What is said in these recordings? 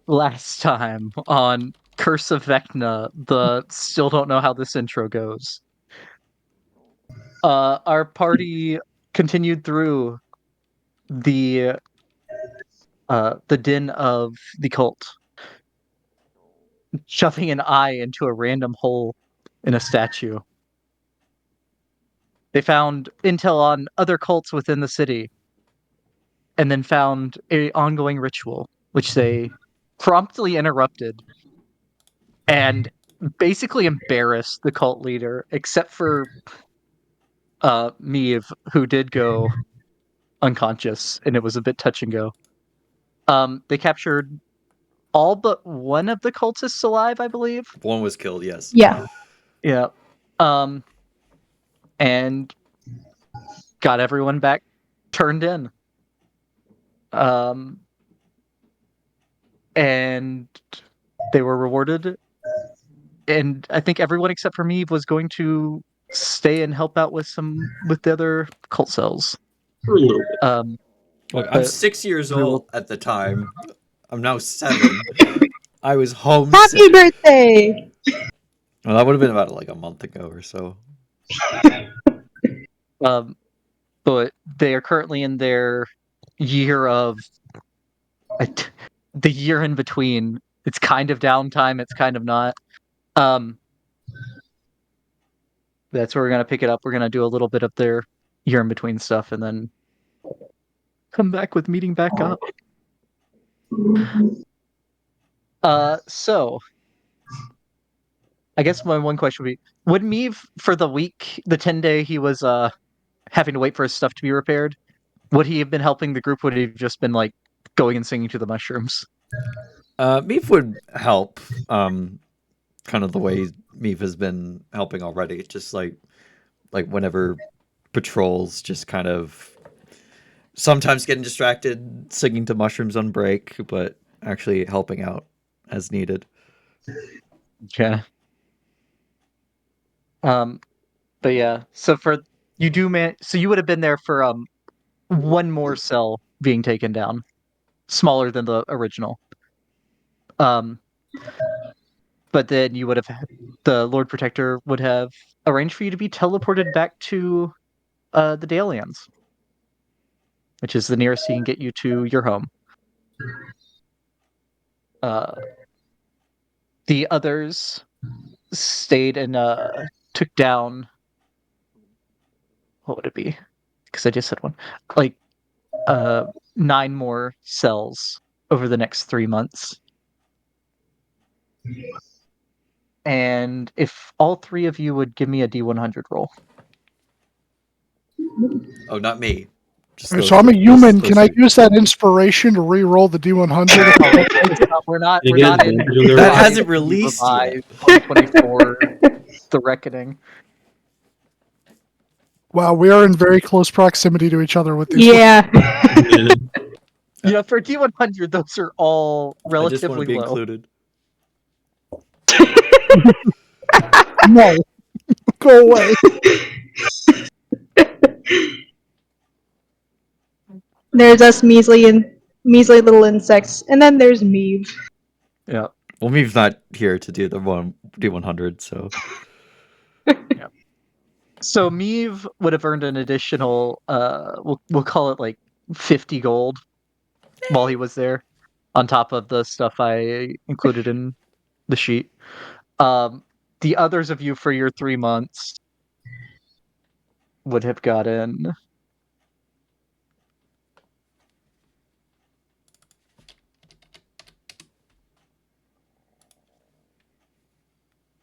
last time on Curse of Vecna, the still don't know how this intro goes. Our party continued through the the den of the cult, shoving an eye into a random hole in a statue. They found intel on other cults within the city, and then found a ongoing ritual, which they promptly interrupted and basically embarrassed the cult leader, except for Meave, who did go unconscious, and it was a bit touch and go. They captured all but one of the cultists alive, I believe. One was killed, yes. Yeah. Yeah. And got everyone back turned in. Um, and they were rewarded. And I think everyone except for me was going to stay and help out with the other cult cells. For a little bit. Look, I'm but 6 years we will- old at the time. I'm now 7. I was Happy homesick. birthday! Well, that would have been about like a month ago or so. But they are currently in their year of the year in between. It's kind of downtime. It's kind of not. That's where we're gonna pick it up. We're gonna do a little bit of their year in between stuff, and then come back with meeting back up. So I guess my one question would be: would Meave, for the week, the 10-day he was having to wait for his stuff to be repaired, would he have been helping the group? Would he have just been like going and singing to the mushrooms? Meave would help, kind of the way Meave has been helping already. Just like whenever patrols, just kind of sometimes getting distracted, singing to mushrooms on break, but actually helping out as needed. Okay. But yeah, so for you do man, so you would have been there for one more cell being taken down, smaller than the original. But then you would have the Lord Protector would have arranged for you to be teleported back to the Dalians, which is the nearest he can get you to your home. The others stayed and took down. What would it be? Because I just said one. Like 9 more cells over the next 3 months. And if all 3 of you would give me a D100 roll. Oh, not me. So I'm a human. Can I use that inspiration to re-roll the D100? We're not Again, in that hasn't released yet. 2024, The Reckoning. Wow, we are in very close proximity to each other with these. Yeah. Yeah, for D100, those are all I just want to relatively be low. included. No, go away. There's us measly little insects, and then there's Meave. Yeah. Well, Meave's not here to do the D100, so. So Meave would have earned an additional, we'll call it like 50 gold while he was there, on top of the stuff I included in the sheet. The others of you for your 3 months would have gotten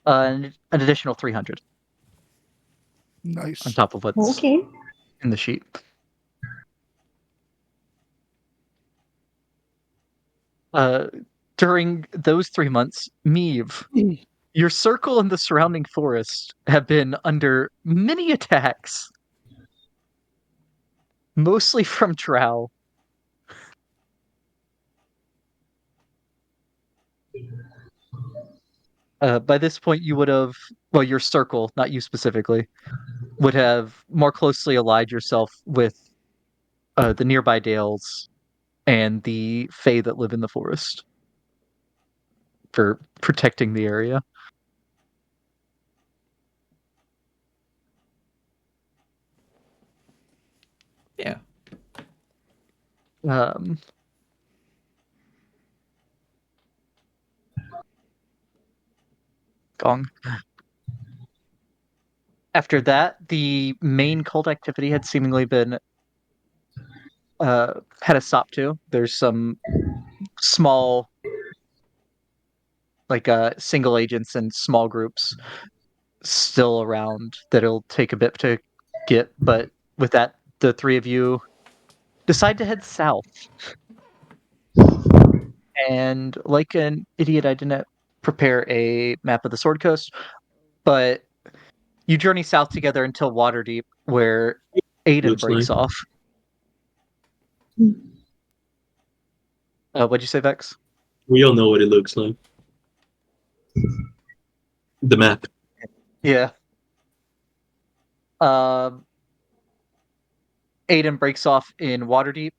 an additional 300 Nice. on top of what's Okay. in the sheet. During those 3 months, Meave, your circle and the surrounding forest have been under many attacks, mostly from Drow. By this point, you would have, well, your circle, not you specifically, would have more closely allied yourself with the nearby Dales and the Fae that live in the forest. for protecting the area. Yeah. Um, Gong. After that, the main cult activity had seemingly been had a stop to. There's some small, like single agents and small groups still around that it'll take a bit to get, but with that, the three of you decide to head south. And like an idiot, I didn't prepare a map of the Sword Coast, but you journey south together until Waterdeep, where Aiden Looks breaks like. off. What'd you say, Vex? We all know what it looks like. The map. Yeah. Aiden breaks off in Waterdeep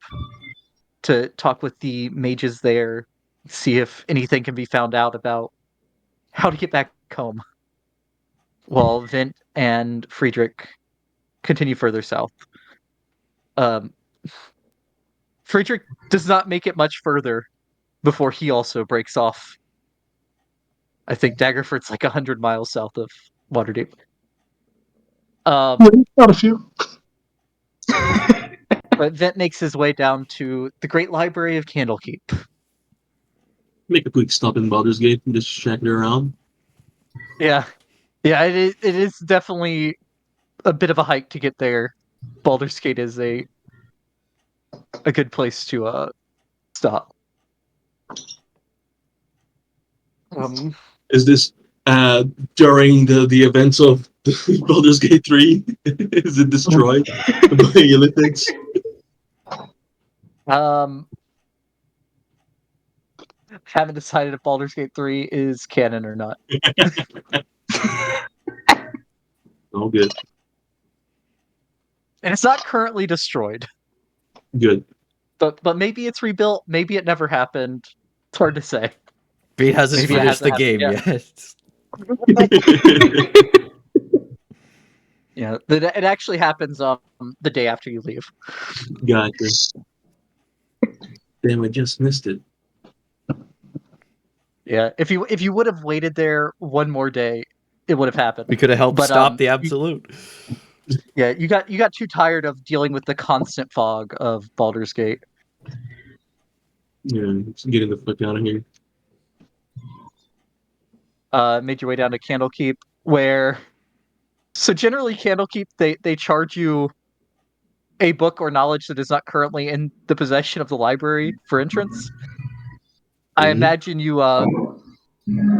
to talk with the mages there, see if anything can be found out about how to get back home. While Vint and Friedrich continue further south. Friedrich does not make it much further before he also breaks off. I think Daggerford's like 100 miles south of Waterdeep. Not a few. But Vint makes his way down to the Great Library of Candlekeep. Make a quick stop in Baldur's Gate and just check it around. Yeah. Yeah, it is definitely a bit of a hike to get there. Baldur's Gate is a good place to stop. Is this during the events of Baldur's Gate 3? Is it destroyed by Illithics? Haven't decided if Baldur's Gate 3 is canon or not. Oh, good. And it's not currently destroyed. Good. But maybe it's rebuilt, maybe it never happened. It's hard to say. But he hasn't Maybe it finished the hasn't game happened yet. Yeah, it actually happens the day after you leave. Gotcha. Damn, I just missed it. Yeah, if you would have waited there one more day, it would have happened. We could have helped But, stop the absolute. Yeah, you got too tired of dealing with the constant fog of Baldur's Gate. Yeah, just getting the fuck out of here. Made your way down to Candlekeep, where so generally Candlekeep they charge you a book or knowledge that is not currently in the possession of the library for entrance. I imagine you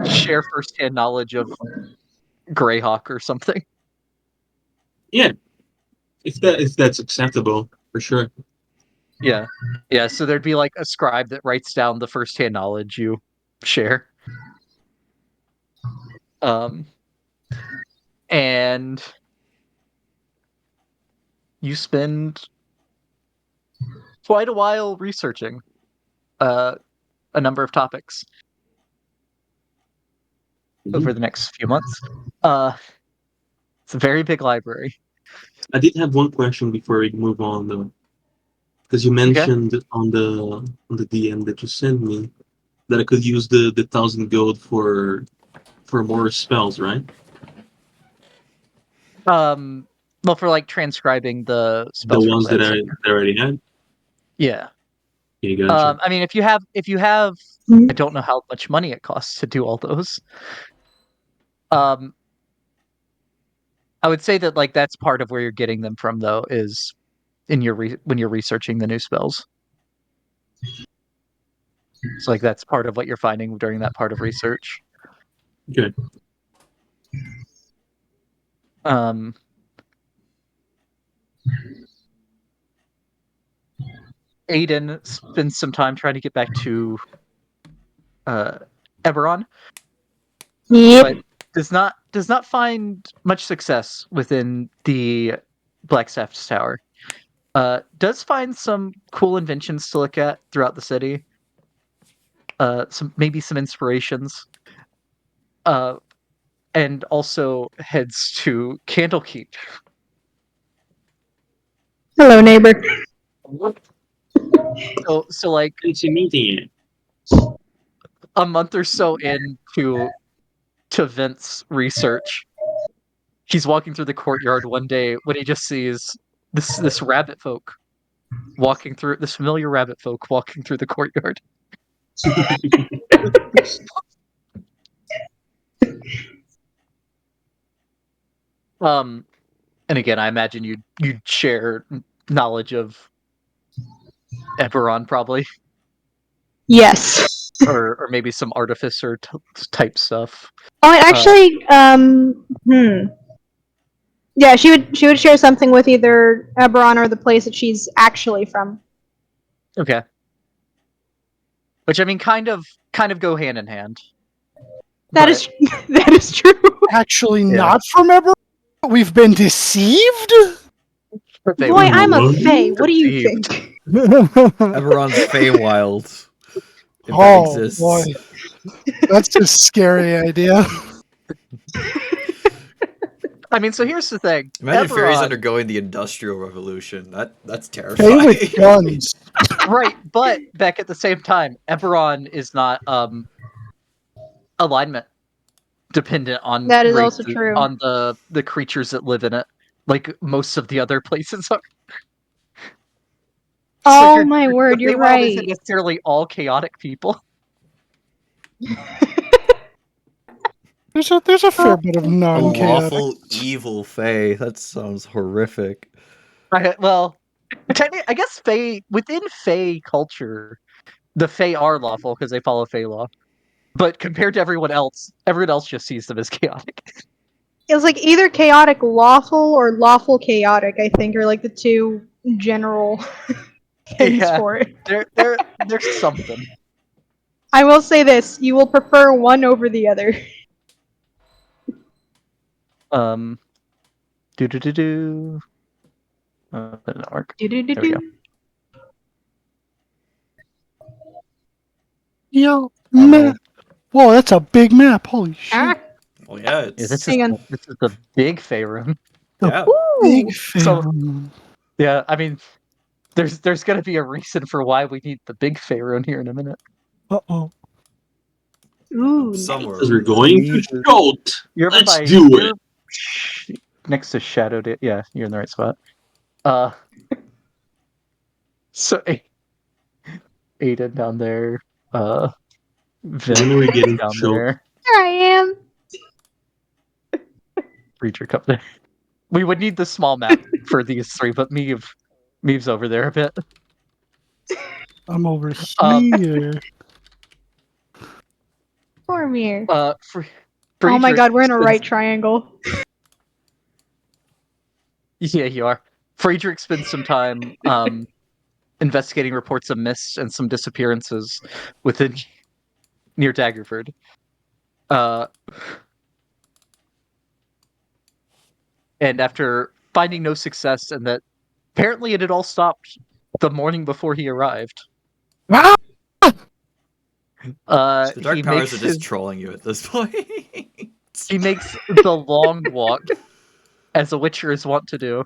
share firsthand knowledge of Greyhawk or something. Yeah, if that's acceptable, for sure. Yeah. Yeah, so there'd be like a scribe that writes down the firsthand knowledge you share. And you spend quite a while researching a number of topics over the next few months. It's a very big library. I did have one question before we move on, though, because you mentioned on the DM that you sent me that I could use the 1,000 gold for more spells, right? Well, for like transcribing the The spells from ones that I Glancing. already had. Yeah. Okay, gotcha. I mean, if you have, I don't know how much money it costs to do all those. I would say that like that's part of where you're getting them from, though, is in your when you're researching the new spells. So like that's part of what you're finding during that part of research. Okay. Aiden spends some time trying to get back to Eberron, Yep. but does not find much success within the Blackstaff's Tower. Does find some cool inventions to look at throughout the city. maybe some inspirations, and also heads to Candlekeep. Hello, neighbor. So like It's a meeting. a month or so into Vince's research, he's walking through the courtyard one day when he just sees this rabbit folk walking through this familiar rabbit folk walking through the courtyard. And again, I imagine you'd share knowledge of Eberron probably, Yes. or maybe some artificer type stuff. Oh, and actually, yeah, she would share something with either Eberron or the place that she's actually from. Okay. Which I mean, kind of go hand in hand. That is that is true. Actually, Yeah. not from ever. We've been deceived. They Boy, were I'm a What? fae. What do you deceived. think? Eberron's Feywild. If that Oh exists. boy, that's a scary idea. I mean, so here's the thing. Imagine fairies Eberron- undergoing the Industrial Revolution. That's Pay terrifying. with guns. right, but back at the same time, Eberron is not alignment dependent on That is also races- true. on the creatures that live in it, like most of the other places are. Oh you're- my the word, you're Feywild isn't right. necessarily all chaotic people. There's a fair bit of A non-chaotic. lawful evil Fey. That sounds horrific. Well, I guess Fey within Fey culture, the Fey are lawful because they follow Fey law. But compared to everyone else just sees them as chaotic. It was like either chaotic lawful or lawful chaotic, I think, are like the two general things Yeah. for it. There's something. I will say this, you will prefer one over the other. Do do do do. That didn't work. There we go. Do-do-do-do. Yo, map. Whoa, that's a big map. Holy shit. Ah, Well, yeah, Yeah, it's this Hang on. is the big Fey room. yeah. Big ooh. fan. Yeah, I mean, there's gonna be a reason for why we need the big Fey room here in a minute. Uh-oh. Ooh, Somewhere. Because we're going to Shot. You're over Let's by- do you're it. next to Shadow. Yeah, you're in the right spot. So Aiden down there. Vin When are we getting down Shot? there. Here I am. Reacher up there. We would need the small map for these three, but Meeve's over there a bit. I'm over Um, here. Cormier. For Oh my Friedrich god, we're in a spends- right triangle. Yeah, you are. Friedrich spends some time investigating reports of mist and some disappearances within near Daggerford. And after finding no success, and that apparently it had all stopped the morning before he arrived. Ah! The Dark he Powers makes are just his- trolling you at this point. he makes the long walk, as a Witcher is wont to do.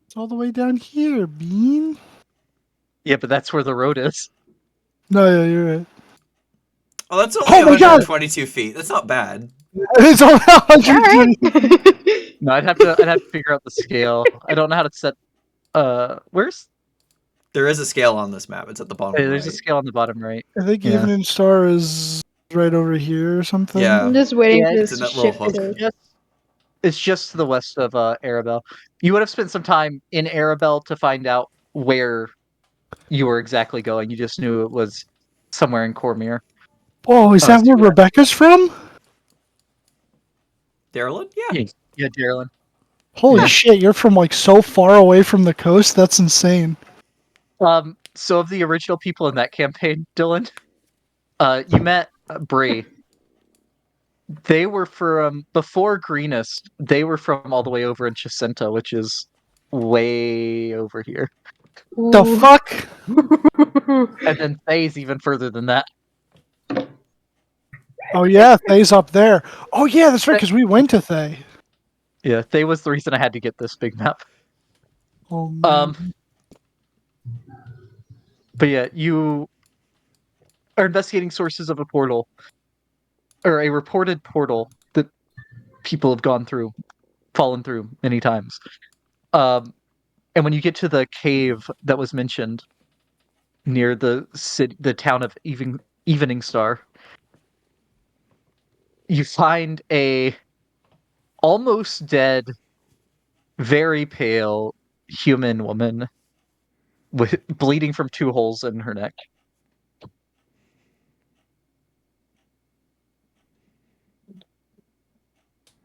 It's all the way down here, Bean. Yeah, but that's where the road is. No, yeah, you're right. Oh, that's only Oh my God! 122 feet. That's not bad. It's all 100. Alright. No, I'd have to figure out the scale. I don't know how to set. Where's There is a scale on this map. It's at the bottom. there's a right. scale on the bottom right. I think Yeah. Evening Star is right over here or something. Yeah. I'm just waiting Yeah, for it's this in that little ship hook. to... It's just to the west of Arabelle. You would have spent some time in Arabelle to find out where you were exactly going. You just knew it was somewhere in Cormier. Oh, is Oh, that so where yeah. Rebecca's from? Darylin? Yeah. Yeah, Darylin. Holy Yeah. shit, you're from like so far away from the coast? That's insane. So of the original people in that campaign, Dylan, you met Bree. They were from before Greenest. They were from all the way over in Jacinta, which is way over here. The Ooh. fuck? And then Thay's even further than that. Oh yeah, Thay's up there. Oh yeah, that's right, because we went to Thay. Yeah, Thay was the reason I had to get this big map. Oh man. But yeah, you are investigating sources of a portal, or a reported portal that people have fallen through many times. And when you get to the cave that was mentioned near the town of Evening Star, you find a almost dead, very pale human woman with bleeding from 2 holes in her neck.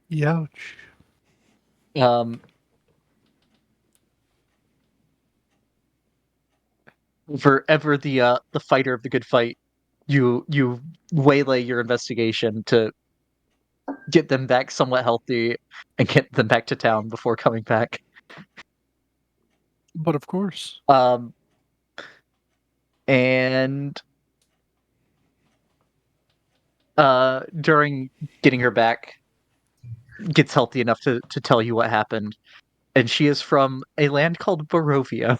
Youch. Um, Forever the fighter of the good fight, you waylay your investigation to get them back somewhat healthy and get them back to town before coming back. But of course. And during getting her back, gets healthy enough to tell you what happened. And she is from a land called Barovia,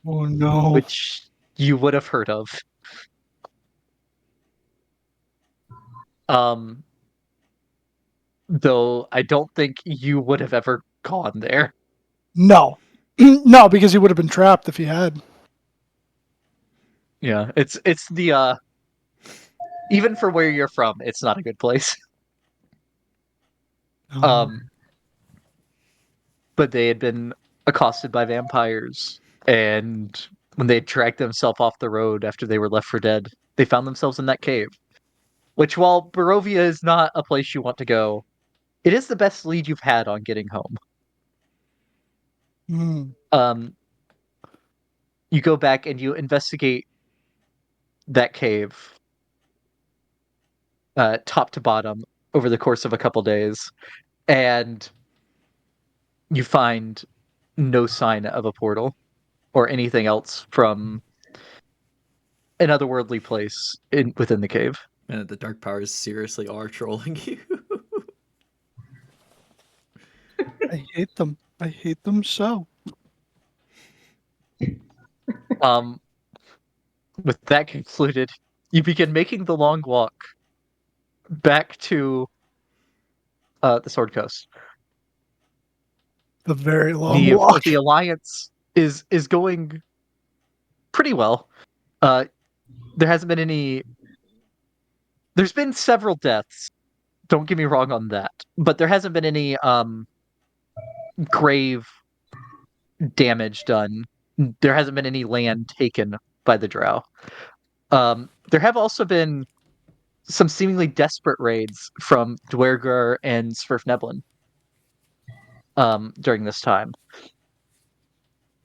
Oh no. which you would have heard of. Though I don't think you would have ever gone there. No. No, because he would have been trapped if he had. Yeah, it's the even for where you're from, it's not a good place. Oh. But they had been accosted by vampires, and when they dragged themselves off the road after they were left for dead, they found themselves in that cave. Which, while Barovia is not a place you want to go, it is the best lead you've had on getting home. Hmm. You go back and you investigate that cave, top to bottom, over the course of a couple days, and you find no sign of a portal or anything else from an otherworldly place within the cave. The dark powers seriously are trolling you. I hate them. I hate them so. Um, with that concluded, you begin making the long walk back to the Sword Coast. The very long walk. The alliance is going pretty well. There hasn't been any. There's been several deaths. Don't get me wrong on that, but there hasn't been any grave damage done. There hasn't been any land taken by the Drow. There have also been some seemingly desperate raids from Dwergar and Svirfneblin during this time.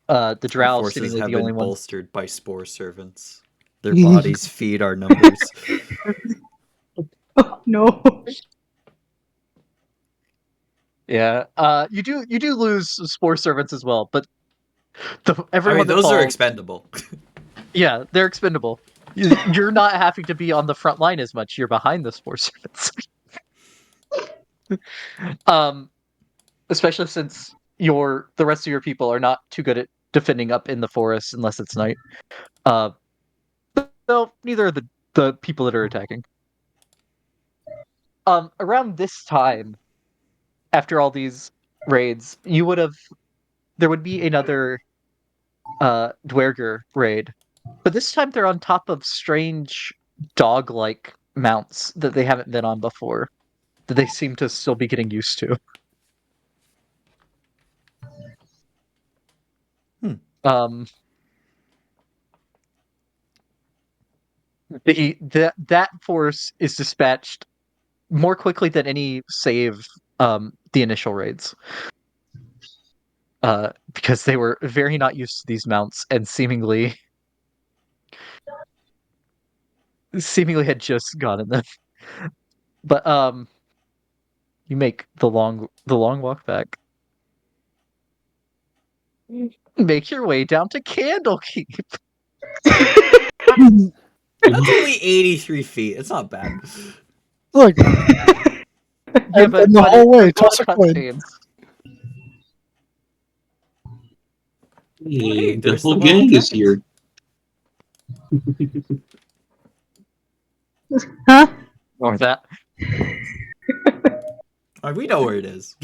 The Our Drow forces seemingly have the been only ones. bolstered by spore servants. Their bodies feed our numbers. Oh, no. Yeah, you do lose spore servants as well, but I everyone mean, that those are falls, expendable. yeah, they're expendable. You're not having to be on the front line as much. You're behind the spore servants. Especially since the rest of your people are not too good at defending up in the forest unless it's night. No, neither are the people that are attacking. Around this time, after all these raids, there would be another Dwerger raid, but this time they're on top of strange dog-like mounts that they haven't been on before, that they seem to still be getting used to. Um, that force is dispatched more quickly than any save the initial raids. Because they were very not used to these mounts and seemingly had just gotten them. But you make the long walk back. Make your way down to Candlekeep. That's only 83 feet. It's not bad. Look, Yeah, and the whole way, there's a lot toss of a coin. cutscenes. Hey, the there's whole the Marvel gang is Dragons. here. Huh? Or that. We know where it is.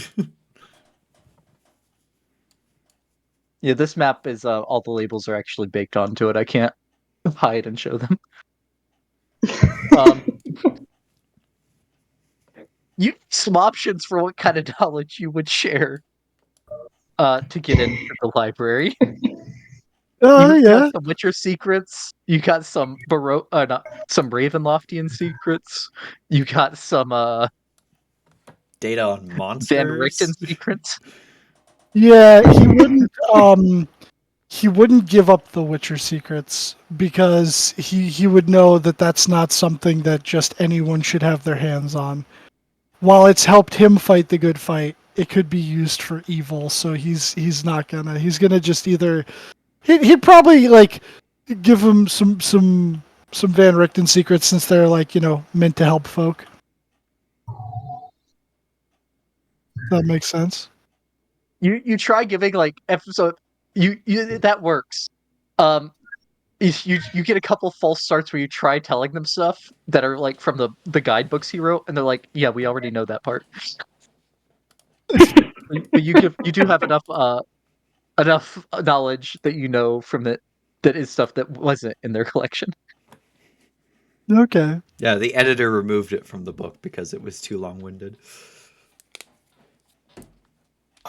Yeah, this map is all the labels are actually baked onto it. I can't hide and show them. You need some options for what kind of knowledge you would share to get into the library. Oh, You yeah. got some Witcher secrets. You got some some Ravenloftian secrets. You got some Data on Van monsters. Richten secrets. Yeah, he wouldn't give up the Witcher secrets because he would know that that's not something that just anyone should have their hands on. While it's helped him fight the good fight, it could be used for evil. So he's not gonna. He's gonna just either he'd probably like give him some Van Richten secrets since they're like meant to help folk. That makes sense. You try giving like episode you that works. You get a couple false starts where you try telling them stuff that are like from the guidebooks he wrote, and they're like, "Yeah, we already know that part." But you do have enough knowledge that you know from that is stuff that wasn't in their collection. Okay. Yeah, the editor removed it from the book because it was too long-winded.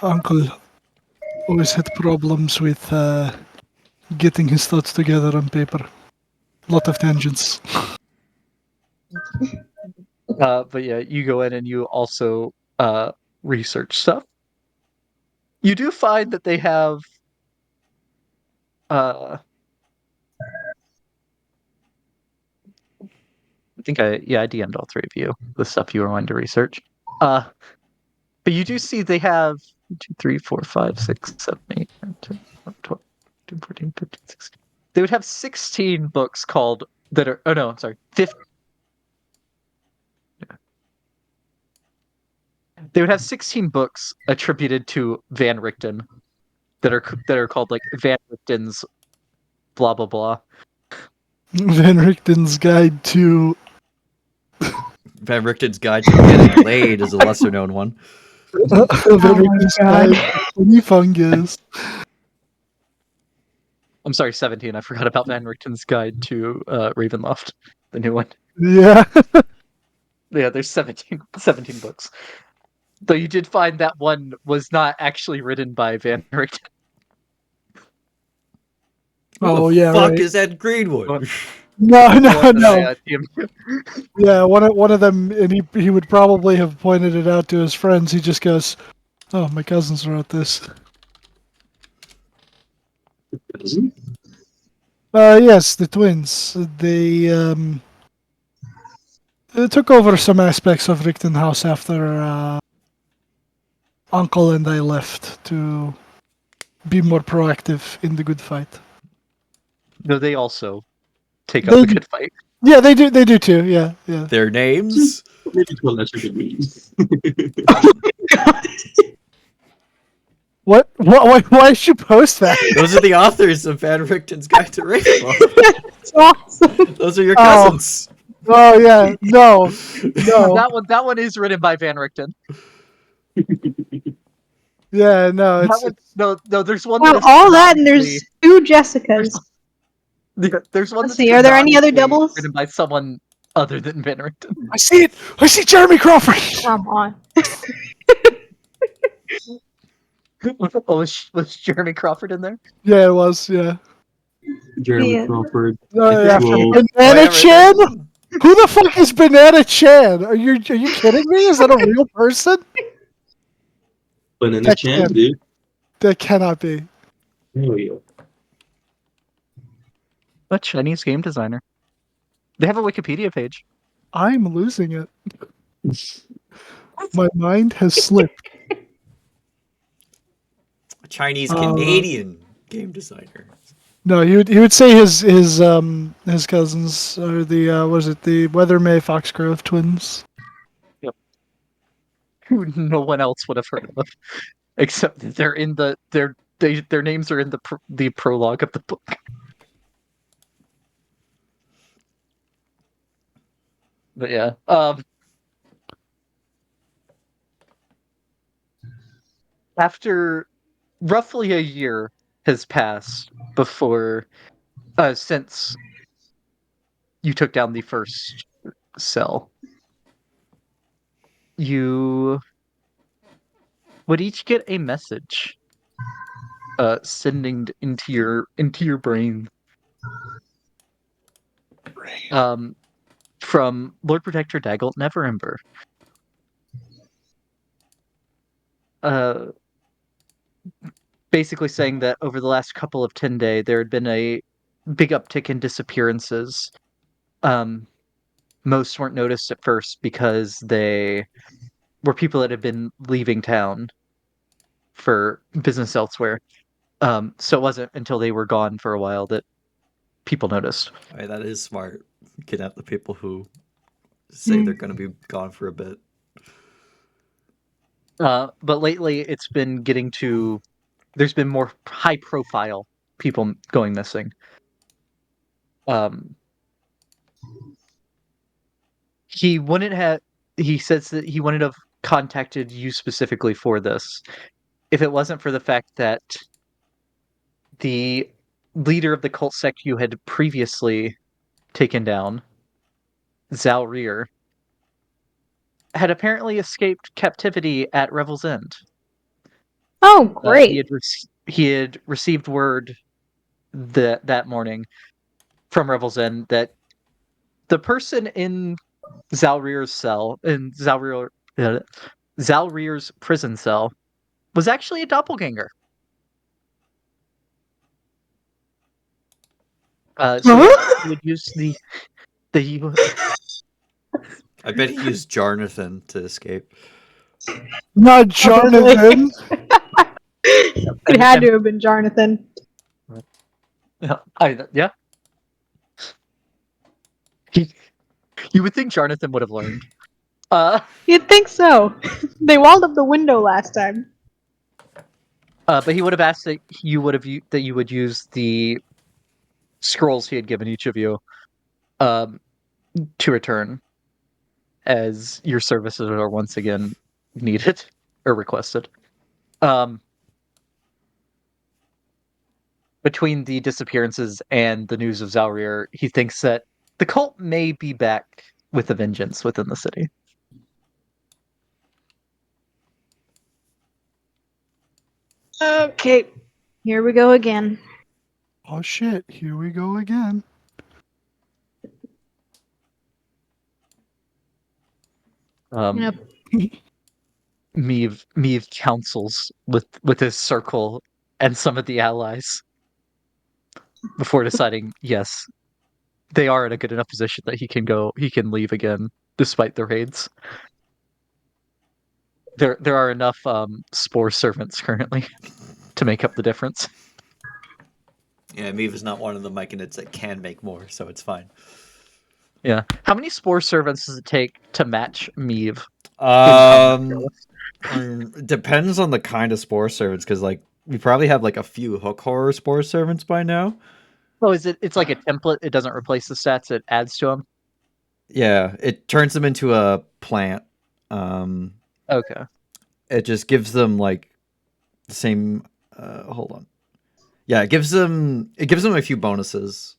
Uncle always had problems with getting his thoughts together on paper. Lot of tangents. But yeah, you go in and you also research stuff. You do find that they have I think I DM'd all three of you the stuff you were wanting to research. But you do see they have 1, 2, 3, 4, 5, 6, 7, 8, 9, 10, 11, 12, 13, 14, 15, 16. They would have 16 books called that are I'm sorry, 50. They would have 16 books attributed to Van Richten that are called like Van Richten's blah blah blah. Van Richten's Guide to Van Richten's Guide to Getting Laid is a lesser-known one. Van Richten's God. Guide to Funny Fungus. I'm sorry, 17. I forgot about Van Richten's Guide to Ravenloft, the new one. Yeah. Yeah, there's 17 books. Though you did find that one was not actually written by Van Richten. Oh the yeah. fuck Right. is Ed Greenwood? No. DM'd. Yeah, one of them, and he would probably have pointed it out to his friends. He just goes, "Oh, my cousins wrote this." Cousin? Yes, the twins. They took over some aspects of Richtenhouse after Uncle and I left to be more proactive in the good fight. No, they also take They up the do- good fight. Yeah, they do too. Yeah. Their names? Maybe to a lesser degree. What? Why did you post that? Those are the authors of Van Richten's Guide to Ravenloft. It's awesome. Those are your Oh. cousins. Oh yeah, no. That one is written by Van Richten. Yeah, no. That It's one, no, there's one. Well, that is all that, and there's canonically- 2 Jessicas. There's one. Let's that's see, are there any other canonically doubles? written by someone other than Van Richten? I see it. I see Jeremy Crawford. Come on. Was Jeremy Crawford in there? Yeah, it was. Yeah. Jeremy Yeah. Crawford. Yeah. Well, Banana Whatever. Chan? Who the fuck is Banana Chan? Are you kidding me? Is that a real person? Banana That Chan, can- dude. That cannot be. Hell yeah. A Chinese game designer. They have a Wikipedia page. I'm losing it. My mind has slipped. Chinese Canadian game designer. No, he would say his cousins are the was it the Weathermay Foxgrove twins? Who no one else would have heard of, except that they're in their names are in the prologue of the book. But yeah, after roughly a year has passed before since you took down the first cell, you would each get a message sending into your brain from Lord Protector Daggelt Neverember. Basically saying that over the last couple of 10 days, there had been a big uptick in disappearances. Most weren't noticed at first because they were people that had been leaving town for business elsewhere. So it wasn't until they were gone for a while that people noticed. Right, that is smart. Kidnap the people who say they're going to be gone for a bit. But lately, it's been getting to. There's been more high-profile people going missing. He wouldn't have. He says that he wouldn't have contacted you specifically for this if it wasn't for the fact that the leader of the cult sect you had previously taken down, Zalrir, had apparently escaped captivity at Revel's End. Oh, great. He had received word that morning from Revel's End that the person in Zalrir's cell, in Zalrir's prison cell, was actually a doppelganger. So Huh? he would use the I bet he used Jarnathan to escape. Not Probably. Jonathan. It had to have been Jonathan. yeah. You would think Jonathan would have learned. You'd think so. They walled up the window last time. But he would have asked that you would use the scrolls he had given each of you, to return, as your services are once again needed or requested. Between the disappearances and the news of Zalrir, he thinks that the cult may be back with a vengeance within the city. Okay, here we go again. Oh shit! Here we go again. Yep. Meave counsels with his circle and some of the allies before deciding, yes, they are in a good enough position that he can leave again despite the raids. There are enough spore servants currently to make up the difference. Yeah, Meave is not one of the Myconids that can make more, so it's fine. Yeah. How many spore servants does it take to match Meave? Depends on the kind of spore servants, because like we probably have like a few hook horror spore servants by now. Oh, it's like a template. It doesn't replace the stats; it adds to them. Yeah, it turns them into a plant. Okay. It just gives them like the same. Hold on. Yeah, it gives them a few bonuses.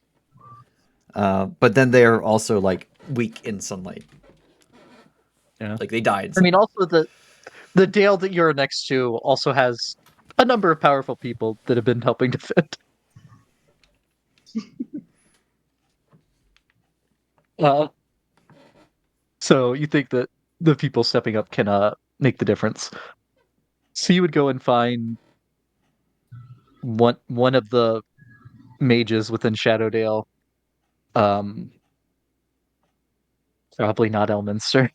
But then they are also like weak in sunlight. Yeah. Like they died. I mean, also the Dale that you're next to also has a number of powerful people that have been helping defend. So you think that the people stepping up can make the difference? So you would go and find one of the mages within Shadowdale. Probably not Elminster.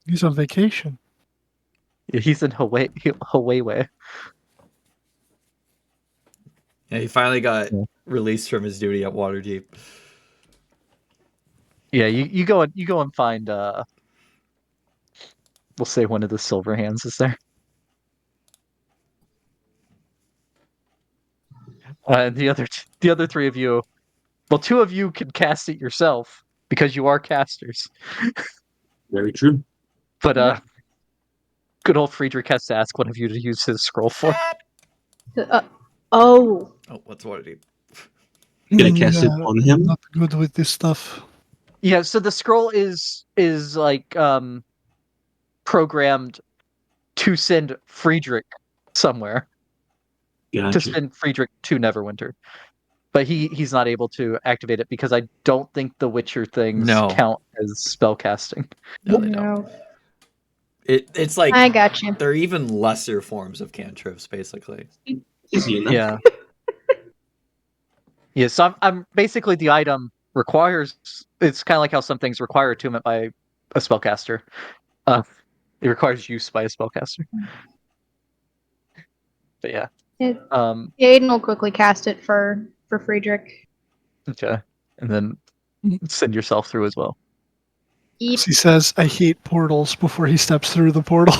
He's on vacation. He's in Hawaii. Yeah, he finally got Yeah. released from his duty at Waterdeep. Yeah, you go and find we'll say one of the silver hands is there. And the other three of you, well, two of you can cast it yourself because you are casters. Very true. But Yep. good old Friedrich has to ask one of you to use his scroll for. Oh. Oh, what's Waterdeep? Can I cast it Nah, on him? Not good with this stuff. Yeah, so the scroll is like programmed to send Friedrich somewhere. To Gotcha. send Friedrich to Neverwinter. But he's not able to activate it because I don't think the Witcher things No. count as spellcasting. No, they don't. No. It's like I got you. they're even lesser forms of cantrips, basically. Easy enough. Yeah. Yeah, so I'm basically the item requires. It's kind of like how some things require attunement by a spellcaster. It requires use by a spellcaster. But yeah. It, Um. Aiden will quickly cast it for Friedrich. Okay. And then send yourself through as well. Eat. He says, "I hate portals" before he steps through the portal.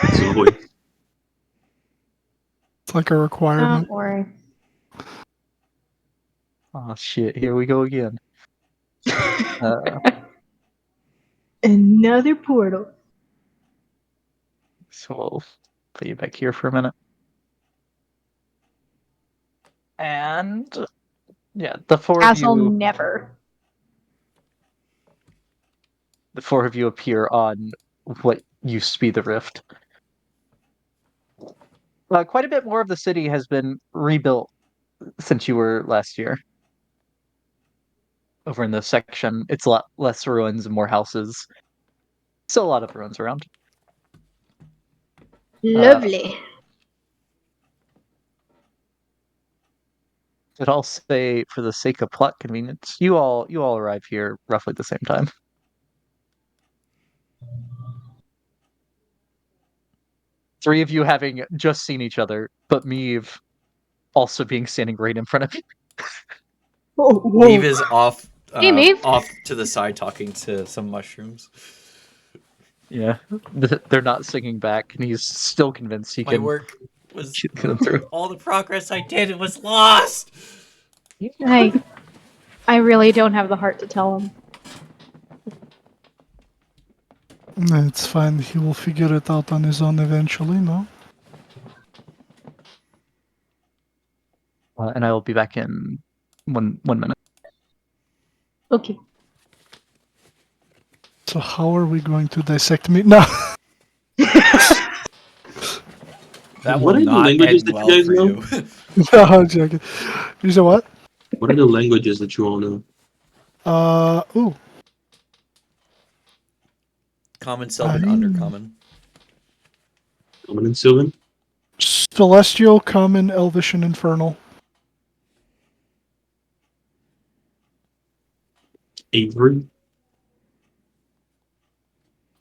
As always. It's like a requirement. Don't worry. Oh shit! Here we go again. Another portal. So we'll put you back here for a minute. And yeah, the four Castle of you never. appear on what used to be the rift. Quite a bit more of the city has been rebuilt since you were last year. Over in this section, it's a lot less ruins and more houses. Still a lot of ruins around. Lovely. But I'll say, for the sake of plot convenience, you all arrive here roughly at the same time. Three of you having just seen each other, but Meave also being standing right in front of you. Neve is off Hey, Maeve. off to the side talking to some mushrooms. Yeah, they're not singing back, and he's still convinced he My can work was get them through. all the progress I did was lost. I really don't have the heart to tell him. It's fine. He will figure it out on his own eventually, no? And I will be back in one minute. Okay. So how are we going to dissect me? No. That What will are the not languages end that well you guys for know? you. No, I'm joking. You said what? What are the languages that you all know? Ooh. Common, Sylvan, I- Undercommon. Common and Sylvan? Celestial, Common, Elvish, and Infernal. Avery?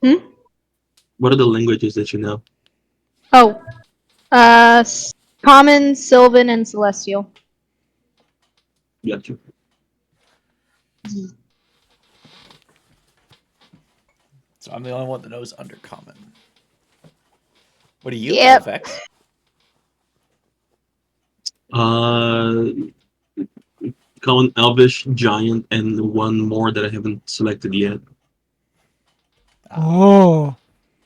Hmm? What are the languages that you know? Oh. Common, Sylvan, and Celestial. Gotcha. So I'm the only one that knows Undercommon. What do you Yep. know, Vex? Common, Elvish, Giant, and one more that I haven't selected yet. Oh.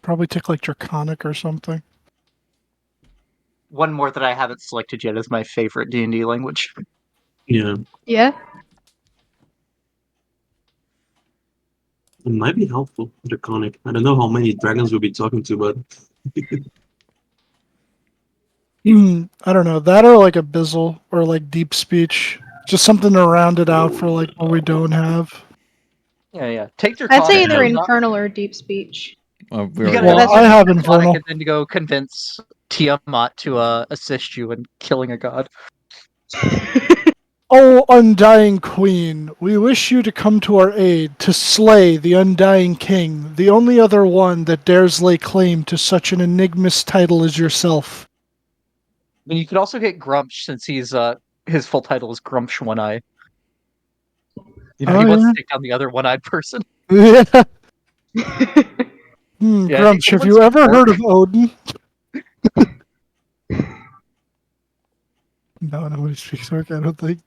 Probably take like Draconic or something. One more that I haven't selected yet is my favorite D&D language. Yeah. Yeah? It might be helpful, Draconic. I don't know how many dragons we'll be talking to, but I don't know. That or like Abyssal or like Deep Speech. Just something to round it out for like what we don't have. Yeah. Take your. I'd say Draconic. either Infernal or Deep Speech. We You already gotta Well, that's I just have Draconic Infernal. and then to go convince Tiamat to assist you in killing a god. Oh, Undying Queen, we wish you to come to our aid to slay the Undying King, the only other one that dares lay claim to such an enigmous title as yourself. And you could also get Grumsh since his full title is Grumsh One Eye. You know, Oh, he wants yeah. to take down the other one-eyed person. Yeah. Yeah, Grumsh, he have wants you to ever heard work. of Odin? No, nobody speaks orc, I don't think.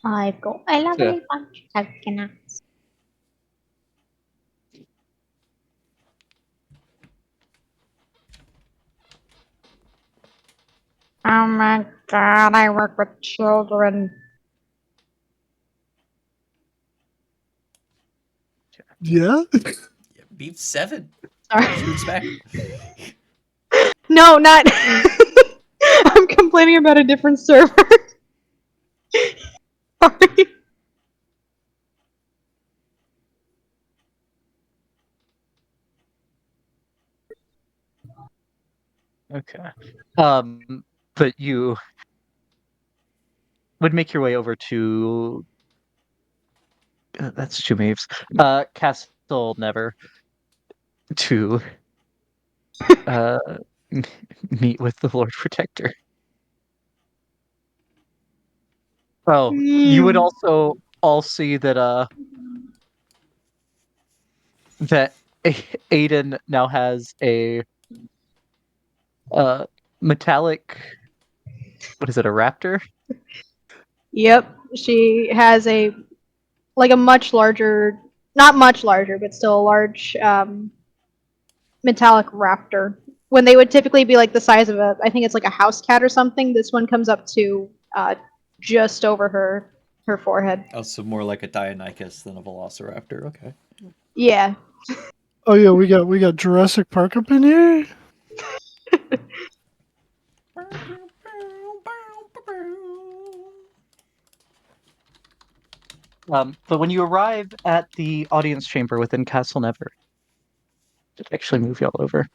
I've got a lovely bunch of coconuts. Oh my god, I work with children. Yeah? Yeah, Beef 7. Sorry. What did you expect? No, not. I'm complaining about a different server. Sorry. Okay. But you would make your way over to that's two Maeves. Castle Never to uh meet with the Lord Protector. Oh, you would also all see that that Aiden now has a metallic, what is it, a raptor? Yep, she has a much larger, not much larger, but still a large metallic raptor. When they would typically be like the size of I think it's like a house cat or something. This one comes up to just over her forehead. Oh, so more like a Deinonychus than a Velociraptor. Okay. Yeah. Oh yeah, we got Jurassic Park up in here. But when you arrive at the audience chamber within Castle Never, just actually move y'all over.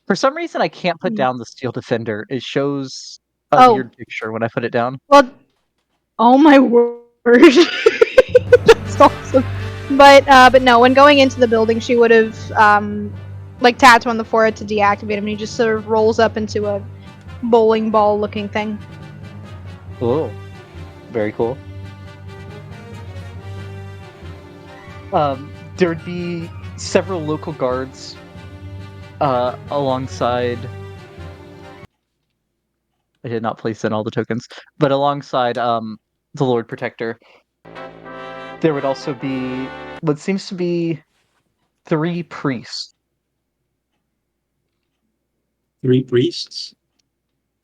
For some reason, I can't put down the Steel Defender. It shows a Oh. weird picture when I put it down. Well, oh my word. That's awesome. But no, when going into the building, she would have like tattoo on the forehead to deactivate him, and he just sort of rolls up into a bowling ball looking thing. Oh, very cool. There'd be several local guards alongside. I did not place in all the tokens, but alongside the Lord Protector, there would also be what seems to be 3 priests. 3 priests.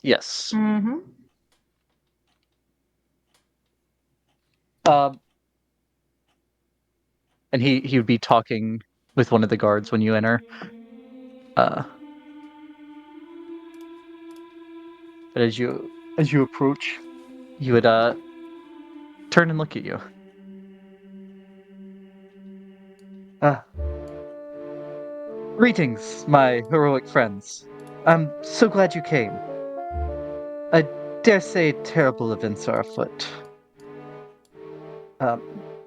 Yes. Mm-hmm. And he would be talking with one of the guards when you enter. But as you approach, he would turn and look at you. Greetings, my heroic friends. I'm so glad you came. I dare say terrible events are afoot.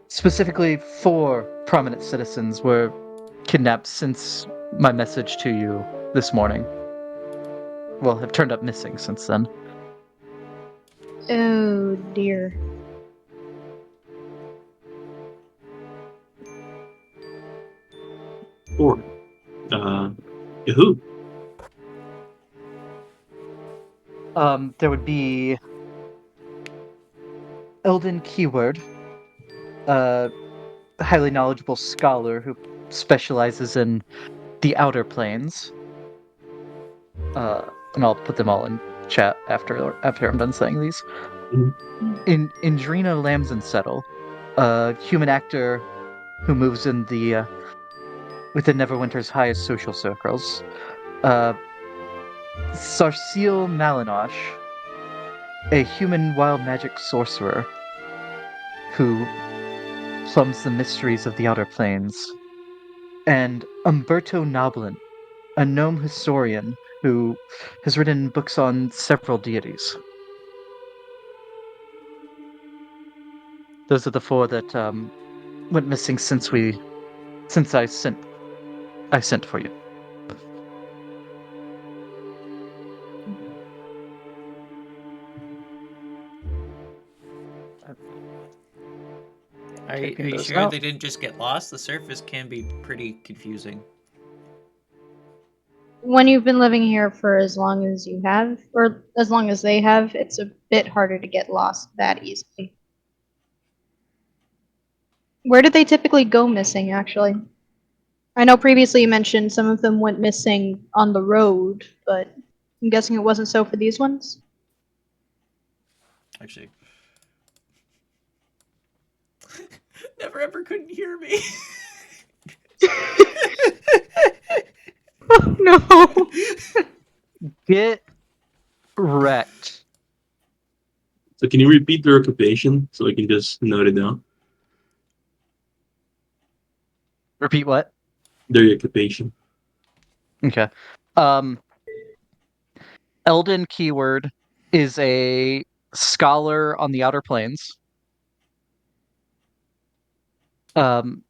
Specifically, 4 prominent citizens were kidnapped since my message to you this morning. Well, have turned up missing since then. Oh dear. Or who? There would be Eldon Keyword, a highly knowledgeable scholar who specializes in the Outer Planes. And I'll put them all in chat after I'm done saying these. Mhm. Indrina Lamsensettle, a human actor who moves in the within Neverwinter's highest social circles. Sarsil Malinosh, a human wild magic sorcerer who plumbs the mysteries of the Outer Planes. And Umberto Noblin, a gnome historian who has written books on several deities. Those are the 4 that went missing since I sent for you. Are you Typing those sure out. they didn't just get lost? The surface can be pretty confusing. When you've been living here for as long as you have, or as long as they have, it's a bit harder to get lost that easily. Where did they typically go missing, actually? I know previously you mentioned some of them went missing on the road, but I'm guessing it wasn't so for these ones? Actually. Never ever couldn't hear me. Oh, no! Get wrecked. So can you repeat their occupation so I can just note it down? Repeat what? Their occupation. Okay. Eldon Keyword is a scholar on the Outer Planes. Indrina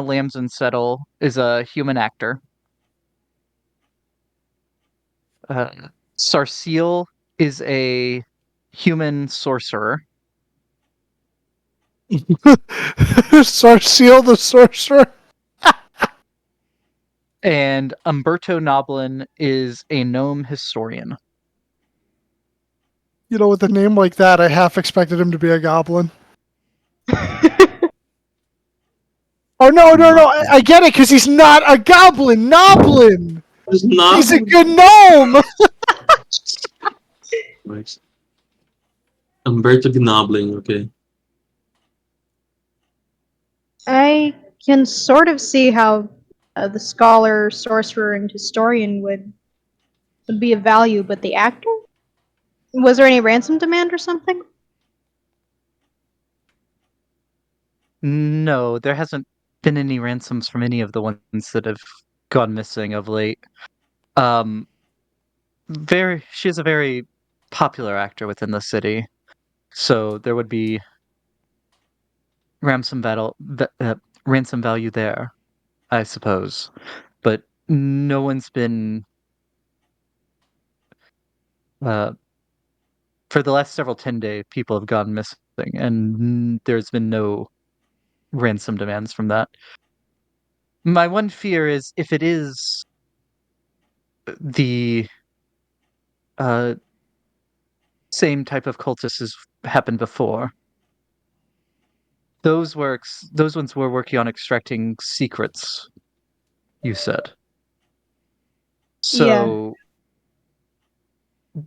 Lambson Settle is a human actor. Sarseal is a human sorcerer. Sarseal the sorcerer. And Umberto Noblin is a gnome historian. You know, with a name like that, I half expected him to be a goblin. Oh no! I get it because he's not a goblin. Noblin. It's not. He's a good gnome. Nice. Umberto Gnobling, okay. I can sort of see how the scholar, sorcerer, and historian would be of value, but the actor? Was there any ransom demand or something? No, there hasn't been any ransoms from any of the ones that have gone missing of late. She's a very popular actor within the city, so there would be ransom value there, I suppose. But no one's been for the last several 10-day people have gone missing, and there's been no ransom demands from that. My one fear is if it is the same type of cultists as happened before. Those ones were working on extracting secrets, you said. So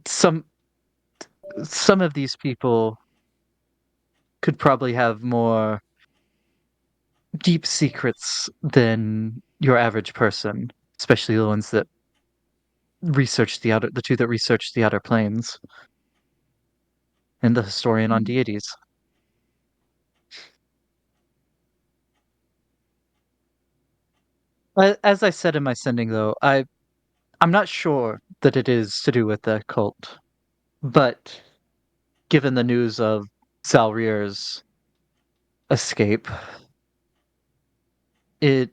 some of these people could probably have more deep secrets than your average person, especially the ones that research the two that research the outer planes and the historian on deities. As I said in my sending, though, I'm not sure that it is to do with the cult, but given the news of Zalrier's escape, it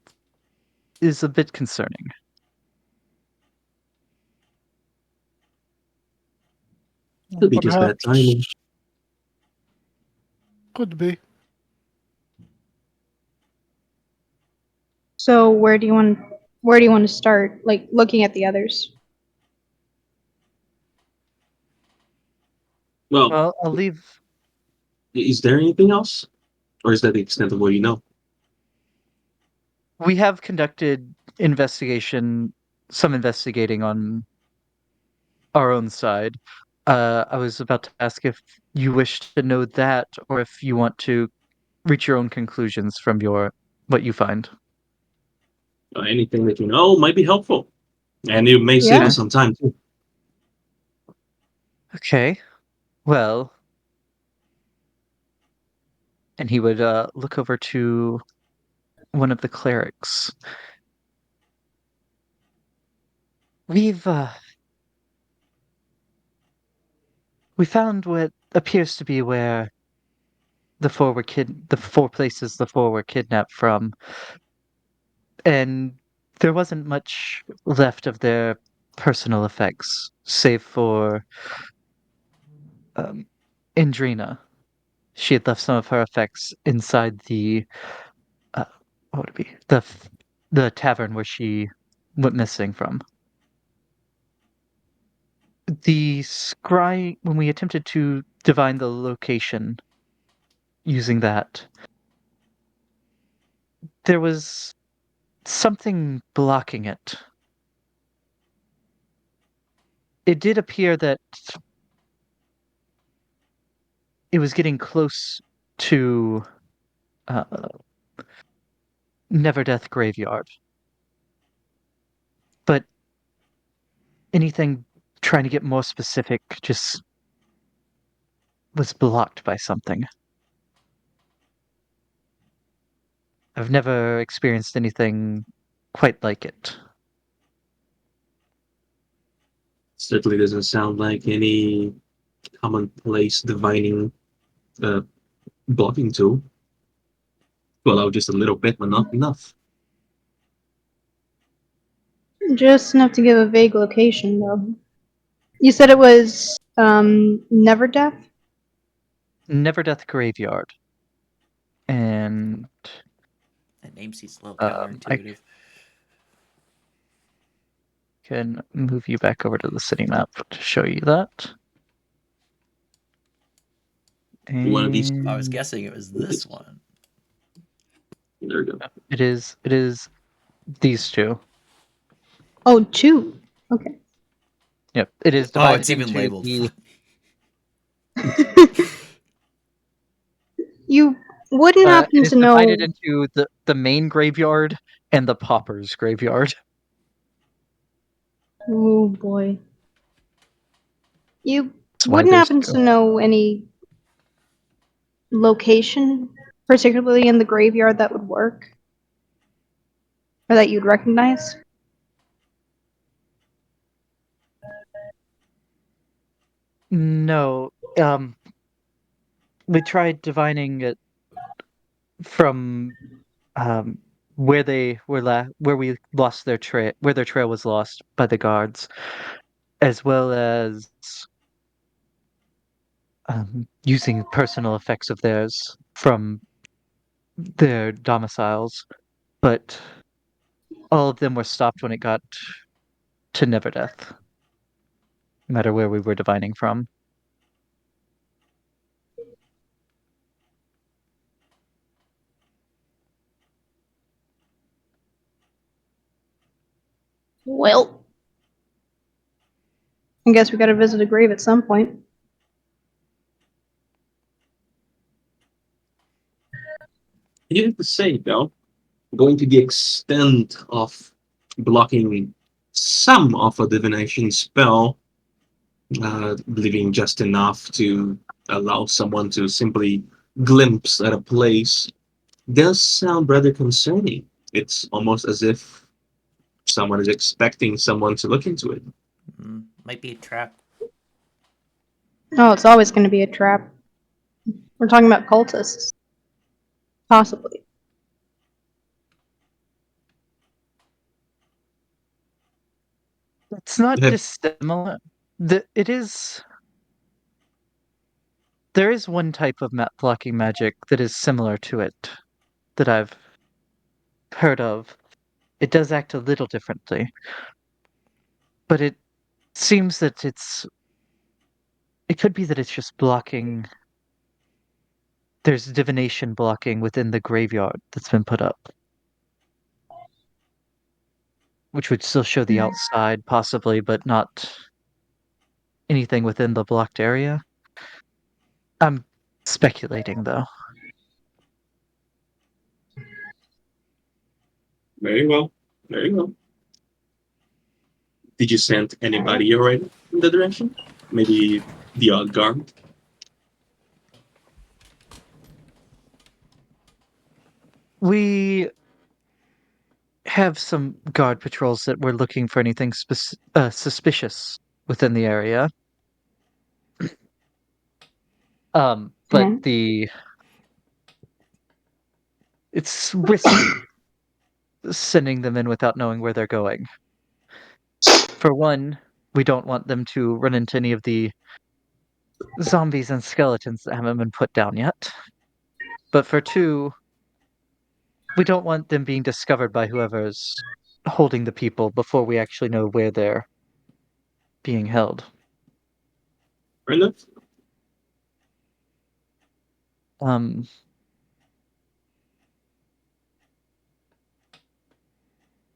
is a bit concerning. Could be just bad timing. Could be. So where do you want to start? Like looking at the others. Well, Well, I'll leave. is there anything else? Or is that the extent of what you know? We have conducted some investigating on our own side. I was about to ask if you wish to know that, or if you want to reach your own conclusions from what you find. Anything that you know might be helpful. And it may save Yeah. us some time, too. Okay. Well, and he would look over to one of the clerics. We found what appears to be where the four places the four were kidnapped from, and there wasn't much left of their personal effects, save for Indrina. she had left some of her effects inside the what would it be, the tavern where she went missing from. The scry, when we attempted to divine the location using that, there was something blocking it. It did appear that it was getting close to uh, Neverdeath Graveyard. But anything trying to get more specific just was blocked by something. I've never experienced anything quite like it. Certainly doesn't sound like any commonplace divining uh, blocking tool. Well, out just a little bit, but not enough. Just enough to give a vague location, though. You said it was Never Death? Neverdeath Graveyard. And That name seems a little I counterintuitive. can move you back over to the city map to show you that. One of these- I was And guessing it was this one. There we go. it is these two. Oh, two. Okay. Yep. It is Oh, divided it's even into labeled. the You wouldn't it happen is to know. divided into the main graveyard and the paupers graveyard. Oh boy. You That's why wouldn't there's happen two. to know any location, particularly in the graveyard, that would work? Or that you'd recognize? No. We tried divining it from where they were where we lost their trail, where their trail was lost by the guards, as well as using personal effects of theirs from their domiciles, but all of them were stopped when it got to Neverdeath, no matter where we were divining from. Well, I guess we gotta visit a grave at some point. You have to say, though, going to the extent of blocking some of a divination spell, leaving just enough to allow someone to simply glimpse at a place, does sound rather concerning. It's almost as if someone is expecting someone to look into it. Might be a trap. Oh, it's always gonna be a trap. We're talking about cultists. Possibly. It's not Have- dissimilar. It is. There is one type of map blocking magic that is similar to it that I've heard of. It does act a little differently, but it seems that it could be that it's just blocking. There's divination blocking within the graveyard that's been put up, which would still show the outside possibly, but not anything within the blocked area. I'm speculating though. Very well. Very well. Did you send anybody already in the direction? Maybe the odd guard? We have some guard patrols that were looking for anything suspicious within the area. But Okay. it's risky sending them in without knowing where they're going. For one, we don't want them to run into any of the zombies and skeletons that haven't been put down yet. But for 2, we don't want them being discovered by whoever's holding the people before we actually know where they're being held. Fair enough. Um,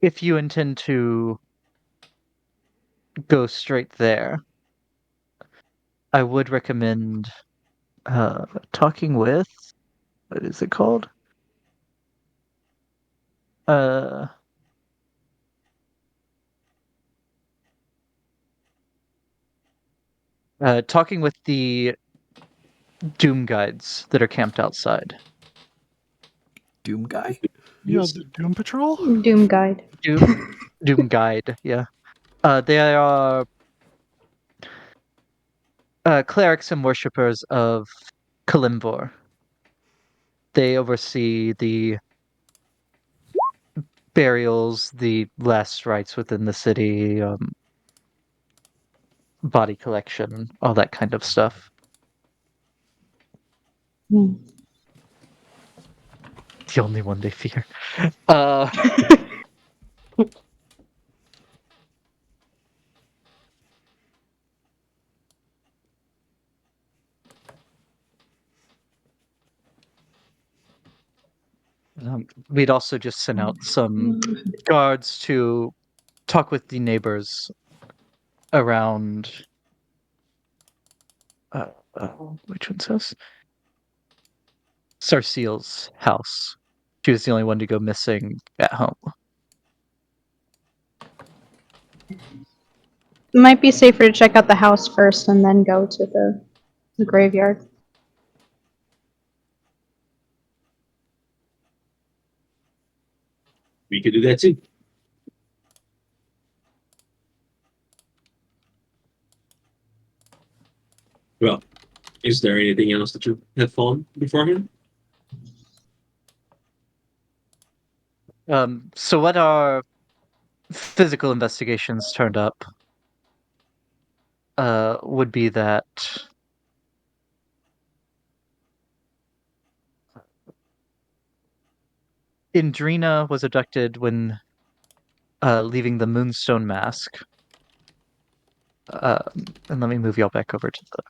if you intend to go straight there, I would recommend talking with, what is it called? Uh, Talking with the Doom guides that are camped outside. Doom guy? Yeah, the Doom Patrol. Doom Guide. Doom guide, yeah. They are clerics and worshippers of Kalimvor. They oversee the burials, the last rites within the city, body collection, all that kind of stuff. Hmm. The only one they fear. Uh, we'd also just sent out some guards to talk with the neighbors around. Uh, uh, which one's house? Sarseal's house. She was the only one to go missing at home. It might be safer to check out the house first and then go to the graveyard. We could do that too. Well, is there anything else that you have found beforehand? So what our physical investigations turned up would be that Indrina was abducted when leaving the Moonstone Mask. And let me move y'all back over to the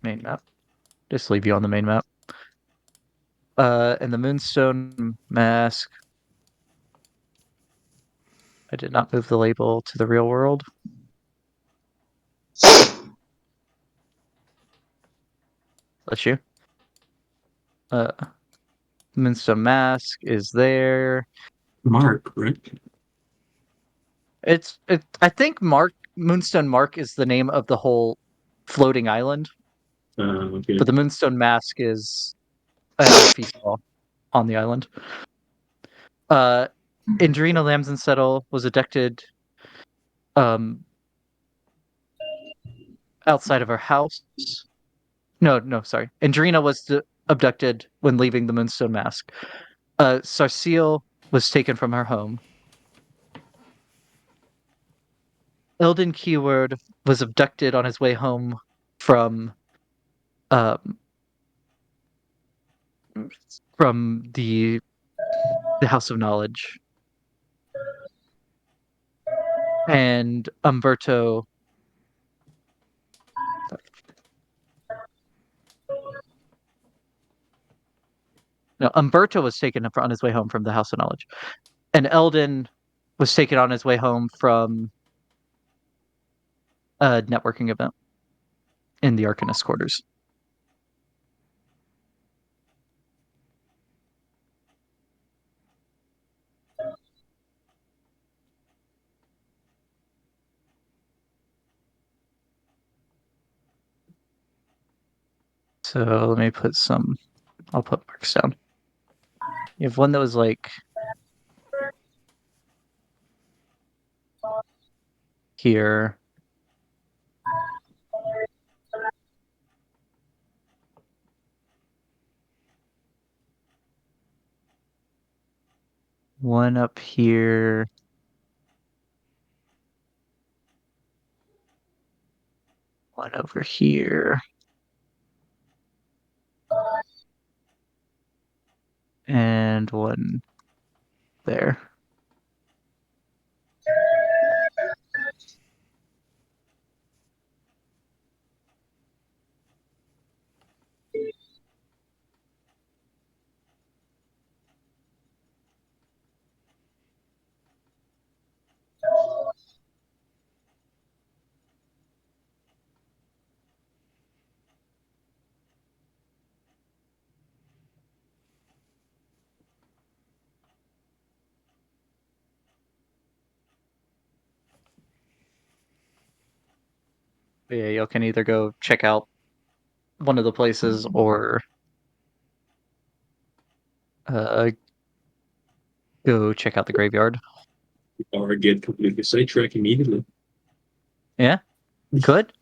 main map. Just leave you on the main map. And the Moonstone Mask. I did not move the label to the real world. Bless you. Moonstone Mask is there. Mark, right? I think Moonstone Mark is the name of the whole floating island, Okay. but the Moonstone Mask is a feast hall on the island. Indrina Lamsensettle was abducted outside of her house. No, sorry. Indrina was abducted when leaving the Moonstone Mask. Sarseal was taken from her home. Eldon Keyword was abducted on his way home from um, the House of Knowledge. And Umberto no, Umberto was taken on his way home from the House of Knowledge. And Eldon was taken on his way home from a networking event in the Arcanist quarters. So let me put I'll put marks down. You have one that was like here. One up here. one over here. And one there. But yeah, you can either go check out one of the places or go check out the graveyard. Or get completely sidetracked immediately. Yeah, could.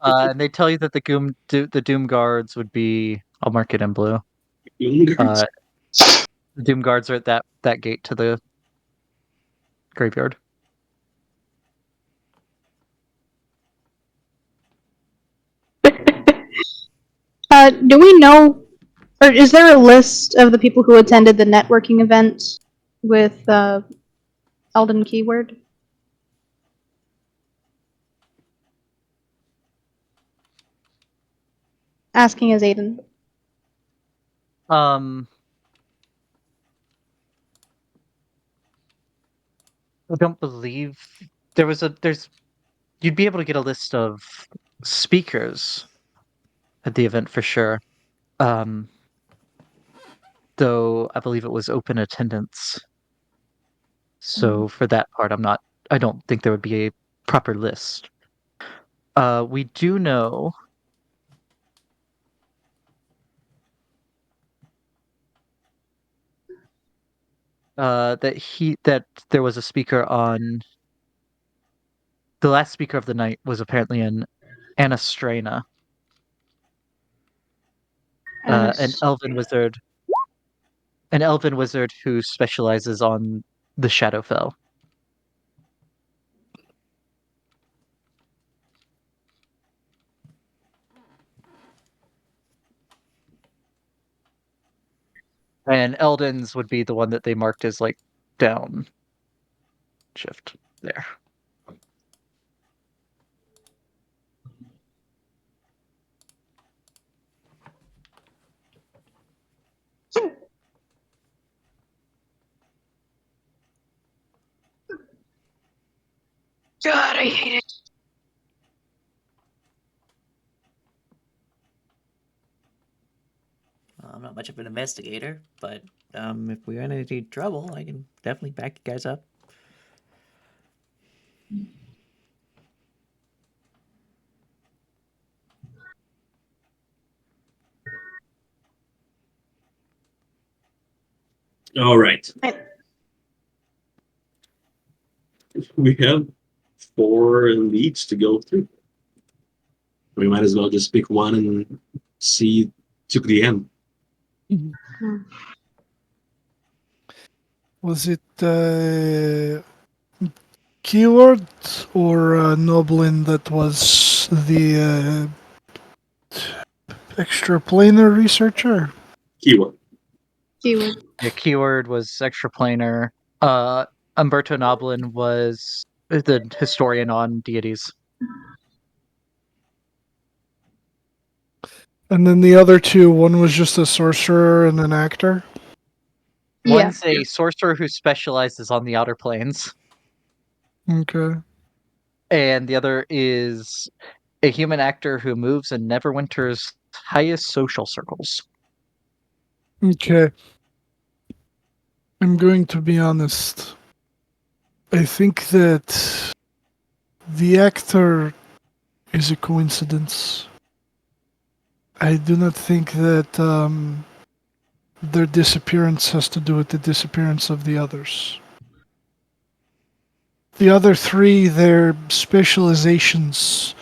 And they tell you that the Doom Guards would be. I'll mark it in blue. The Doom Guards are at that gate to the graveyard. Do we know, or is there a list of the people who attended the networking event with Elden Keyword? Asking as Aiden. I don't believe there's you'd be able to get a list of speakers at the event for sure. Though I believe it was open attendance. So for that part I don't think there would be a proper list. We do know that there was a speaker on the last speaker of the night was apparently an Anastrana, an elven wizard who specializes on the Shadowfell. And Eldens would be the one that they marked as like down shift there. God, I hate it. I'm not much of an investigator, but if we run into trouble, I can definitely back you guys up. All right. We have 4 leads to go through. We might as well just pick one and see to the end. Was it Keyword or Noblin that was the extraplanar researcher? Keyword. Keyword. Yeah, Keyword was extraplanar. Umberto Noblin was the historian on deities. And then the other two, one was just a sorcerer and an actor? One's a sorcerer who specializes on the outer planes, Okay. and the other is a human actor who moves in Neverwinter's highest social circles. Okay. I'm going to be honest. I think that the actor is a coincidence. I do not think that their disappearance has to do with the disappearance of the others. The other three, their specializations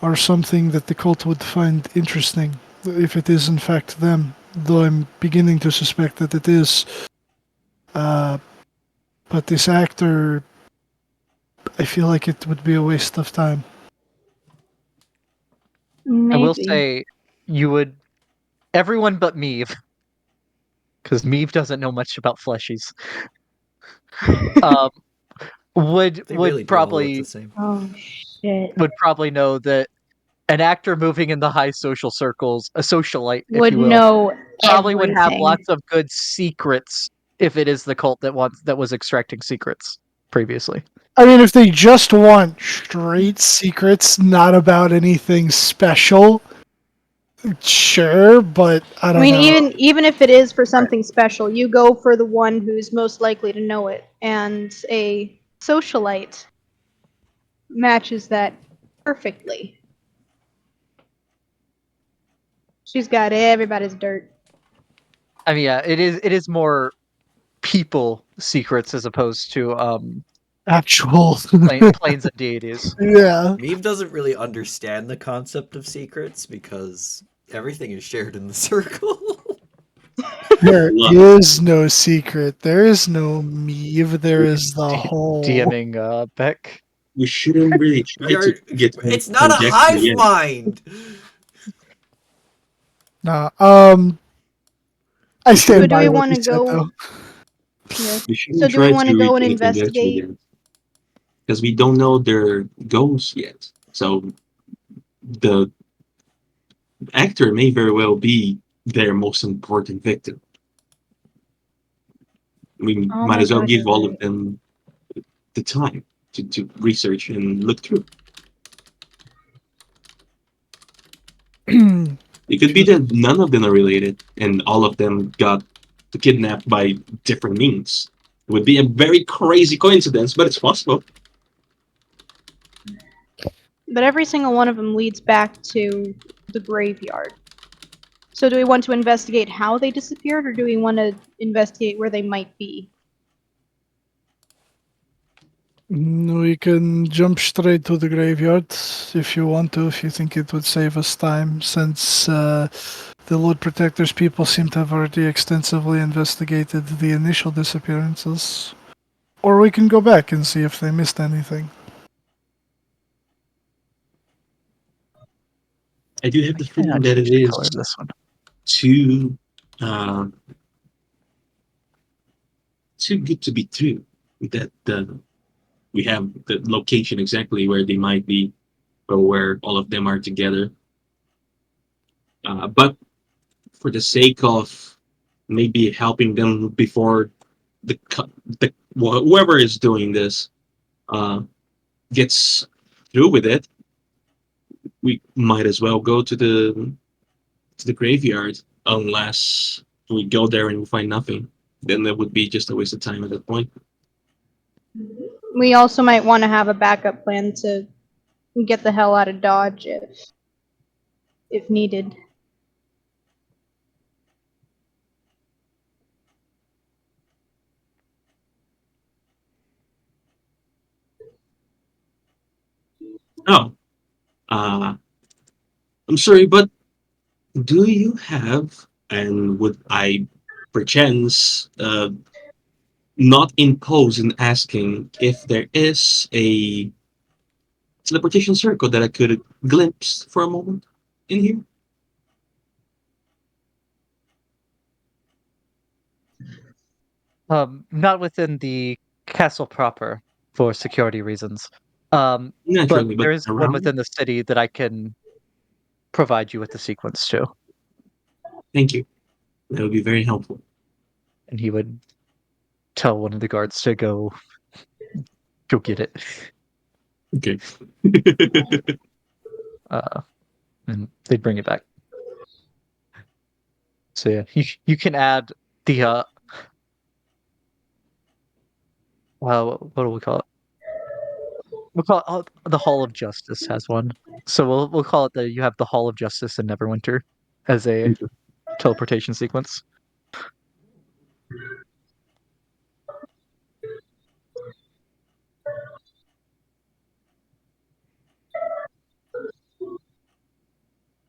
are something that the cult would find interesting, if it is in fact them, though I'm beginning to suspect that it is. But this actor, I feel like it would be a waste of time. Maybe. I will say you would everyone but Meave, because Meave doesn't know much about fleshies. Um, would They really would do all look the probably same. Oh shit. would probably know that an actor moving in the high social circles, a socialite, if would you will, know probably would have everything. lots of good secrets if it is the cult that was extracting secrets previously. I mean, if they just want straight secrets, not about anything special, sure, but I I don't mean, know. even if it is for something special, you go for the one who's most likely to know it, and a socialite matches that perfectly. She's got everybody's dirt. I mean, yeah, it is more people secrets as opposed to Actual. planes and deities. Yeah. Meave doesn't really understand the concept of secrets because everything is shared in the circle. There Love. is no secret. There is no Meave. There is the whole. DMing Beck. We shouldn't really try We are. to get It's not a conjecture hive yet. mind. Nah. I So stand do by we what want you to said, go? though. Yeah. We shouldn't So do we try want to to go reach and any conjecture investigate? yet. Because we don't know their goals yet. So the actor may very well be their most important victim. We Oh might my as well God, give you're all of right. them the time to research and look through. It could be that none of them are related and all of them got kidnapped by different means. It would be a very crazy coincidence, but it's possible. But every single one of them leads back to the graveyard. So do we want to investigate how they disappeared, or do we want to investigate where they might be? We can jump straight to the graveyard if you want to, if you think it would save us time, since the Lord Protector's people seem to have already extensively investigated the initial disappearances. Or we can go back and see if they missed anything. I do have the Yeah, feeling that change it the is color of this one. too uh, too good to be true. That we have the location exactly where they might be, or where all of them are together. But for the sake of maybe helping them before whoever is doing this uh, gets through with it, we might as well go to the graveyard unless we go there and we find nothing. Then that would be just a waste of time at that point. We also might want to have a backup plan to get the hell out of Dodge if needed. Oh, uh, I'm sorry, but do you have, and would I perchance not impose in asking if there is a teleportation circle that I could glimpse for a moment in here? Not within the castle proper for security reasons. But Naturally, but there is one around? within the city that I can provide you with the sequence to, Thank you. That would be very helpful. and he would tell one of the guards to go get it. Okay. And they'd bring it back. So yeah, you can add the what do we call it? We'll call it the Hall of Justice has one. So we'll call it you have the Hall of Justice in Neverwinter as a teleportation sequence.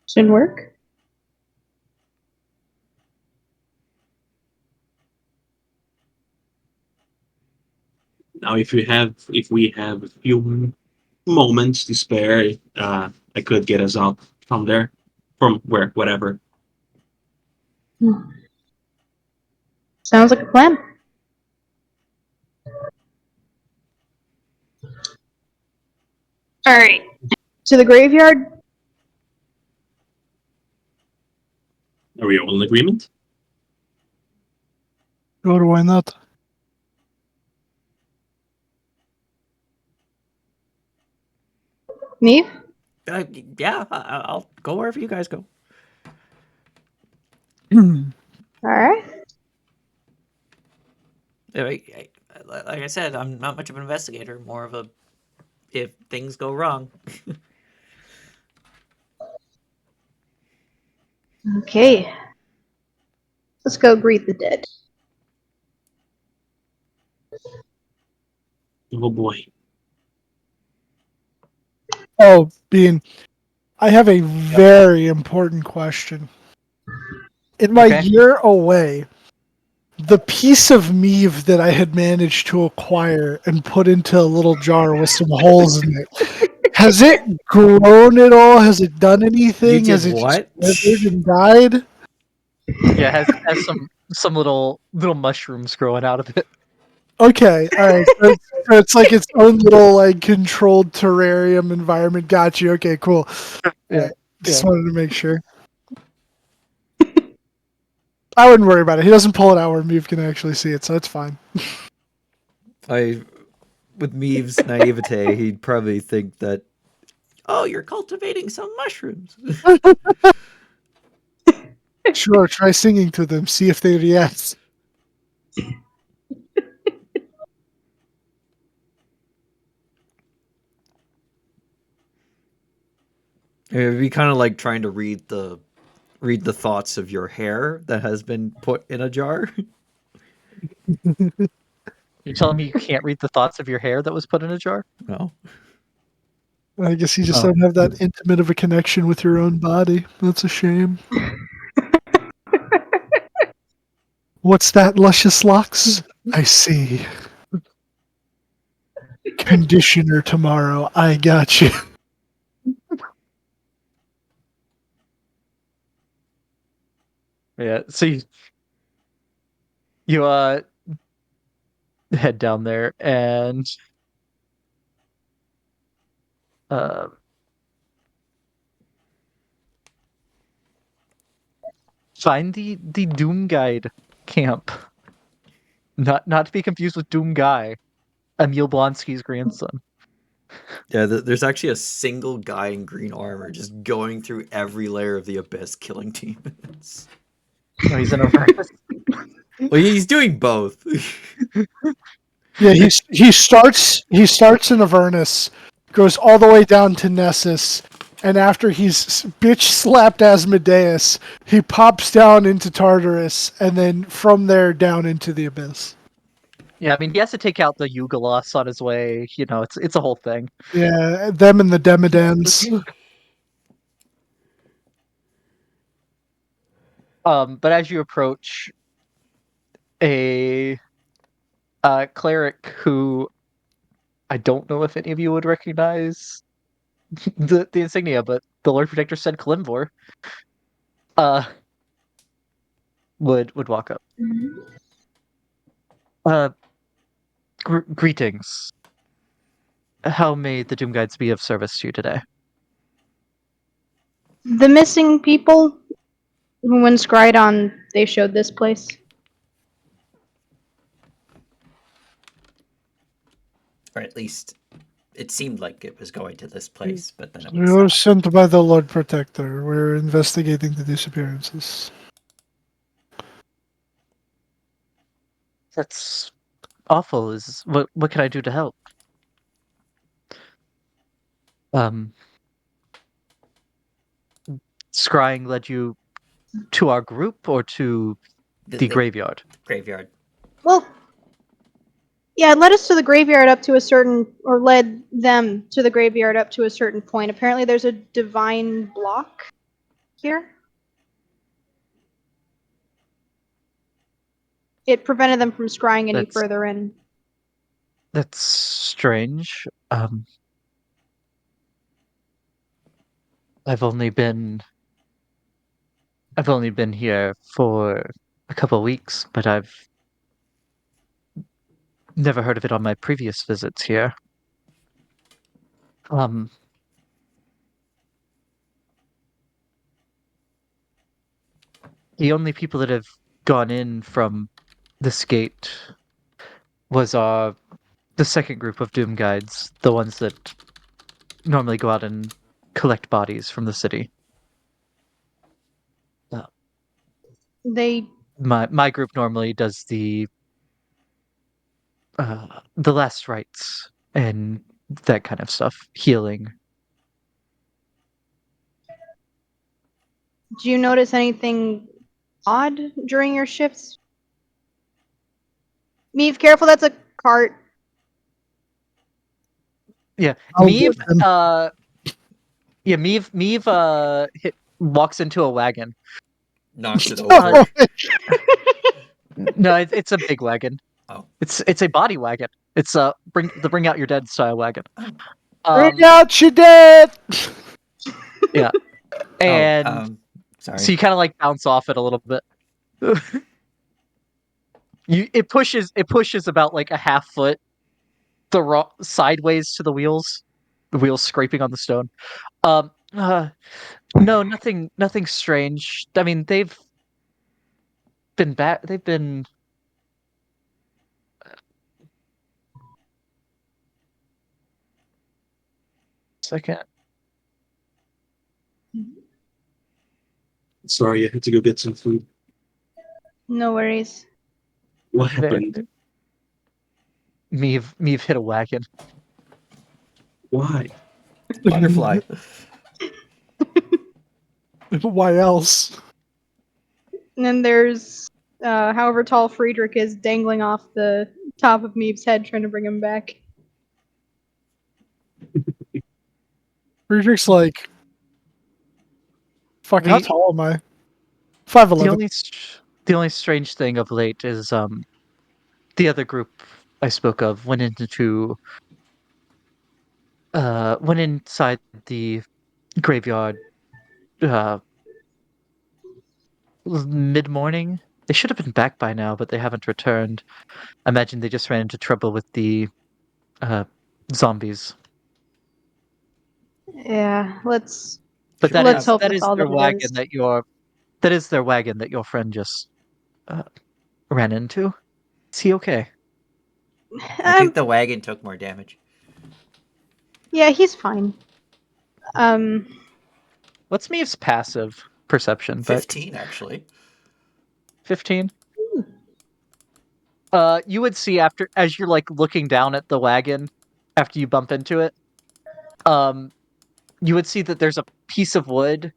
Should work. Now, if we have a few moments to spare, I could get us out from there, from where, whatever. Sounds like a plan. All right. To the graveyard. Are we all in agreement? Sure, why not? Neve? Yeah, I'll go wherever you guys go. All right. Like I said, I'm not much of an investigator. More of a if things go wrong. Okay. Let's go greet the dead. Oh boy. Oh, Bean, I have a very important question. In my Okay. year away, the piece of Meave that I had managed to acquire and put into a little jar with some holes in it, has it grown at all? Has it done anything? You Has did it what? just withered and died? Yeah, it has some little mushrooms growing out of it. Okay, all right. So it's like its own little like controlled terrarium environment. Got you. Okay, cool. Yeah, Just yeah. wanted to make sure. I wouldn't worry about it. He doesn't pull it out where Meave can actually see it, so it's fine. With Meave's naivete, he'd probably think that Oh, you're cultivating some mushrooms. Sure, try singing to them, see if they react. it'd be kind of like trying to read the thoughts of your hair that has been put in a jar. You're telling me you can't read the thoughts of your hair that was put in a jar? No. I guess you just Oh. don't have that intimate of a connection with your own body. That's a shame. What's that, luscious locks? I see. Conditioner tomorrow. I got you. Yeah. So you head down there and uh find the Doom Guide camp. Not to be confused with Doom Guy, Emil Blonsky's grandson. Yeah, there's actually a single guy in green armor just going through every layer of the abyss, killing demons. No, he's in Avernus. Well, he's doing both. Yeah, he starts in Avernus, goes all the way down to Nessus, and after he's bitch slapped Asmodeus, he pops down into Tartarus, and then from there down into the abyss. Yeah, I mean he has to take out the Yugalos on his way. You know, it's a whole thing. Yeah, them and the Demodans. But as you approach a cleric who I don't know if any of you would recognize the insignia, but the Lord Protector said Kalimvor uh would walk up. Uh greetings. How may the Doom Guides be of service to you today? The missing people who when Skrydon they showed this place. Or at least it seemed like it was going to this place, but then it We was were not. sent by the Lord Protector. We're investigating the disappearances. That's awful. Is what can I do to help? Um Scrying led you to our group or to the graveyard? Graveyard. Well, yeah, it led us to the graveyard up to a certain, or led them to the graveyard up to a certain point. Apparently, there's a divine block here. It prevented them from scrying any That's- further in. That's strange. I've only been here for a couple weeks, but I've never heard of it on my previous visits here. Um, the only people that have gone in from this gate was the second group of Doom Guides, the ones that normally go out and collect bodies from the city. They My group normally does the last rites and that kind of stuff, healing. Do you notice anything odd during your shifts? Meave, careful, that's a cart. Yeah, I'll Meave. get them. Meave walks into a wagon. Knocks it Uh, over. No, it's a big wagon. Oh. It's a body wagon. It's bring out your dead style wagon. Bring out your dead. And Sorry. so you kind of like bounce off it a little bit. It pushes about like a half foot sideways to the wheels scraping on the stone. No, nothing strange. I mean, they've been back. They've been. Second. Sorry, I had to go get some food. No worries. What happened? Me've hit a wagon. Why? Butterfly. Why else? And then there's however tall Friedrich is dangling off the top of Meave's head trying to bring him back. Friedrich's like, fuck, how The- tall am I? The 5'11". only strange thing of late is the other group I spoke of went inside the graveyard mid-morning. They should have been back by now, but they haven't returned. I imagine they just ran into trouble with the zombies. Yeah, let's But let's hope that that's is all their that it wagon is. that is their wagon that your friend just ran into. Is he okay? I think the wagon took more damage. Yeah, he's fine. What's Meave's passive perception? But 15, actually. 15. You would see as you're like looking down at the wagon after you bump into it, you would see that there's a piece of wood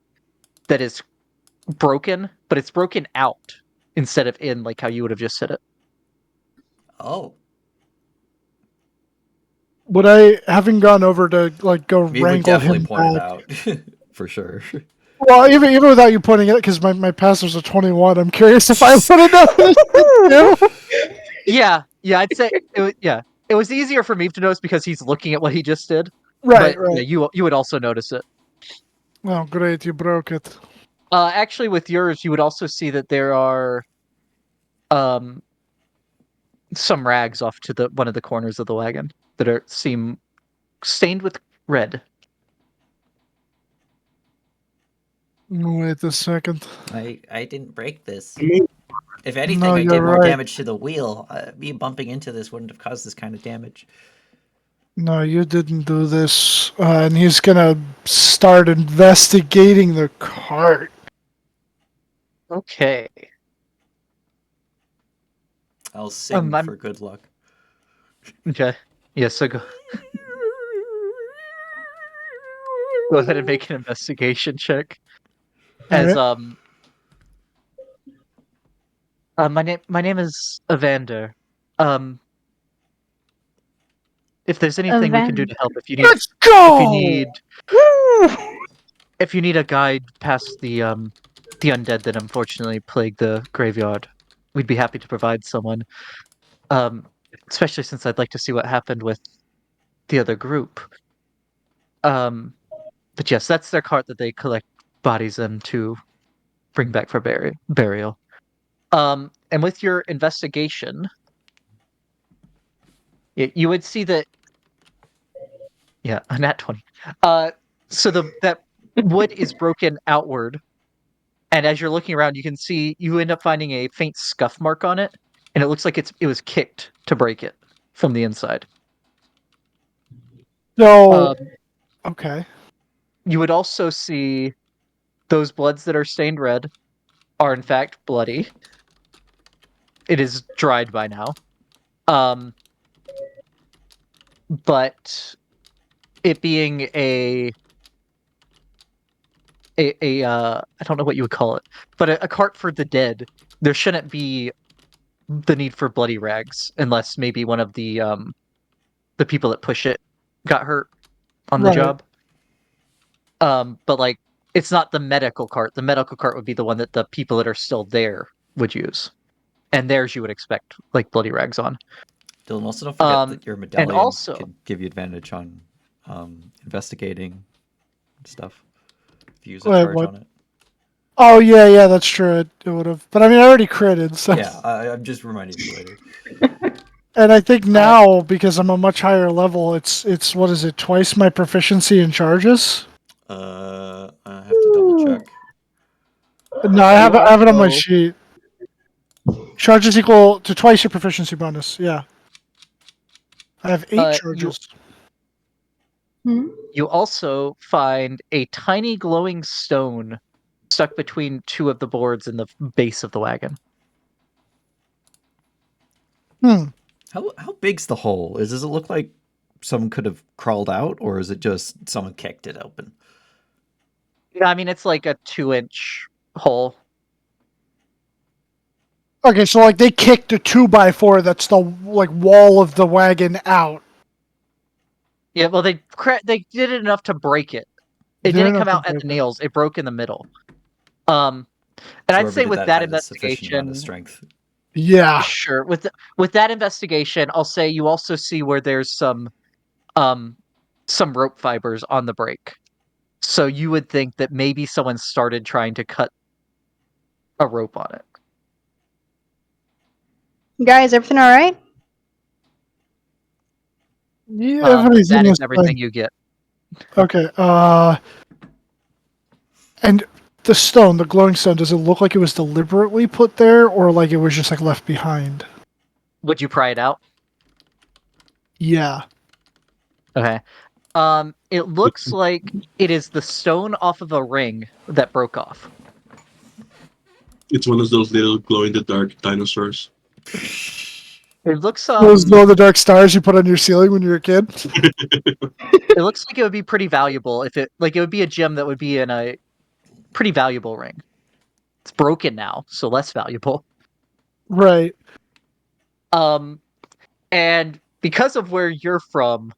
that is broken, but it's broken out instead of in, like how you would have just hit it. Oh, Would I, having gone over to like go We would wrangle definitely him point it back? out. For sure. Well, even without you pointing it, because my passive's a 21, I'm curious if I would have noticed too. Yeah, I'd say it was easier for Meave to notice because he's looking at what he just did. Right, but, right. Yeah, you would also notice it. Oh, great, you broke it. Actually, with yours, you would also see that there are some rags off to one of the corners of the wagon that seem stained with red. Wait a second. I didn't break this. I mean, If anything, No, I did you're more right. damage to the wheel. Me bumping into this wouldn't have caused this kind of damage. No, you didn't do this. And he's gonna start investigating the cart. Okay. I'll sing I'm- for good luck. Okay. Yeah, so go ahead and make an investigation check. As my name is Evander. If there's anything we can do to help, if you Let's go! if you need a guide past the undead that unfortunately plague the graveyard, we'd be happy to provide someone. Especially since I'd like to see what happened with the other group. But yes, that's their cart that they collect bodies in to bring back for burial. And with your investigation, you would see that, yeah, a nat 20. So that wood is broken outward, and as you're looking around, you can see you end up finding a faint scuff mark on it, and it looks like it was kicked to break it from the inside. So, Um, okay. you would also see those bloods that are stained red are in fact bloody. It is dried by now. But it being I don't know what you would call it, but a cart for the dead, there shouldn't be the need for bloody rags unless maybe one of the people that push it got hurt on the Right. job. But like it's not the medical cart. The medical cart would be the one that the people that are still there would use. And theirs you would expect like bloody rags on. Dylan, also don't forget that your And medallion also could give you advantage on investigating stuff if you use a Wait, charge what? on it. Oh yeah, that's true. It would have, but I mean, I already critted, so. Yeah, I'm just reminding you later. And I think now, because I'm a much higher level, it's what is it? Twice my proficiency in charges. I have to double check. No, I have it on my also- sheet. Charges equal to twice your proficiency bonus. Yeah. I have 8 charges. You also find a tiny glowing stone stuck between two of the boards in the base of the wagon. How big's the hole? Does it look like someone could have crawled out, or is it just someone kicked it open? Yeah, I mean it's like a 2-inch hole. Okay, so like they kicked a 2x4 that's the like wall of the wagon out. Yeah, well they did it enough to break it. It Did didn't enough come to out at break the it. nails. It broke in the middle. And I'd Whoever say did with that had a sufficient amount investigation, of strength. Yeah. sure. With that investigation, I'll say you also see where there's some rope fibers on the break. So you would think that maybe someone started trying to cut a rope on it. Guys, everything all right? Yeah, That everything is is everything fine. you get. Okay. And the stone, the glowing stone, does it look like it was deliberately put there, or like it was just like left behind? Would you pry it out? Yeah. Okay. It looks like it is the stone off of a ring that broke off. It's one of those little glow-in-the-dark dinosaurs. It looks Those glow in the dark stars you put on your ceiling when you were a kid. it looks like it would be pretty valuable if it would be a gem that would be in a pretty valuable ring. It's broken now, so less valuable. Right. And because of where you're from,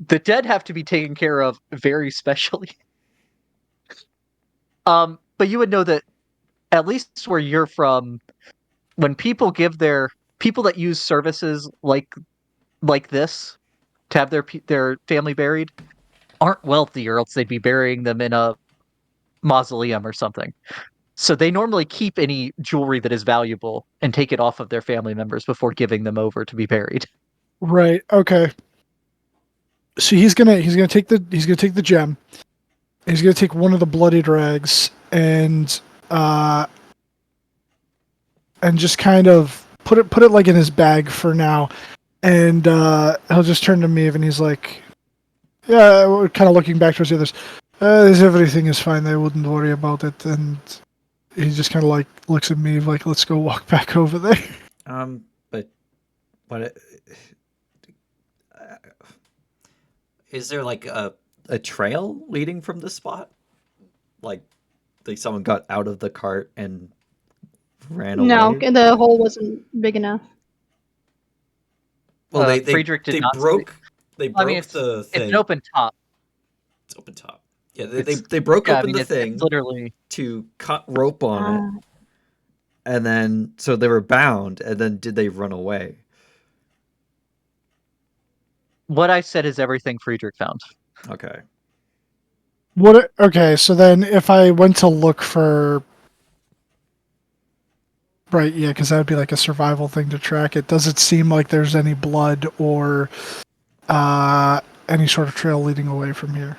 the dead have to be taken care of very specially. But you would know that at least where you're from, when people that use services like this to have their family buried aren't wealthy, or else they'd be burying them in a mausoleum or something. So they normally keep any jewelry that is valuable and take it off of their family members before giving them over to be buried. Right. Okay. So he's gonna take the gem. He's gonna take one of the bloodied rags and just kind of put it like in his bag for now, and he'll just turn to Meave and he's like, "Yeah," we're kind of looking back towards the others. Everything is fine. I wouldn't worry about it. And he just kind of like looks at Meave like, "Let's go walk back over there." But what? Is there like a trail leading from this spot? Like someone got out of the cart and ran No, away? the hole wasn't big enough. Well, they Friedrich did they not broke they I mean, broke the thing. it's an open top. It's open top. Yeah, It's- they broke Yeah, I open mean, the it's thing literally. to cut rope on it, and then so they were bound. And then did they run away? What I said is everything Friedrich found. Okay. What? Okay, so then if I went to look for, right, yeah, because that would be like a survival thing to track it. Does it seem like there's any blood or any sort of trail leading away from here?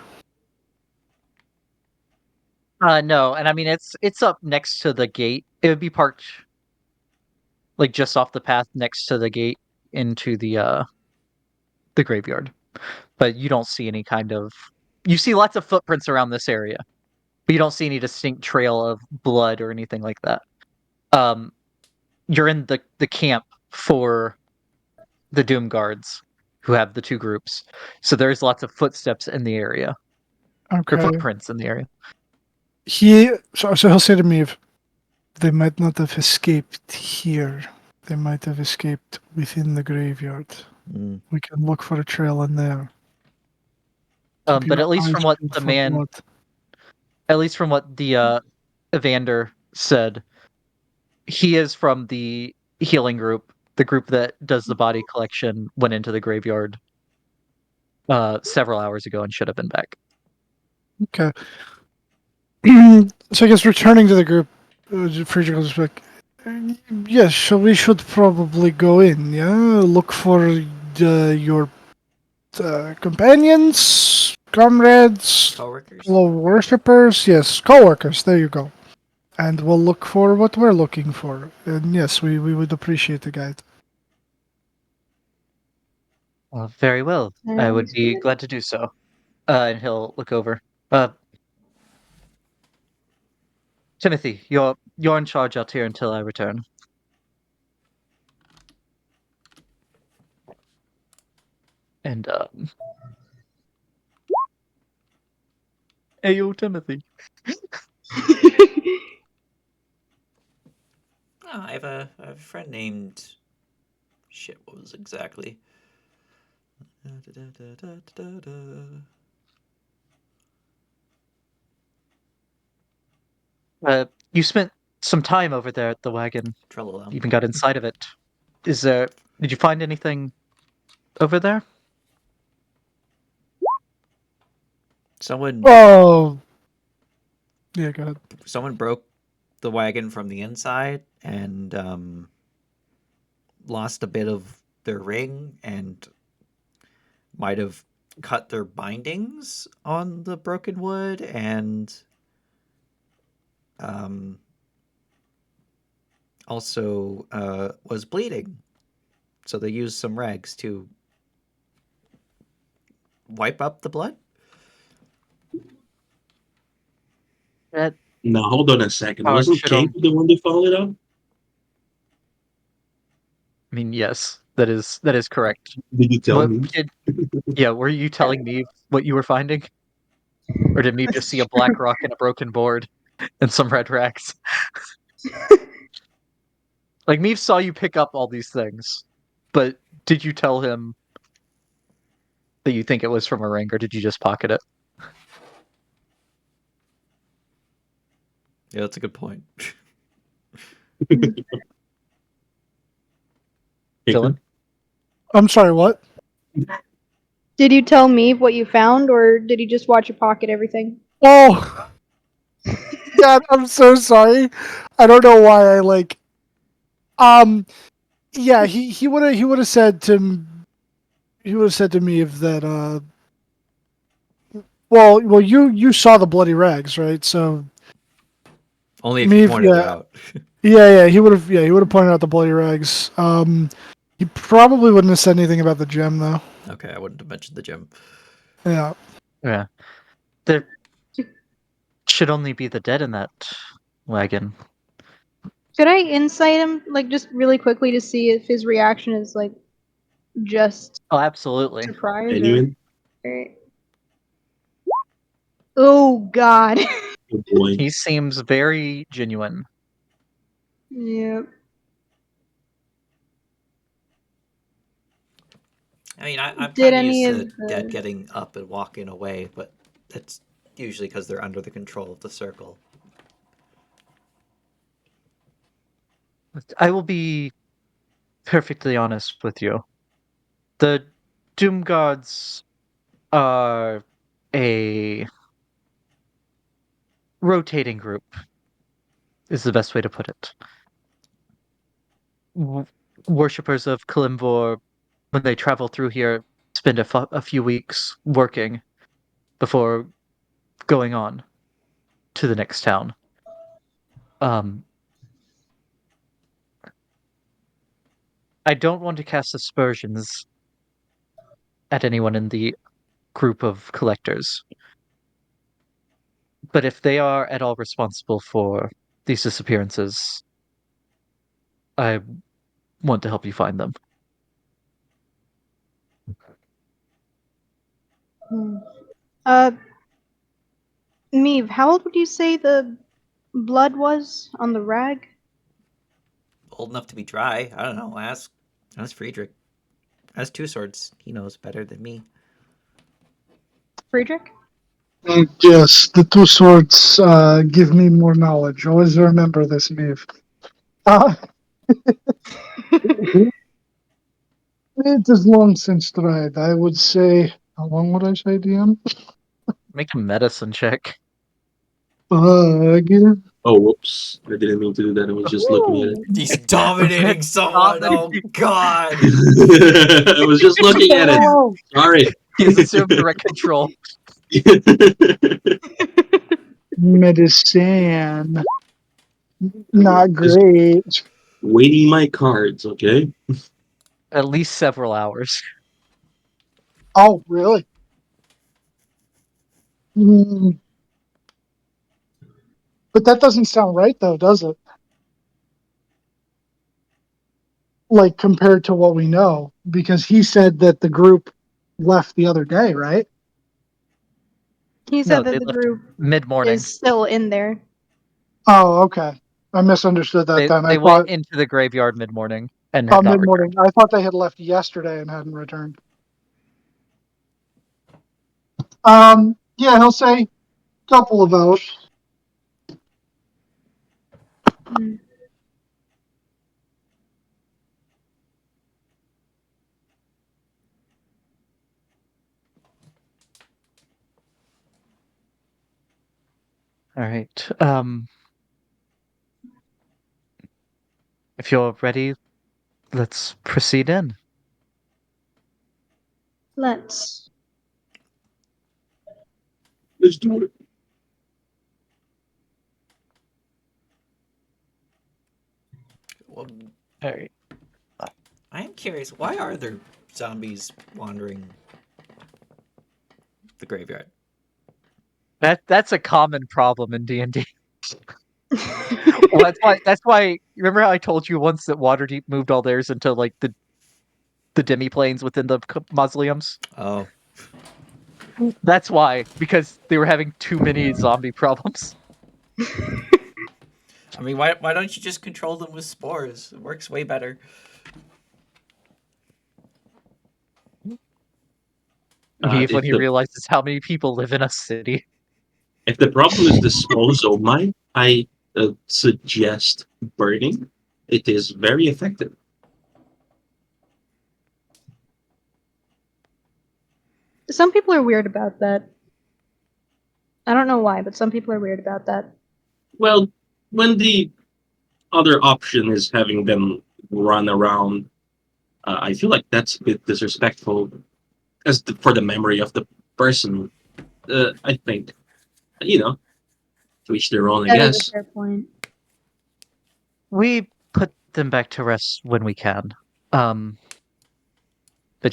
No, and I mean it's up next to the gate. It would be parked like just off the path next to the gate into the graveyard. But you don't see any kind of you see lots of footprints around this area, but you don't see any distinct trail of blood or anything like that. Um, you're in the camp for the Doom Guards, who have the two groups. So there's lots of footsteps in the area, or Okay. footprints in the area. So he'll say to me, if they might not have escaped here, they might have escaped within the graveyard. Mm. We can look for a trail in there. Keep But your at least eyes from what peeled the for man, blood. at least from what the Evander said, he is from the healing group, the group that does the body collection, went into the graveyard several hours ago and should have been back. Okay. So I guess returning to the group, Friedrich goes like, yes, so we should probably go in, yeah? Look for your companions, comrades, Coworkers. fellow worshippers, yes, co-workers, there you go. And we'll look for what we're looking for. And yes, we would appreciate the guide. Well, very well. I would Sounds be good. glad to do so. And he'll look over. Timothy, you're in charge out here until I return. And hey, yo, Timothy. Oh, I have a friend named. Shit, what was it exactly? You spent some time over there at the wagon. Trellalum. Even got inside of it. Is there? Did you find anything over there? Someone Oh, yeah, go ahead. someone broke the wagon from the inside and lost a bit of their ring and might have cut their bindings on the broken wood and um, also was bleeding. So they used some rags to wipe up the blood. That Now hold on a second. part Wasn't should Kate on. the one that followed it up? I mean, yes, that is correct. Did you tell What me? did? Yeah, were you telling me what you were finding, or did me just see a black rock and a broken board and some red racks? Like Meave saw you pick up all these things, but did you tell him that you think it was from a ring, or did you just pocket it? Yeah, that's a good point. Dylan? I'm sorry, what? Did you tell me what you found, or did he just watch you pocket everything? Oh, God, I'm so sorry. I don't know why I like. Yeah, he would have said to me if that well you saw the bloody rags, right? So Only if me you pointed it yeah out. he would have pointed out the bloody rags. He probably wouldn't have said anything about the gem though. Okay, I wouldn't have mentioned the gem. Yeah. Yeah. There should only be the dead in that wagon. Could I insight him, like, just really quickly to see if his reaction is, like, just Oh, absolutely. surprise or... Genuine? Alright. Oh, God. Oh boy. He seems very genuine. Yep. I mean, I'm Did kind of any used of to dead the... getting up and walking away, but it's usually because they're under the control of the circle. I will be perfectly honest with you. The Doom Gods are a rotating group is the best way to put it. Worshippers of Kalimvor, when they travel through here, spend a few weeks working before going on to the next town. I don't want to cast aspersions at anyone in the group of collectors, but if they are at all responsible for these disappearances, I want to help you find them. Meave, how old would you say the blood was on the rag? Old enough to be dry. I don't know. Ask Friedrich. Ask Two Swords. He knows better than me. Friedrich? Yes, the two swords give me more knowledge. Always remember this, Maeve. It is long since tried. I would say, how long would I say, DM? Make a medicine check. Again? Oh, whoops! I didn't mean to do that. I was just looking at it. He's dominating someone. Oh God! I was just looking at it. Sorry. He's assumed direct control. Medicine. Not great. Waiting my cards, okay? At least several hours. Oh, really? Mm. But that doesn't sound right, though, does it? Like, compared to what we know. Because he said that the group left the other day, right? He No, said they that the left group mid-morning. is still in there. Oh, okay. I misunderstood that then. They I went thought, into the graveyard mid-morning and have not mid-morning. I thought they had left yesterday and hadn't returned. Yeah, he'll say couple of hours. Hmm. All right. If you're ready, let's proceed in. Let's. Let's do it. Well, All right. I am curious. Why are there zombies wandering the graveyard? That's a common problem in D&D. Well, that's why. Remember how I told you once that Waterdeep moved all theirs into like the demi-planes within the mausoleums? Oh, That's why, because they were having too many zombie problems. I mean, why don't you just control them with spores? It works way better. Meave, when if he the realizes how many people live in a city. if the problem is the small zombi, I suggest burning. It is very effective. Some people are weird about that. I don't know why, but some people are weird about that. Well, when the other option is having them run around, I feel like that's a bit disrespectful for the memory of the person. I think, you know, to each their own, I That is a guess. fair point. We put them back to rest when we can. But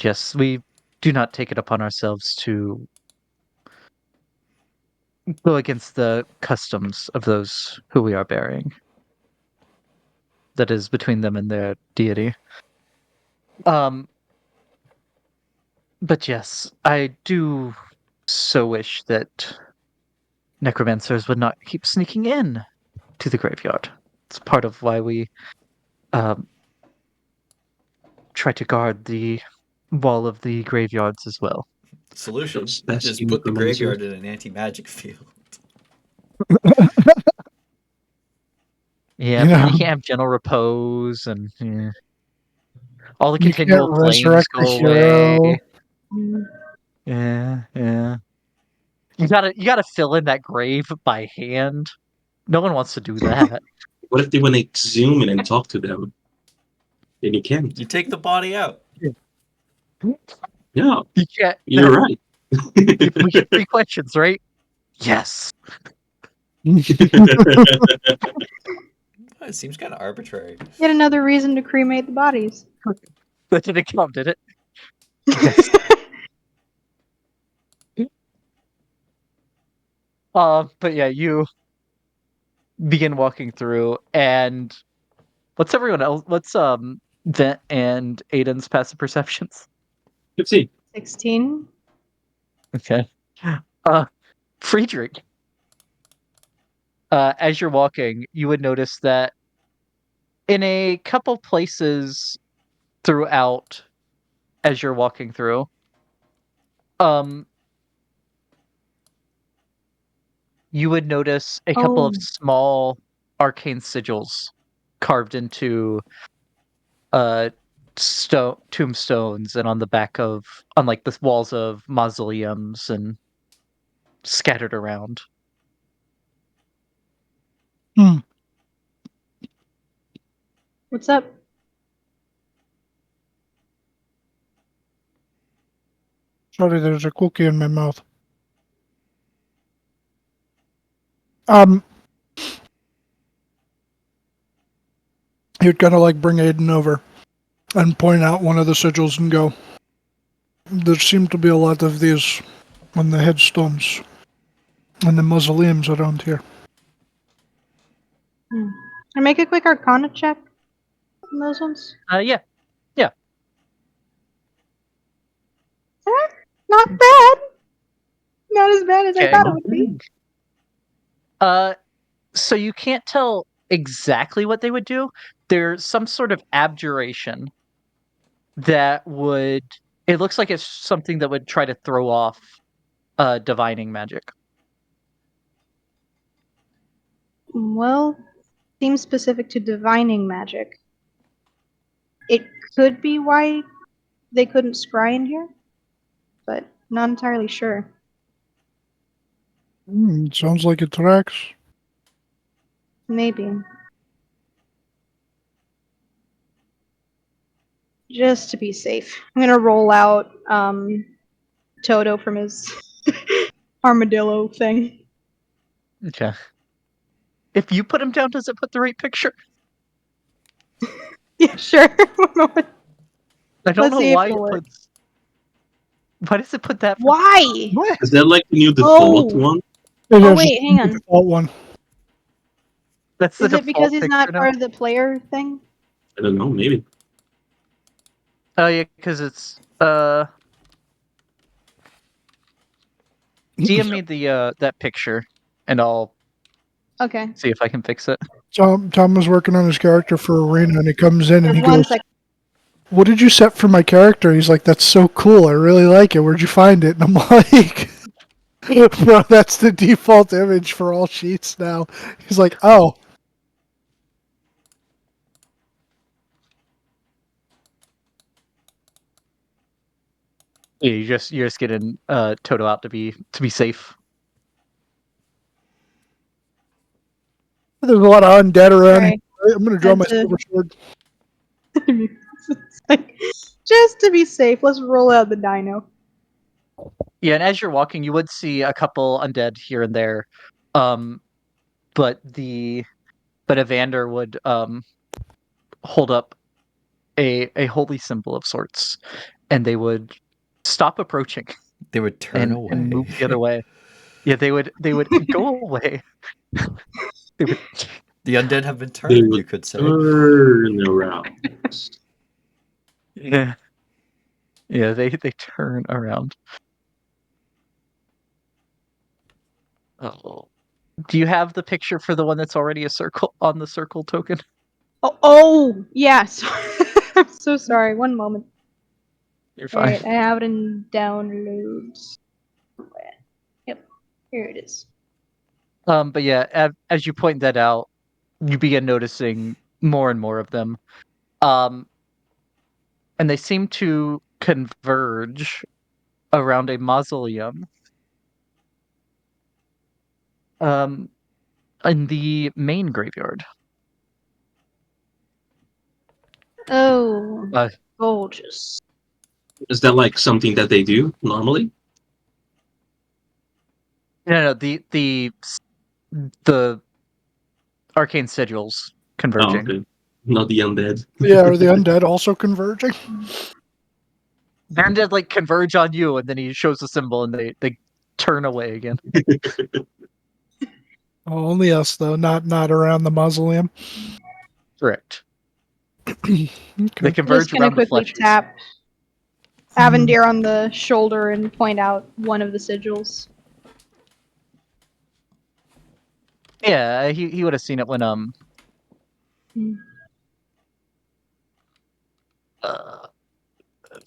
yes, we do not take it upon ourselves to go against the customs of those who we are burying. That is between them and their deity. But yes, I do so wish that necromancers would not keep sneaking in to the graveyard. It's part of why we try to guard the wall of the graveyards as well. Solution: Those pesky just put the necromancers. graveyard in an anti-magic field. Yeah, You but know, you can't have gentle repose and all the you can't continual flames resurrect go the away. hero. Mm. Yeah, yeah. You gotta fill in that grave by hand. No one wants to do that. What if they want to zoom in and talk to them? Then you can't. You take the body out. Yeah, You can't. you're right. We get 3 questions, right? Yes. It seems kind of arbitrary. Yet another reason to cremate the bodies. That didn't come, did it? Yes. But yeah, you begin walking through, and what's everyone else? What's Vent and Aiden's passive perceptions? Let's see. 16. Okay. Friedrich. As you're walking, you would notice that in a couple places throughout, as you're walking through, um, you would notice a couple of Oh. small arcane sigils carved into tombstones and on the back of on like the walls of mausoleums and scattered around. What's up? Sorry, there's a cookie in my mouth. You'd kind of like bring Aiden over and point out one of the sigils and go, there seem to be a lot of these on the headstones and the mausoleums around here. Can I make a quick Arcana check on those ones? Yeah. Not bad. Not as bad as I Okay. thought it would be. So you can't tell exactly what they would do. There's some sort of abjuration that would. It looks like it's something that would try to throw off divining magic. Well, seems specific to divining magic. It could be why they couldn't scry in here, but not entirely sure. Sounds like it tracks. Maybe. Just to be safe, I'm gonna roll out Toto from his armadillo thing. Okay. If you put him down, does it put the right picture? Yeah, sure. One moment. I don't Let's see know if why it it'll work. puts. Why does it put that? Why? What? Is that like the new default Oh. one? It Oh is wait, hang on. the default one. That's the Is it because default he's picture not now? part of the player thing? I don't know. Maybe. Oh yeah, because it's DM me the that picture, and I'll Okay. see if I can fix it. Tom was working on his character for Arena, and he comes in and he One goes, second. what did you set for my character? He's like, that's so cool. I really like it. Where'd you find it? And I'm like, bro, that's the default image for all sheets now. He's like, oh. Yeah, you're just getting Toto out to be safe. There's a lot of undead around Sorry. here. I'm going to draw my That's a- silver sword. It's like, just to be safe, let's roll out the dino. Yeah, and as you're walking, you would see a couple undead here and there, but Evander would hold up a holy symbol of sorts, and they would stop approaching They would turn away. and move the other way. Yeah, they would go away. They would. The undead have been They turned, would you could say. turn around. Yeah. Yeah, they turn around. Oh. Do you have the picture for the one that's already a circle on the circle token? Oh, yes. I'm so sorry. One moment. You're fine. Alright, I have it in downloads. Yep, here it is. But yeah, as you point that out, you begin noticing more and more of them. And they seem to converge around a mausoleum In the main graveyard. Oh, Uh, gorgeous. Is that like something that they do normally? no, the arcane sigils Oh, converging. okay. Not the undead. Yeah, are the undead also converging? They're undead like converge on you, and then he shows the symbol, and they turn away again. Oh, only us though, not around the mausoleum. Correct. Okay. They I'm just converge gonna around the quickly fleshes. tap Avendir on the shoulder and point out one of the sigils. Yeah, he would have seen it when Hmm.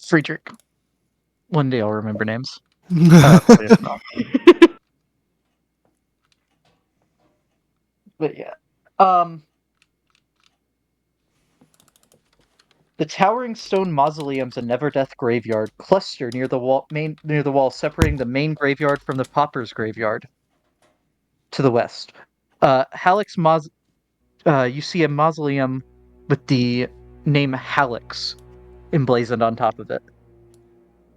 Friedrich. One day I'll remember names. But yeah. The towering stone mausoleums and Neverdeath graveyard cluster near the wall separating the main graveyard from the Pauper's graveyard to the west. You see a mausoleum with the name Hallex emblazoned on top of it.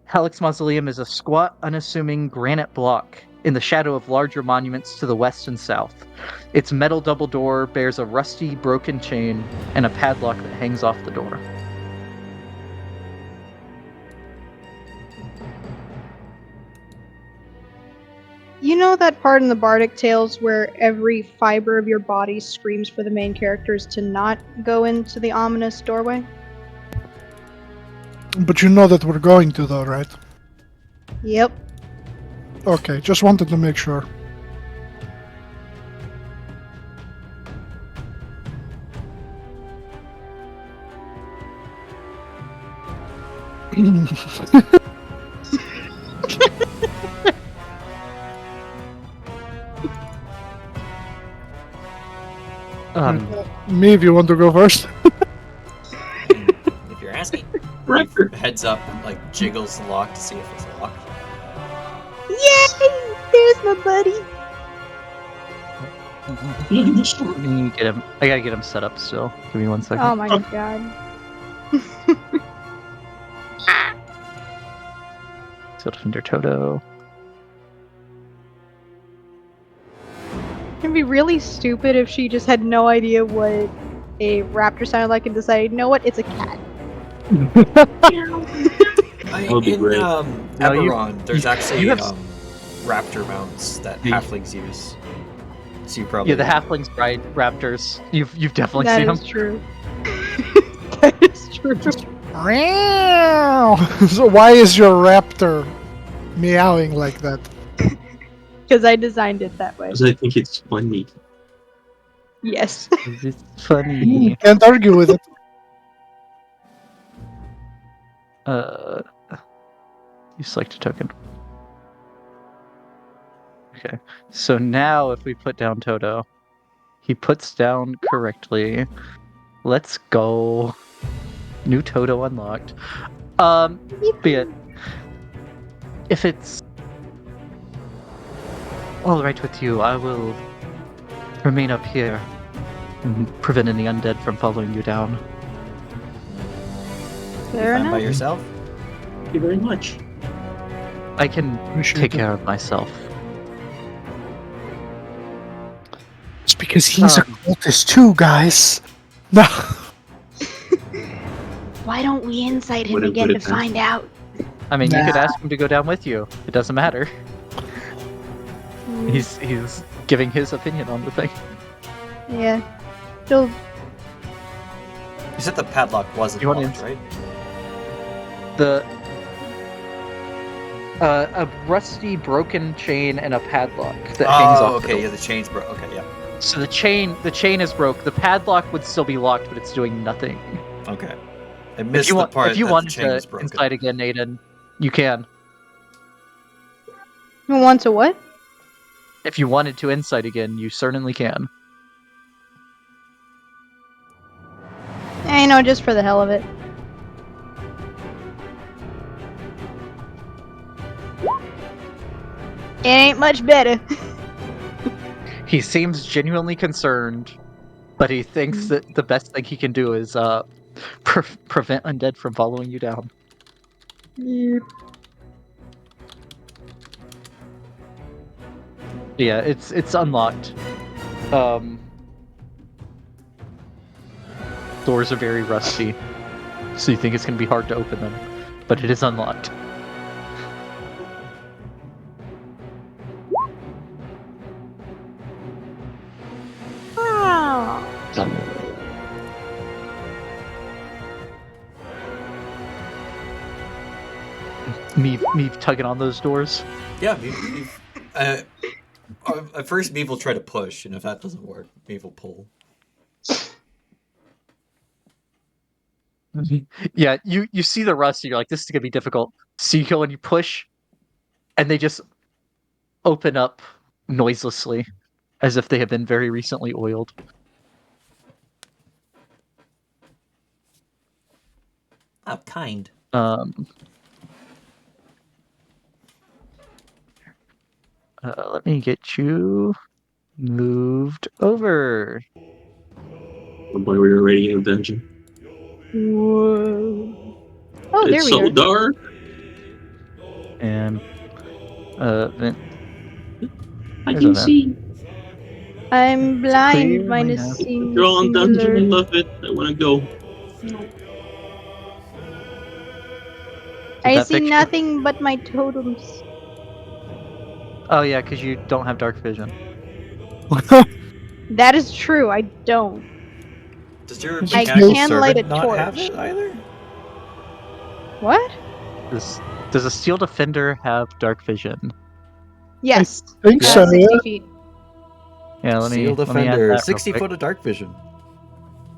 Hallex Mausoleum is a squat, unassuming granite block in the shadow of larger monuments to the west and south. Its metal double door bears a rusty, broken chain and a padlock that hangs off the door. You know that part in the Bardic Tales where every fiber of your body screams for the main characters to not go into the ominous doorway? But you know that we're going to though, right? Yep. Okay, just wanted to make sure. Me, if you want to go first. If you're asking, Right. heads up and like jiggles the lock to see if it's locked. Yay! There's my buddy! Get him. I gotta get him set up still. Give me 1 second. Oh my god. So Defender Toto. It'd be really stupid if she just had no idea what a raptor sounded like and decided, you know what, it's a cat. would be In great. No, Eberron, there's actually you have raptor mounts that Yeah. halflings use. So you probably Yeah, the halflings ride raptors. You've definitely That seen is them. true. That is true. So why is your raptor meowing like that? Because I designed it that way. Because I think it's funny. Yes. It's funny. Can't argue with it. You select a token. Okay. So now if we put down Toto, he puts down correctly. Let's go. New Toto unlocked. Be it. If it's all right with you, I will remain up here and prevent any undead from following you down. Fair fine by enough. yourself. Thank you very much. I can Appreciate take it. care of myself. It's because he's a Um, cultist too, guys. No. Why don't we incite him Would it- again would to it find out? I mean, you could Nah. ask him to go down with you. It doesn't matter. He's giving his opinion on the thing. Yeah. She'll You said the padlock wasn't You want locked, to- right? The a rusty broken chain and a padlock that hangs Oh, off. the okay, door. yeah, the chain's broke. Okay, yeah. So the chain is broke. The padlock would still be locked, but it's doing nothing. Okay. I missed If you the part if you that wanted the chain was to broken. inside again, Aiden, you can. want to what? If you wanted to insight again, you certainly can. I know, just for the hell of it. It ain't much better. He seems genuinely concerned, but he thinks that the best thing he can do is prevent undead from following you down. Yeah, it's unlocked. Doors are very rusty, so you think it's gonna be hard to open them, but it is unlocked. Me tugging on those doors. Yeah, at first Meave will try to push, and if that doesn't work, Meave will pull. Yeah, you see the rust, and you're like, this is gonna be difficult. So you go and you push, and they just open up noiselessly, as if they have been very recently oiled. How kind. Let me get you moved over. Oh boy, we were already in the dungeon. Whoa. Oh, there It's we so are. dark. And Vent. I There's can a vent. see. I'm clear blind, right minus now. seeing Draw on dungeon. I singular. love it. I want to go. I that see picture? nothing but my totems. Oh yeah, because you don't have dark vision. That is true. I don't. Does your I mechanical can light servant a not have torch. it either? What? Does a steel defender have dark vision? Yes. I think Yeah. so, 60 yeah. feet. Yeah, let Steel me add defender, that real 60 quick. foot of dark vision.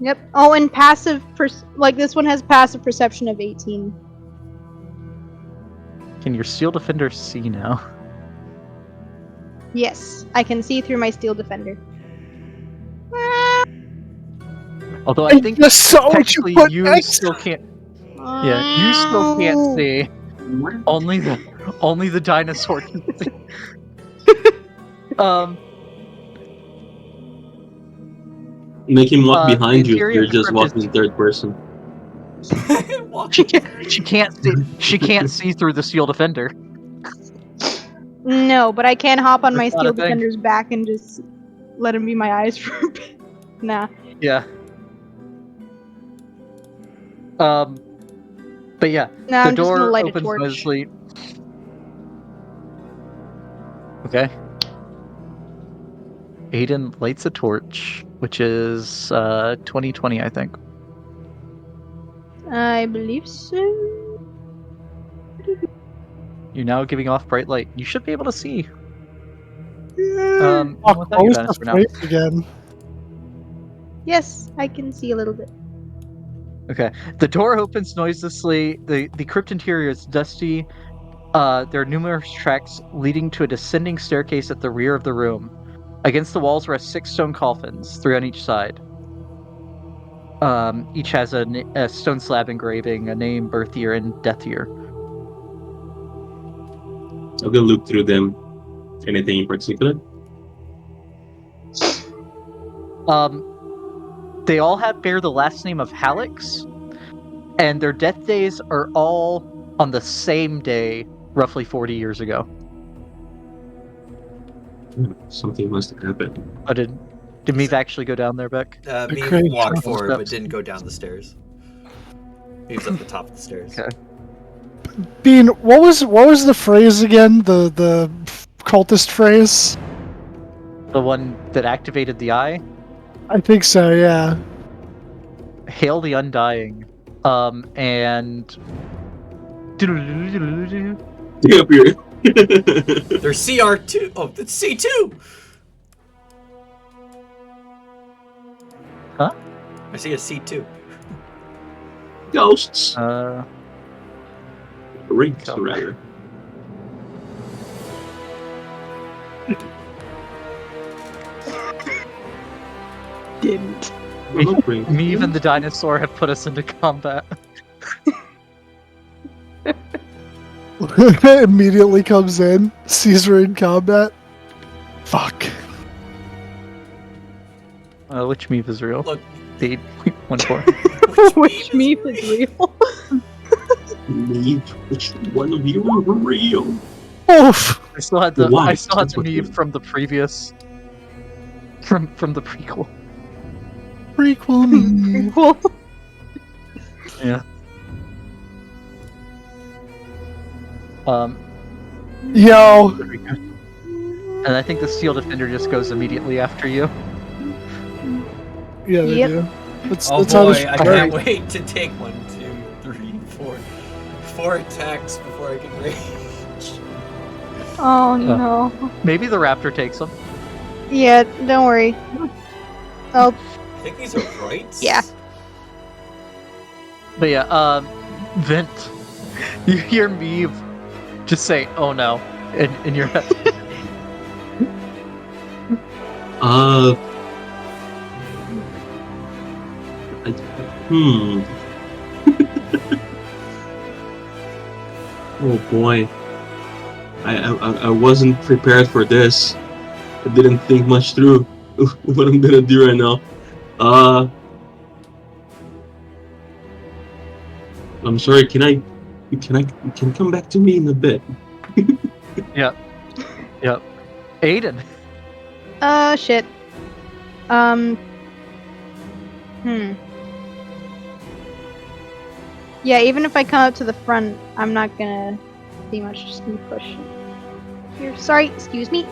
Yep. Oh, and passive, like this one has passive perception of 18. Can your steel defender see now? Yes, I can see through my steel defender. Although I think just saw what you technically put you next. still can't. Yeah, you still can't see. Only the dinosaur can see. Make him walk The behind you. interior You're of the just crypt walking is- in third person. She can't see. She can't see through the steel defender. No, but I can hop on my That's not steel a thing. defender's back and just let him be my eyes for a bit. Nah. Yeah. But yeah, No, the I'm just gonna door light a opens torch. noisily. Okay. Aiden lights a torch, which is 2020, I think. I believe so. You're now giving off bright light. You should be able to see. Oh, without your close dinosaur the now. face again. Yes, I can see a little bit. Okay. The door opens noiselessly. The crypt interior is dusty. There are numerous tracks leading to a descending staircase at the rear of the room. Against the walls rest 6 stone coffins, 3 on each side. Each has a stone slab engraving, a name, birth year, and death year. I'll go look through them. Anything in particular? They all bear the last name of Hallex, and their death days are all on the same day, roughly 40 years ago. Something must have happened. Oh, did Meave actually go down there, Beck? Meave crazy walked shuffle forward, but steps. didn't go down the stairs. Maeve's up the top of the stairs. Okay. Bean, what was the phrase again? The cultist phrase? The one that activated the eye? I think so, yeah. Hail the Undying. And... Get up here. There's CR2. Oh, it's C2. Huh? I see a C2. Ghosts. Rings, go. rather. Didn't. Well, not rings. Meave and the dinosaur have put us into combat. Immediately comes in, sees we're in combat. Fuck. Which Meave is real? Look, 8.14. Which Meep is real? Me, which one of you are real? Oof. I still had the Why? I still had the What Meave you- from the previous from the prequel. Prequel me. Cool. Yeah. Yo. And I think the Steel Defender just goes immediately after you. Yeah, they Yep. do. That's, oh that's how boy, this I works. can't wait to take 1, 2, 3, 4, 4 attacks before I can rage. Oh no. Maybe the Raptor takes him. Yeah, don't worry. Oh, I think these are rights. Yeah. But yeah, Vent. You hear Meave just say, "Oh no," in your head. Oh boy. I wasn't prepared for this. I didn't think much through what I'm gonna do right now. I'm sorry, can you come back to me in a bit? Yep. Aiden. shit. Yeah, even if I come up to the front, I'm not gonna be much. Just gonna push here. Sorry, excuse me.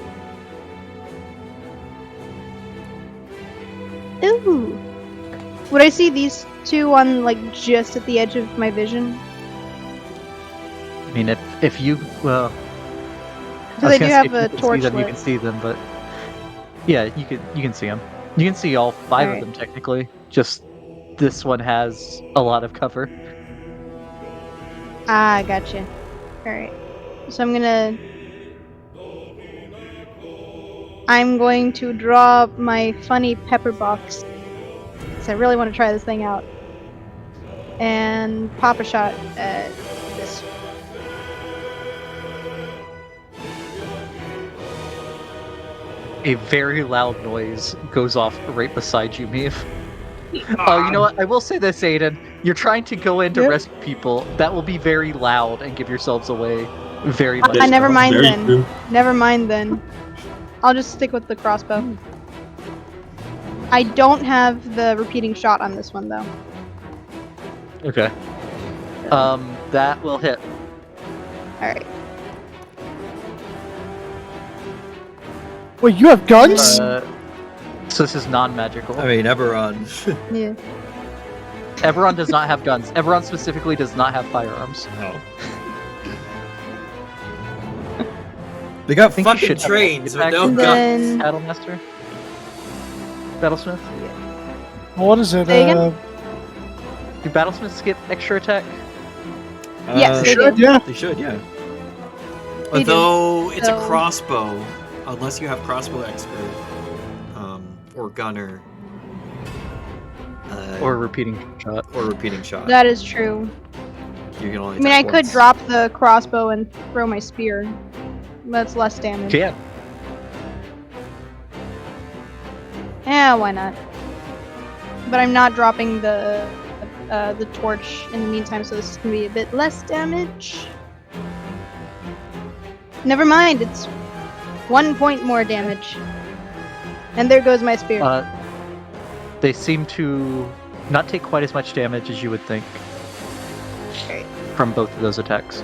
Ooh. Would I see these two on like just at the edge of my vision? I mean, if you well, Because I do have a torch You lit. can see them, but yeah, you can see them. You can see all 5 Alright. of them technically. Just this one has a lot of cover. Ah, gotcha. Alright. So I'm going to draw my funny pepper box. Because I really want to try this thing out. And pop a shot at this. A very loud noise goes off right beside you, Meave. Oh, you know what? I will say this, Aiden. You're trying to go in to Yep. rescue people. That will be very loud and give yourselves away very much. Never so. mind Very then. true. Never mind then. I'll just stick with the crossbow. I don't have the repeating shot on this one though. Okay. That will hit. Alright. Wait, you have guns? So this is non-magical. I mean, Eberron. Yeah. Eberron does not have guns. Eberron specifically does not have firearms. No. They got think you Fucking should have trains with attack no And guns. then Battlemaster? Battlesmith? What is it? Say again? Do Battlesmiths get extra attack? Yes, they Should, do. yeah. They should, yeah. They do. Although it's a So- crossbow, unless you have crossbow expert, or gunner, Or repeating shot? or repeating shot. That is true. You can only. I mean, I attack could once. drop the crossbow and throw my spear. That's less damage. Can. Yeah, why not? But I'm not dropping the torch in the meantime, so this is gonna be a bit less damage. Never mind, it's 1 point more damage. And there goes my spear. They seem to not take quite as much damage as you would think Okay. from both of those attacks.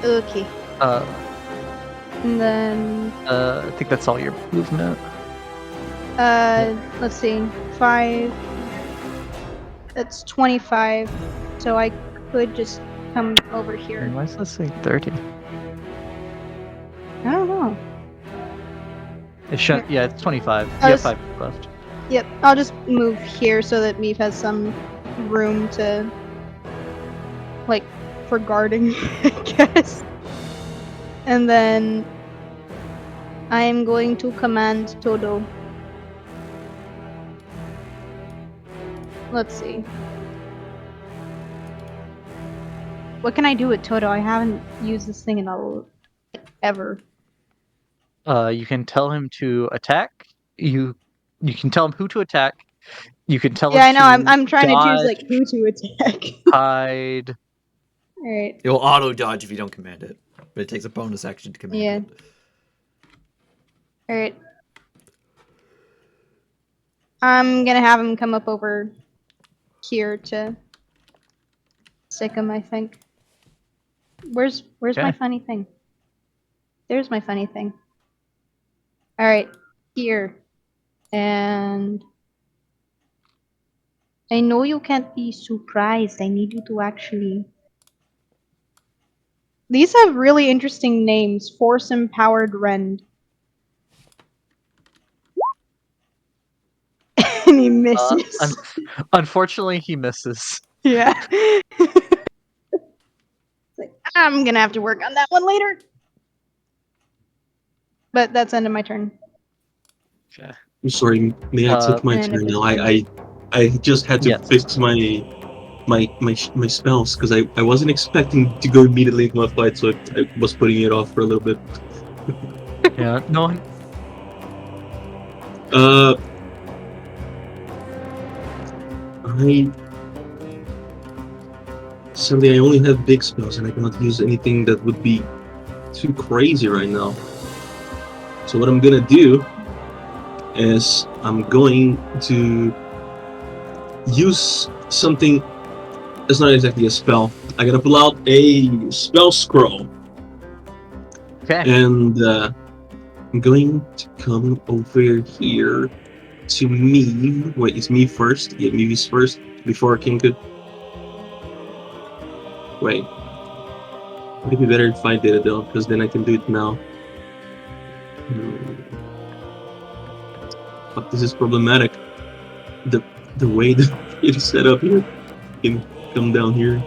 Okay. And then I think that's all your movement. let's see. 5. That's 25. So I could just come over here. Why is this saying 30? I don't know. It should, yeah, it's 25. You I have was- 5 left. Yep, I'll just move here so that Meave has some room to, like, for guarding, I guess. And then I am going to command Todo. Let's see. What can I do with Todo? I haven't used this thing in ever. You can tell him to attack you can tell him who to attack. You can tell Yeah, I him know. to I'm trying to choose like dodge, who to attack. hide. All right. It will auto dodge if you don't command it, but it takes a bonus action to command Yeah. it. All right. I'm gonna have him come up over here to sick him, I think. Where's my Okay. funny thing? There's my funny thing. All right, here. And I know you can't be surprised. I need you to actually. These have really interesting names. Force Empowered Rend. And he misses. Unfortunately, he misses. Yeah. It's like, I'm gonna have to work on that one later. But that's end of my turn. Okay. I'm sorry, may I take my And turn if now? it's- I just had to Yes. fix my spells because I wasn't expecting to go immediately into a fight, so I was putting it off for a little bit. Yeah. No one. Sadly, I only have big spells, and I cannot use anything that would be too crazy right now. So what I'm gonna do is I'm going to use something that's not exactly a spell. I'm gonna pull out a spell scroll, Okay. and I'm going to come over here to me. Wait, it's me first. Yeah, Meeve's first before King could. Wait. Would it be better if I did it though? Because then I can do it now. Fuck, this is problematic. The way that it is set up here can come down here.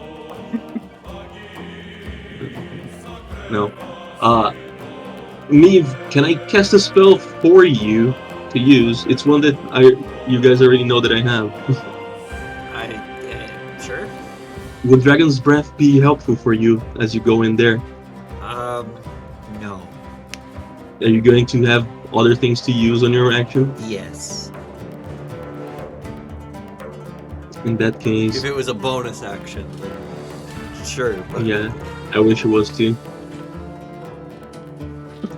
No. Meave, can I cast a spell for you to use? It's one that you guys already know that I have. Sure. Would Dragon's Breath be helpful for you as you go in there? No. Are you going to have other things to use on your action? Yes. In that case, If it was a bonus action, then sure. But yeah, I wish it was too.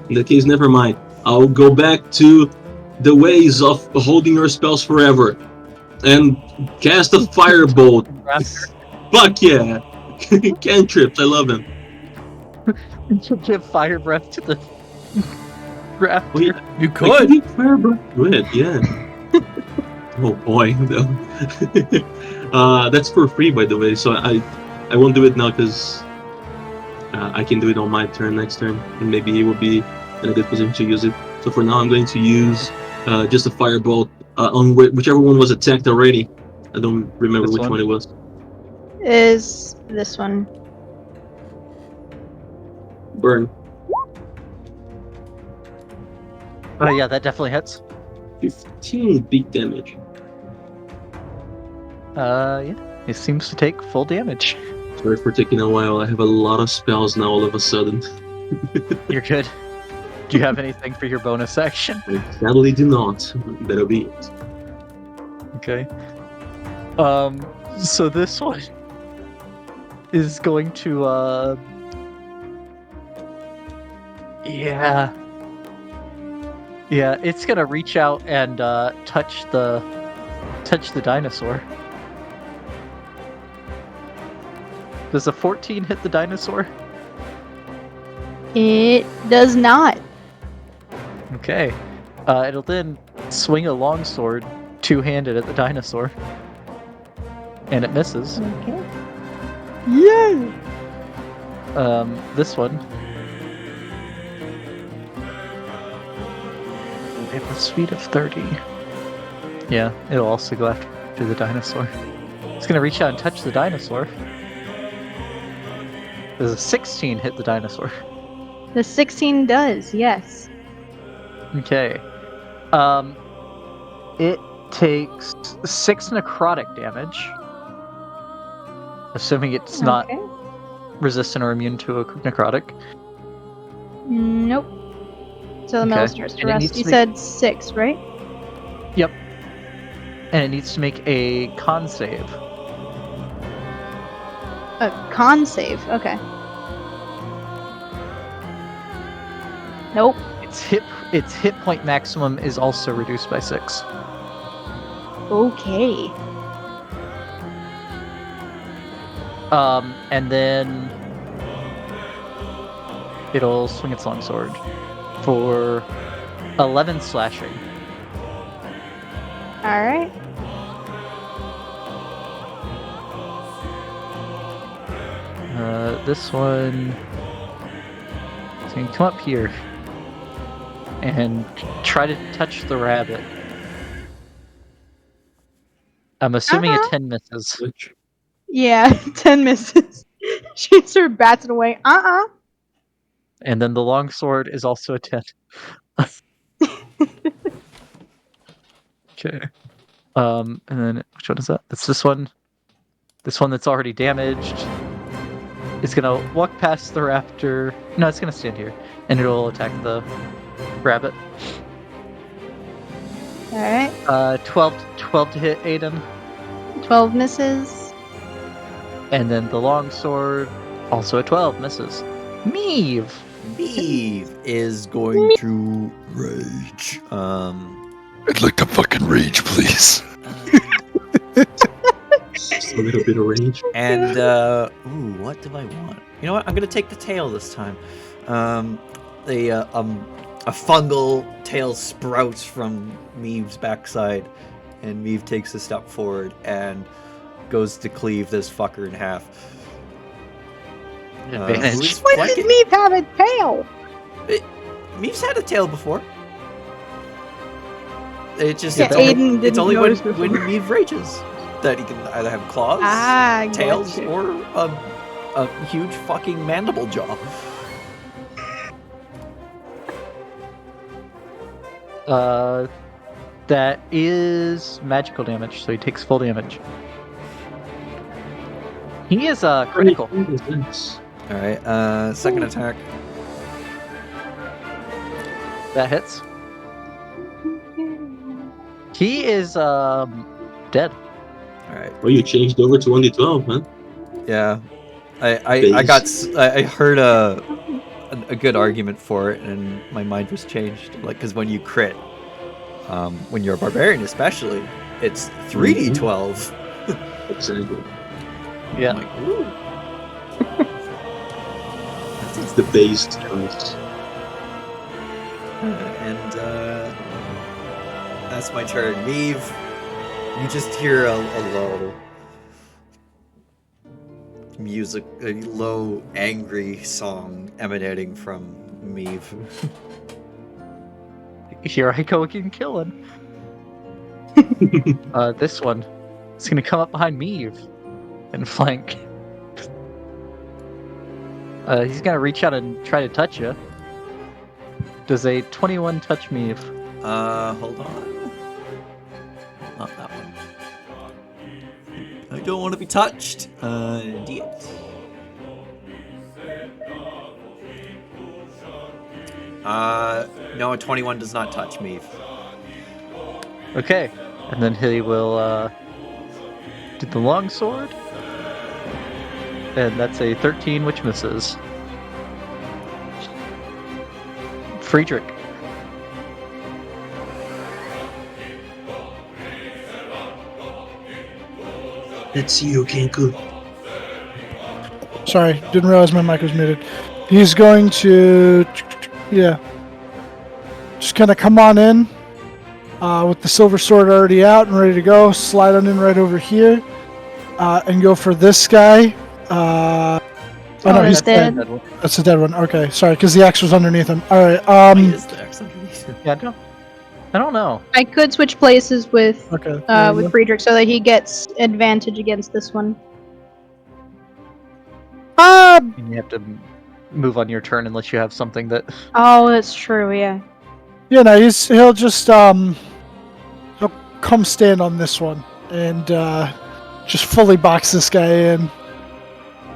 In that case, never mind. I'll go back to the ways of holding your spells forever and cast a firebolt. Fuck yeah! Cantrips, I love them. Give fire breath to the raptor. Oh, yeah. you I could. do fire breath. Go ahead, yeah. Oh boy, though. That's for free, by the way. So I won't do it now because I can do it on my turn next turn, and maybe he will be in a good position to use it. So for now, I'm going to use just a firebolt on whichever one was attacked already. I don't remember This which one it was. Is this one. Burn. Oh yeah, that definitely hits. 15 big damage. Yeah. It seems to take full damage. Sorry for taking a while. I have a lot of spells now all of a sudden. You're good. Do you have anything for your bonus action? I sadly do not. That'll be it. Okay. So this one is going to yeah, it's gonna reach out and touch the dinosaur. Does a 14 hit the dinosaur? It does not. Okay. It'll then swing a longsword two-handed at the dinosaur. And it misses. Okay. Yay! This one. We have a speed of 30. Yeah, it'll also go after the dinosaur. It's gonna reach out and touch the dinosaur. Does a 16 hit the dinosaur? The 16 does, yes. Okay. It takes 6 necrotic damage. Assuming it's not Okay. resistant or immune to a necrotic. Nope. So the metal Okay. starts to And it rust. needs You to be- said 6, right? Yep. And it needs to make a con save. A con save. Okay. Nope. Its hit point maximum is also reduced by 6. Okay. And then it'll swing its longsword for 11 slashing. All right. This one is going to come up here and try to touch the rabbit. I'm assuming a 10 misses. Which Yeah, 10 misses. She sort of bats it away. And then the longsword is also a 10. Okay. And then which one is that? It's this one. This one that's already damaged. It's gonna walk past the raptor. No, it's gonna stand here, and it'll attack the rabbit. All right. 12 to hit Aiden, 12 misses. and then the longsword also a 12 misses. Meave. Meave is going to rage. I'd like to fucking rage, please. just a little bit of rage. And what do I want? You know what? I'm gonna take the tail this time. A fungal tail sprouts from Meave's backside, and Meave takes a step forward and goes to cleave this fucker in half. Advantage. Who's When flanking? did Meave have a tail? Meave's had a tail before. It just Yeah, it's only, Aiden it's didn't only notice when before. Meave rages that he can either have claws, tails, gotcha. or a huge fucking mandible jaw. That is magical damage, so he takes full damage. He is critical. What is this? All right, second attack. That hits. He is dead. All right, Oh, you changed over to 1d12, huh? yeah. I heard a good argument for it, and my mind was changed. Like, because when you crit, when you're a barbarian especially, it's 3d12. Exactly. Yeah. I'm like, ooh. It's the base choice. And that's my turn. Meave, you just hear a low music, a low angry song emanating from Meave. Here I go again, killing. This one is gonna come up behind Meave and flank. He's gonna reach out and try to touch you. Does a 21 touch Meave? Hold on. Not that one. I don't want to be touched. D8. No, a 21 does not touch me. Okay, and then he will do the longsword, and that's a 13, which misses. Friedrich. Let's see you, Kenku. Sorry, didn't realize my mic was muted. He's going to, yeah, just kind of come on in with the silver sword already out and ready to go. Slide on in right over here and go for this guy. Oh no, he's he's dead. dead. That's a dead one. Okay, sorry, because the axe was underneath him. All right. Why is the X underneath it? Yeah, I don't know. I could switch places with Okay. there we with go. Friedrich so that he gets advantage against this one. And you have to move on your turn unless you have something that. Oh, that's true. Yeah. Yeah, no, he'll just he'll come stand on this one and just fully box this guy in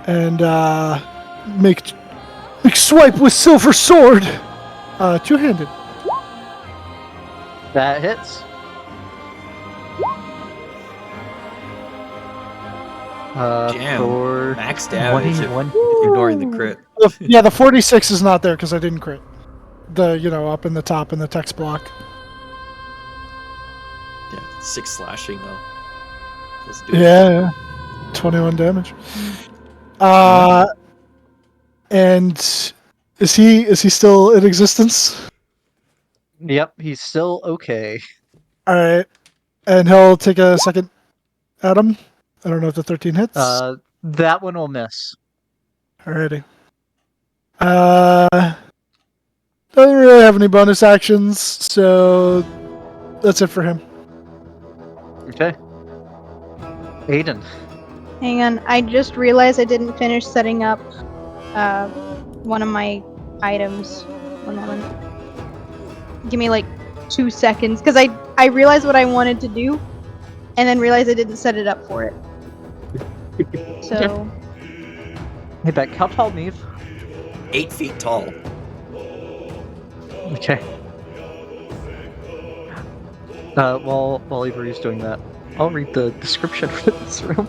and make swipe with silver sword, two-handed. That hits. Damn. For Max damage. 21. Ignoring the crit. Yeah, the 46 is not there because I didn't crit. Up in the top in the text block. Yeah, 6 slashing though. Let's do it. Yeah, 21 damage. And is he still in existence? Yep, he's still okay. All right, and he'll take a second at him. I don't know if the 13 hits. That one will miss. Alrighty. Doesn't really have any bonus actions, so that's it for him. Okay. Aiden. Hang on, I just realized I didn't finish setting up one of my items. One moment. Give me like 2 seconds, because I realized what I wanted to do, and then realized I didn't set it up for it. So, Hey, Beck, how tall, Neve? 8 feet tall. Okay. While Avery's doing that, I'll read the description for this room.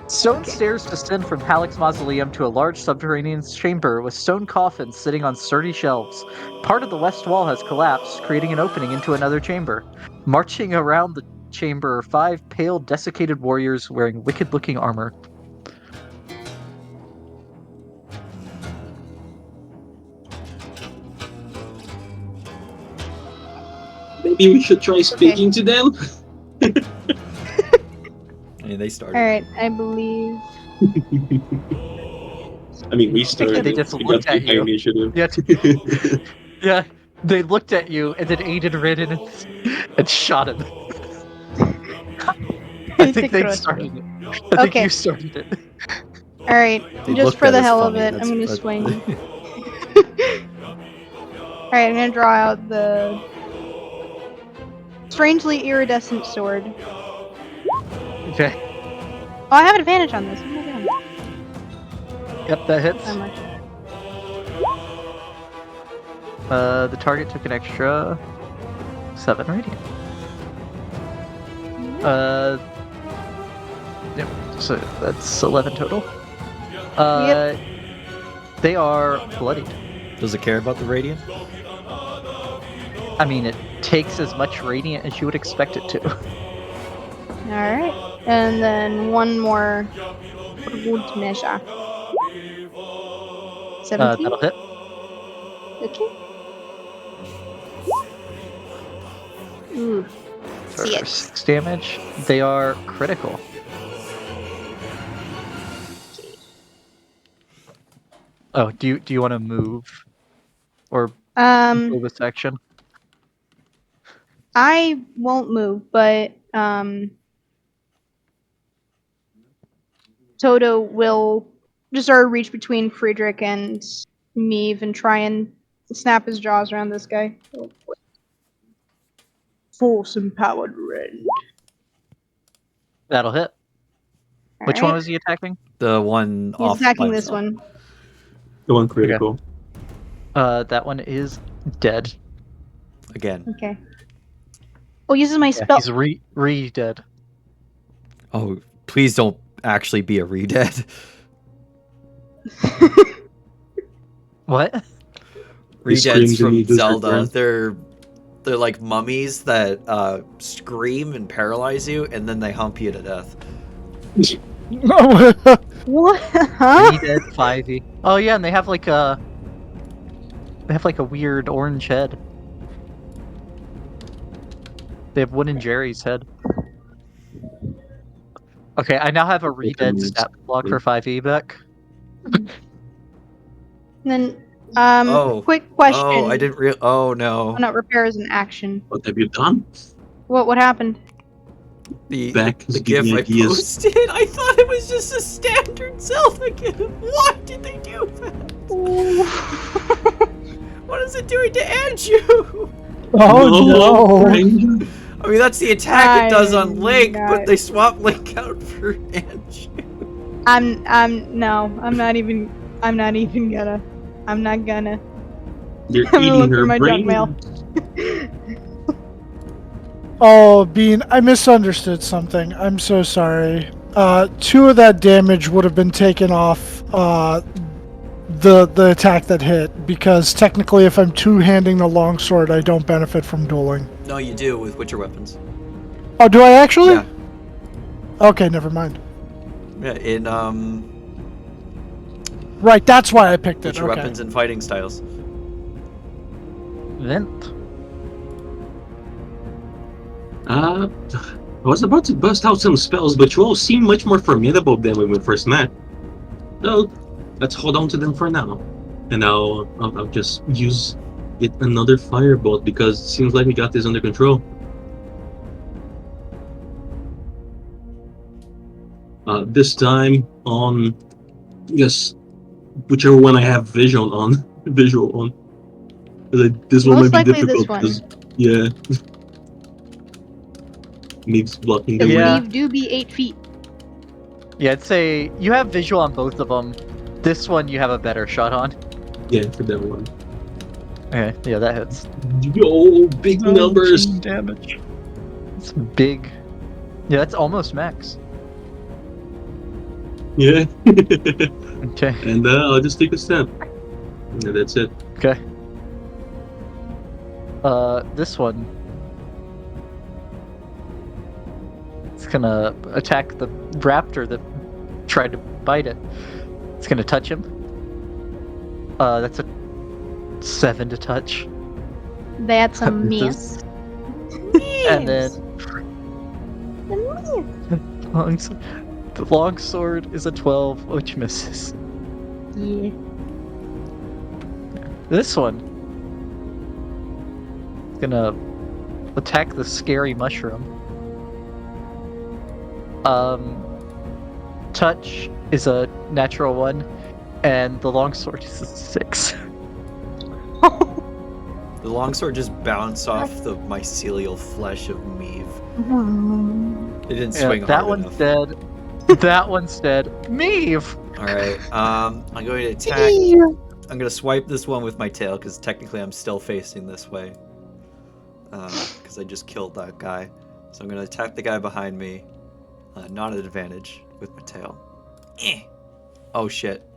Stone stairs descend from Halleck's mausoleum to a large subterranean chamber with stone coffins sitting on sturdy shelves. Part of the west wall has collapsed, creating an opening into another chamber. Marching around the chamber are 5 pale, desiccated warriors wearing wicked-looking armor. Maybe we should try speaking to them. I mean, they started. alright, I believe. I mean, we started. They just We looked got at the you. initiative. Yeah, yeah, they looked at you, and then Aiden ran in and shot him. I think they started it. I think Okay. you started it. Alright, They just looked for at the us hell of funny, it, I'm that's- gonna that- swing. Alright, I'm gonna draw out the strangely iridescent sword. Okay. Oh, I have an advantage on this. What am I doing? Yep, that hits. How much? The target took an extra 7 radiant. Yep. So that's 11 total. They are bloodied. Does it care about the radiant? I mean, it takes as much radiant as you would expect it to. Alright. And then one more wound measure. 17? That'll hit. Okay. Ooh. For See it. 6 damage. They are critical. Oh, do you want to move? Or move a section? I won't move, but Toto will just sort of reach between Friedrich and Meave and try and snap his jaws around this guy. Force empowered rend. That'll hit. Which one Alright. was he attacking? The one He's off. attacking by this himself. one. The one critical. That one is dead. Again. Okay. Oh, uses my Yeah, spell. he's re-dead. Oh, please don't actually be a re-dead. What? Re-deads screams and he from does Zelda. return. They're like mummies that scream and paralyze you, and then they hump you to death. What? Huh? Re-dead 5e. Oh yeah, and they have like a weird orange head. They have Wooden Jerry's head. Okay, I now have a re-dead means- stat block for 5e, Beck. Then, Oh. quick question. Oh, I didn't real. Oh Oh, no. no, repair is an action. What have you done? What happened? The Back is the GIF giving I ideas. posted. I thought it was just a standard Zelda GIF. Why did they do that? What is it doing to Andrew? Oh no! Ranger. I mean, that's the attack it does on I'm Link, not- but they swapped Link out for Andrew. I'm not even gonna. I'm not gonna. You're I'm gonna eating look her through my brain. junk mail. Oh, Bean, I misunderstood something. I'm so sorry. 2 of that damage would have been taken off the attack that hit, because technically if I'm two-handing the longsword, I don't benefit from dueling. No, you do with Witcher weapons. Oh, do I actually? Yeah. Okay, never mind. Yeah, in Right, that's why I picked it. Witcher Okay. weapons and fighting styles. Vent. I was about to bust out some spells, but you all seem much more formidable than when we first met. So let's hold on to them for now, and I'll just use another firebolt because it seems like we got this under control. This time on, yes, whichever one I have visual on. This one Most might be likely this difficult one. because yeah, Meeve's blocking the Because way. Yeah. Eve do be 8 feet. Yeah, I'd say you have visual on both of them. This one you have a better shot on. Yeah, for that one. Okay, yeah, that hits. Yo, big numbers. 19 damage. It's big. Yeah, that's almost max. Yeah. Okay. And I'll just take a step. Yeah, that's it. Okay. This one. It's gonna attack the raptor that tried to bite it. It's gonna touch him. That's a 7 to touch. That's a This- miss. And then the longsword is a 12, which misses. Yeah. This one is gonna attack the scary mushroom. Touch is a natural 1, and the longsword is a 6. The longsword just bounced off the mycelial flesh of Meave. It didn't Yeah, swing that hard one's enough. dead. That one's dead. Meave! Alright, I'm going to attack. I'm going to swipe this one with my tail, because technically I'm still facing this way. Because I just killed that guy. So I'm going to attack the guy behind me. Not at advantage with my tail. Oh shit.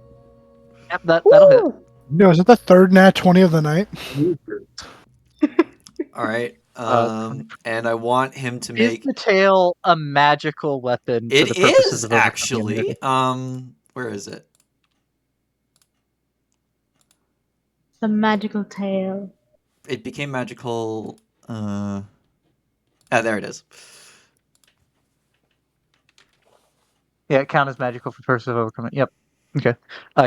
Yep, that'll hit. No, is it the third nat 20 of the night? Alright, Uh, and I want him to Is make... the tail a magical weapon for the It purposes is, of overcoming actually. immunity? Where is it? The magical tail. It became magical. There it is. Yeah, it counts as magical for purposes of overcoming. Yep. Okay.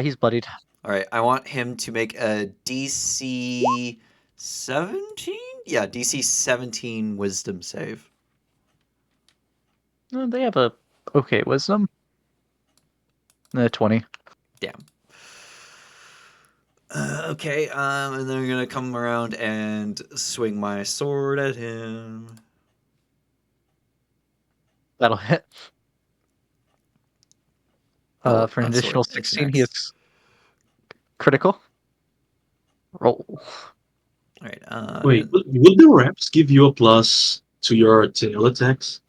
He's bloodied. All right, I want him to make a DC 17. Yeah, DC 17 Wisdom save. They have a okay wisdom. 20. Damn. Okay, and then I'm gonna come around and swing my sword at him. That'll hit. Oh, For an not additional sword, it's 16, next. he is critical. Roll. All right. Wait, would the reps give you a plus to your tail attacks?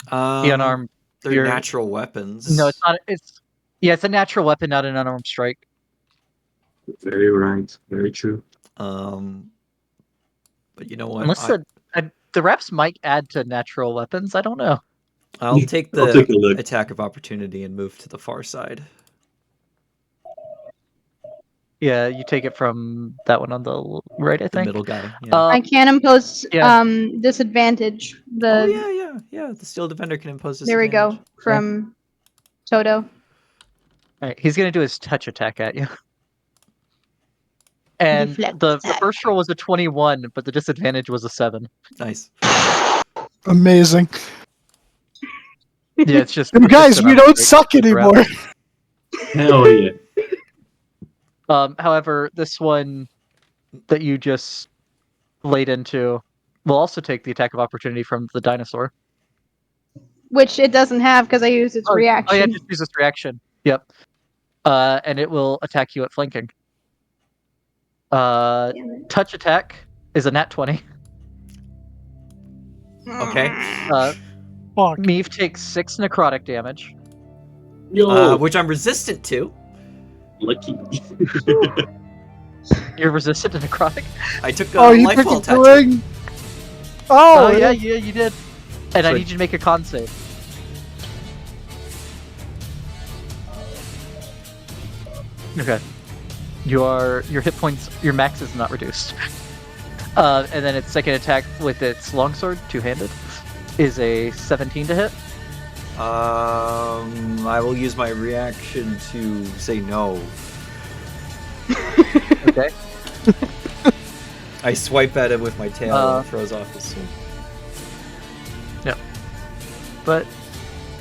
The unarmed. They're you're- natural weapons. No, it's not. It's a natural weapon, not an unarmed strike. Very right. Very true. But you know what? Unless the reps might add to natural weapons. I don't know. I'll take I'll the take a look. attack of opportunity and move to the far side. Yeah, you take it from that one on the right, I The think. middle guy. Yeah. I can impose yeah. disadvantage. Oh yeah. The steel defender can impose There we go. disadvantage. From Toto. All right, he's gonna do his touch attack at you. And Deflect the attack. first roll was a 21, but the disadvantage was a 7. Nice. Amazing. Yeah, it's just. You it's guys, just we an don't upgrade suck to the rep. anymore. Hell yeah. However, this one that you just laid into will also take the attack of opportunity from the dinosaur. Which it doesn't have because I used its reaction. Oh yeah, just use this reaction. Yep. And it will attack you at flanking. Damn it. Touch attack is a nat 20. Okay. Fuck. Meave takes 6 necrotic damage. Yo, Which I'm resistant to. lucky. You're resistant to necrotic? I took a Oh, you life took ball a tattoo. ring? Oh, yeah, you did. And I Sorry. need you to make a con save. Okay. Your hit points, your max is not reduced. And then its second attack with its longsword, two-handed, is a 17 to hit. I will use my reaction to say no. Okay. I swipe at him with my tail and it throws off his sword. But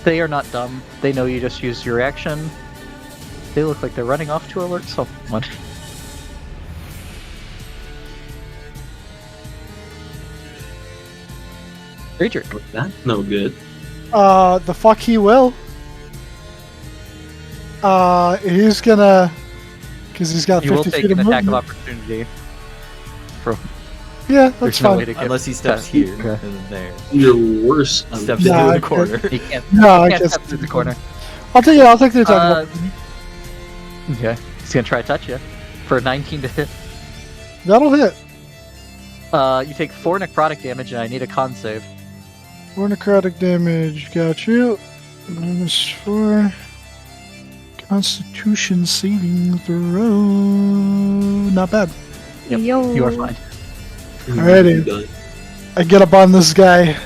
they are not dumb. They know you just used your reaction. They look like they're running off to alert someone. Creature. That's no good. The fuck he will. He's gonna, because he's got You will 50 take feet an of attack of movement. opportunity. From Yeah, that's there's no way fine. to get Unless he steps past- here Okay. and then there. You're worse. Steps Yeah, into I the corner. You can't. No, I you can't guess step through the corner. I'll take the attack. Okay. He's gonna try to touch you for 19 to hit. That'll hit. You take 4 necrotic damage, and I need a con save. 4 necrotic damage. Got you. -4. Constitution saving throw. Not bad. Yep, Yo. You are fine. Alrighty. I get up on this guy.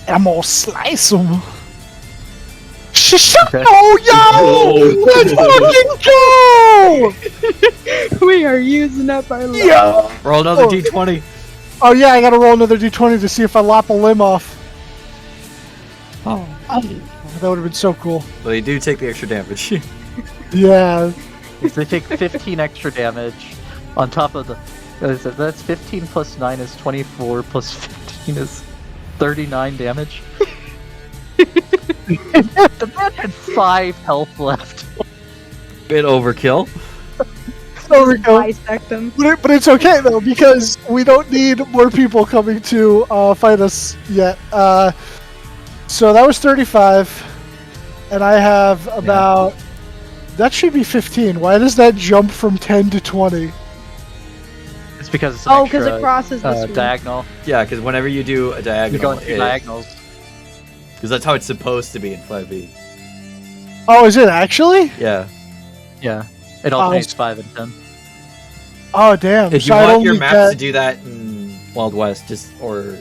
I'm gonna slice him. Okay. Oh, yo! Let's fucking go! We are using up our life. Yo! Roll another Oh. d20. Oh yeah, I gotta roll another d20 to see if I lop a limb off. Oh. That would have been so cool. But they do take the extra damage. Yeah. They take 15 extra damage on top of the. That's 15 plus 9 is 24 plus 15 is 39 damage. The man had 5 health left. Bit overkill. There we go. Dissect them. But it's okay though, because we don't need more people coming to fight us yet. So that was 35, and I have about. That should be 15. Why does that jump from 10 to 20? It's because it's an Oh, because extra, it crosses the street. diagonal. Yeah, because whenever you do a You're diagonal, going through diagonals. because that's how it's supposed to be in 5e. Oh, is it actually? Yeah. Yeah. It alternates 5 and 10. Oh, damn. If you So I'd want your only maps get- to do that in Wild West, just or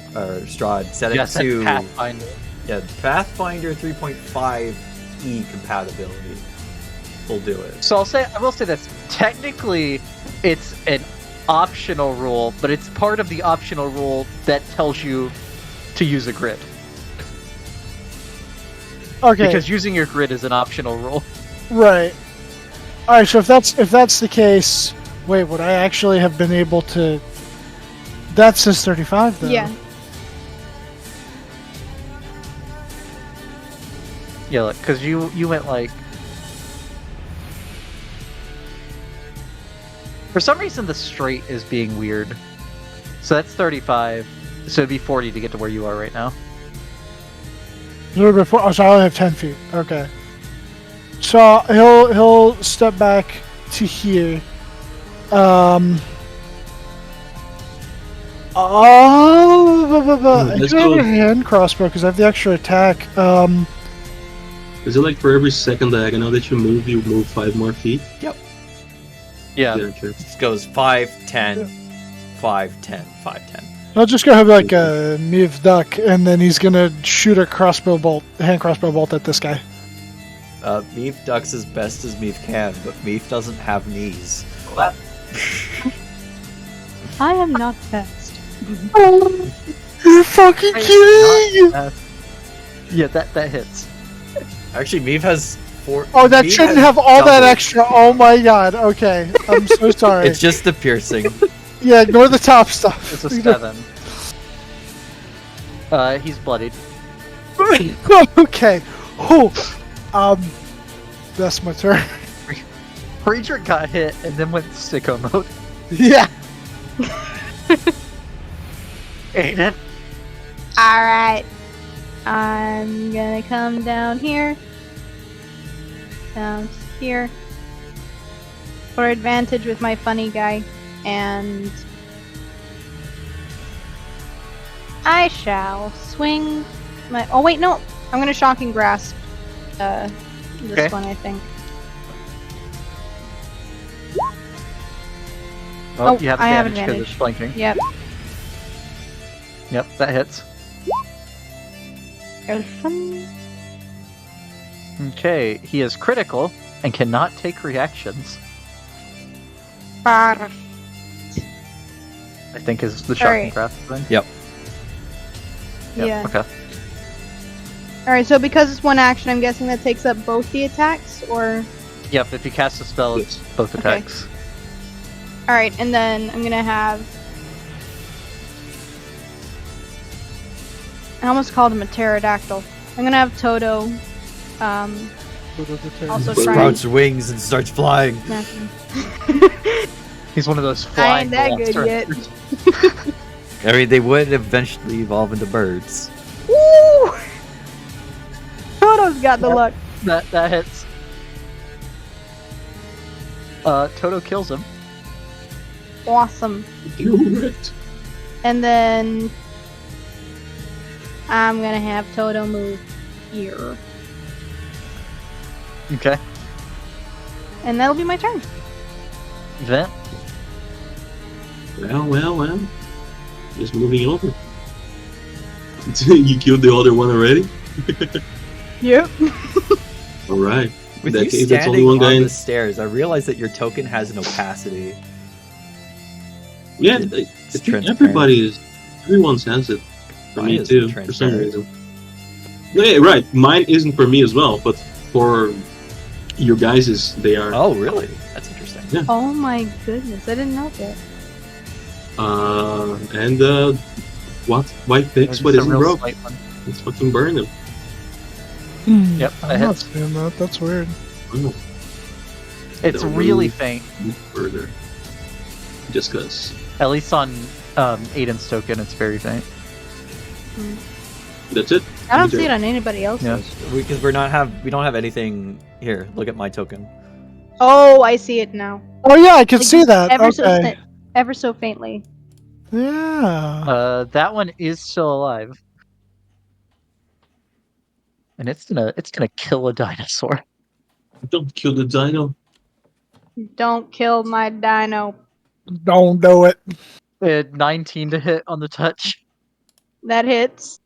Strahd, set it Yes, to Pathfinder. Pathfinder 3.5e compatibility. Will do it. So I will say this. Technically, it's an optional rule, but it's part of the optional rule that tells you to use a grid. Okay. Because using your grid is an optional rule. Right. All right. So if that's the case, wait, would I actually have been able to? That says 35 though. Yeah. Yeah, look, because you went like. For some reason, the straight is being weird. So that's 35. So it'd be 40 to get to where you are right now. A little bit. Oh, so I only have 10 feet. Okay. So he'll step back to here. I let's can have go. a hand crossbow because I have the extra attack. Is it like for every second diagonal that you move 5 more feet? Yeah. okay. It goes 5, 10, 5, 10, 5, 10. I'll just go have like a Meave duck, and then he's gonna shoot a hand crossbow bolt at this guy. Meave ducks as best as Meave can, but Meave doesn't have knees. I am not fast. You're fucking kidding! Yeah, that hits. Actually, Meave has 4. Oh, that Meave shouldn't has have all that double. extra. Oh my god. Okay, I'm so sorry. It's just the piercing. Yeah, ignore the top stuff. It's a 7. He's bloodied. Okay. Whew. That's my turn. Friedrich got hit and then went sicko mode. Yeah. Aiden. Alright. I'm gonna come down here. Down here. For advantage with my funny guy. And I shall swing my. Oh, wait, no. I'm gonna Shocking Grasp. This Okay. one, I think. Oh, Oh, you have I have advantage because advantage. it's flanking. Yep. Yep, that hits. Okay, he is critical and cannot take reactions. Bar. I think is the shocking Alright. grasp thing. Yep. Yeah. Okay. Alright, so because it's one action, I'm guessing that takes up both the attacks, or... Yep, if you cast a spell, it's both Okay. attacks. Alright, and then I'm gonna have... I almost called him a pterodactyl. I'm gonna have Toto, also try and Sprouts wings and starts flying. smash him. He's one of those I flying ain't that good velociraptors. yet. I mean, they would eventually evolve into birds. Woo! Toto's got the luck. That hits. Toto kills him. Awesome. Do it. And then... I'm gonna have Toto move here. Okay. And that'll be my turn. Event. Well. Just moving over. You killed the other one already? Yep. Alright. With That you case, that's only standing one guy on in- the stairs, I realize that your token has an opacity. Yeah, It's I think transparent. everyone has it. For Mine me isn't too, for some transparent. reason. No, yeah, right. Mine isn't for me as well, but for your guys's, they are. Oh, really? That's interesting. Yeah. Oh my goodness, I didn't know that. And what? White fix? It's What a isn't real broke? slight one. Let's fucking burn them. Yep, that I'm not hits. seeing that. That's weird. Oh, It's Don't really move. faint. move further. Just cause. At least on Aiden's token, it's very faint. That's it. I don't Either- see it on anybody else's. Yeah. Because we don't have anything here. Look at my token. Oh, I see it now. Oh yeah, I can Like, see that. Ever Okay. ever so faintly. Yeah. That one is still alive. And it's gonna kill a dinosaur. Don't kill the dino. Don't kill my dino. Don't do it. 19 to hit on the touch. That hits.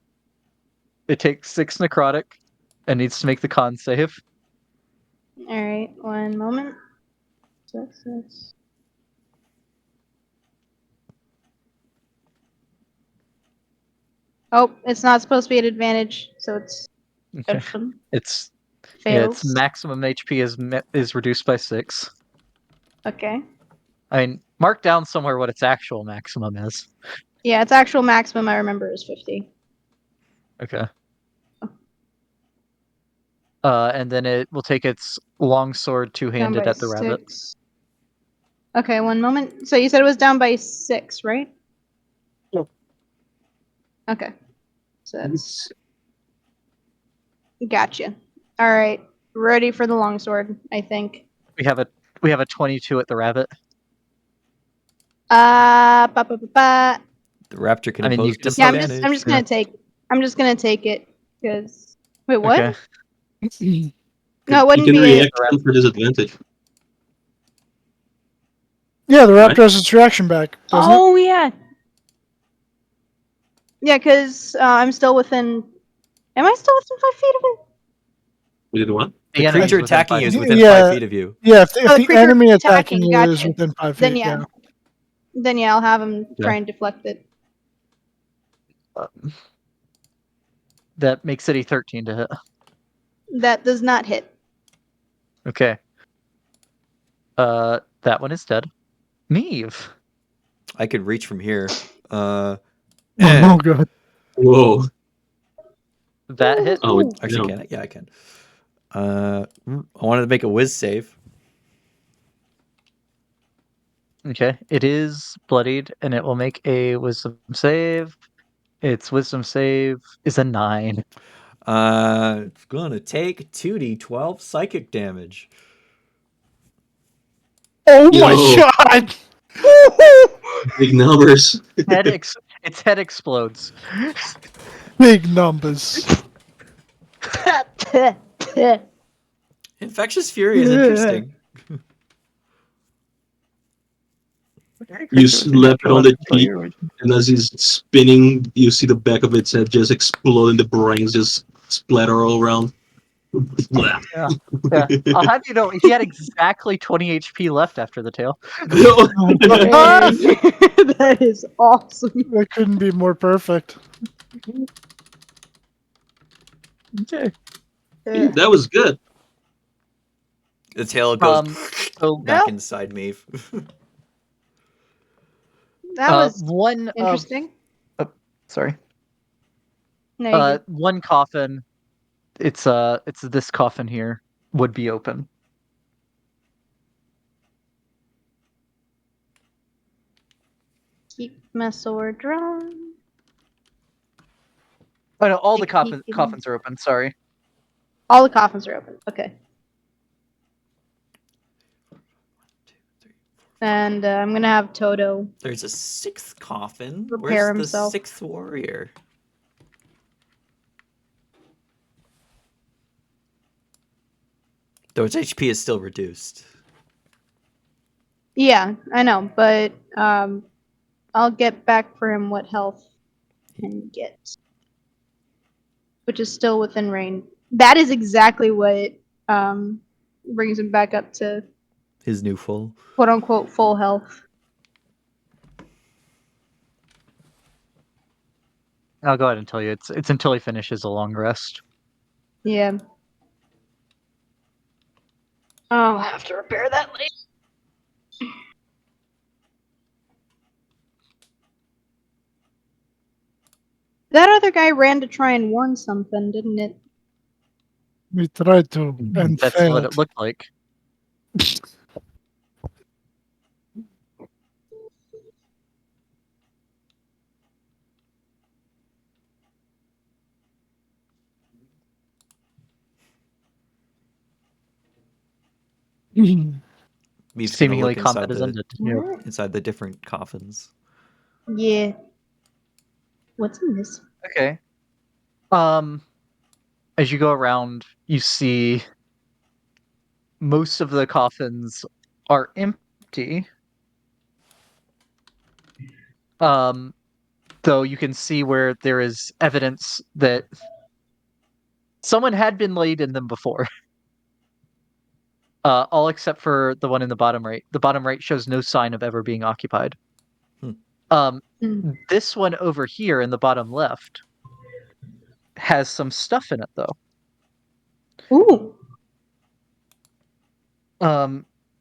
It takes 6 necrotic and needs to make the con save. Alright, one moment. Six. Oh, it's not supposed to be at advantage, so it's Okay. It's fails. its maximum HP is reduced by 6. Okay. I mean, mark down somewhere what its actual maximum is. Yeah, its actual maximum I remember is 50. Okay. And then it will take its longsword Down two-handed by at the rabbit. 6. Okay, one moment. So you said it was down by 6, right? Yeah. Okay. So that's gotcha. All right, ready for the longsword, I think. We have a 22 at the rabbit. Ba, ba, ba, ba. The raptor can I mean, you impose can just- Yeah, I'm disadvantage. just gonna take. I'm just gonna take it because. Wait, what? Okay. No, it You wouldn't can be. react for disadvantage. Yeah, the raptor Right. has its reaction back, doesn't Oh yeah. Yeah, because I'm still within. Am I still within 5 feet of it? We did what? The enemy creature within attacking 5 you is feet. within Yeah. 5 feet of you. it? Yeah, if the, Oh, the if the creature enemy attacking attacking, you is gotcha. within 5 feet, Then yeah. Then yeah, I'll have him Yeah. try and deflect it. That makes it a 13 to hit. That does not hit. Okay. That one is dead. Neve. I could reach from here. Oh, good. Whoa. That hit. Oh, it, Actually, no. can I? Yeah, I can. I wanted to make a whiz save. Okay. It is bloodied, and it will make a wisdom save. Its wisdom save is a 9. It's gonna take 2d12 psychic damage. Oh Yo. my god! Big numbers. Its head explodes. Big numbers. Infectious Fury is interesting. You slap it on the cheek, and as he's spinning, you see the back of its head just explode and the brains just splatter all around. Blah. Yeah. I'll have you know, he had exactly 20 HP left after the tail. That is awesome. That couldn't be more perfect. Okay. That was good. The tail goes So back inside me. That was one interesting. sorry. No, you did. One coffin. It's this coffin here would be open. Keep my sword drawn. Oh no, all the Keep- coffins are open. Sorry. All the coffins are open. Okay. And I'm gonna have Toto. There's a 6th coffin. Prepare Where's himself. the 6th warrior? Though its HP is still reduced. Yeah, I know, but I'll get back for him what health he can get, which is still within range. That is exactly what brings him back up to His new full. quote unquote full health. I'll go ahead and tell you it's until he finishes a long rest. Yeah. I'll have to repair that later. That other guy ran to try and warn something, didn't it? We tried to and That's failed. what it looked like. Me's gonna Seemingly look combat is ended. What? inside the different coffins. Yeah. What's in this? Okay. As you go around, you see most of the coffins are empty. Though you can see where there is evidence that someone had been laid in them before. All except for the one in the bottom right. The bottom right shows no sign of ever being occupied. This one over here in the bottom left has some stuff in it, though. Ooh.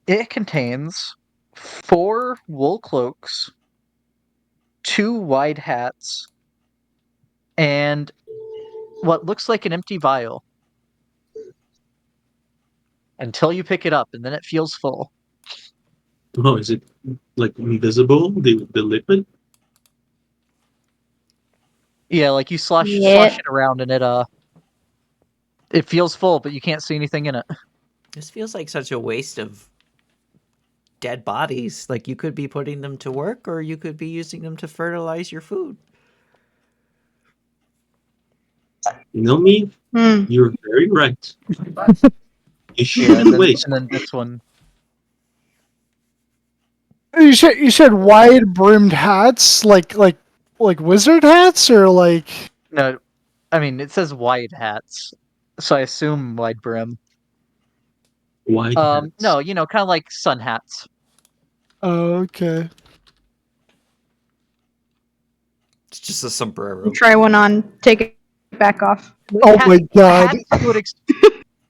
It contains 4 wool cloaks, 2 wide hats, and what looks like an empty vial. Until you pick it up, and then it feels full. Oh, is it like invisible? The liquid? Yeah, like you slosh Yeah. it around, and it feels full, but you can't see anything in it. This feels like such a waste of dead bodies. Like you could be putting them to work or you could be using them to fertilize your food. You know me? Hmm. You're very right. You Yeah, shouldn't waste. and then this one. You said wide brimmed hats, like wizard hats, or like No, I mean it says wide hats, so I assume wide brim. White hats. No, kind of like sun hats. oh, okay. It's just a sombrero. Try one on. Take it back off. Oh my god.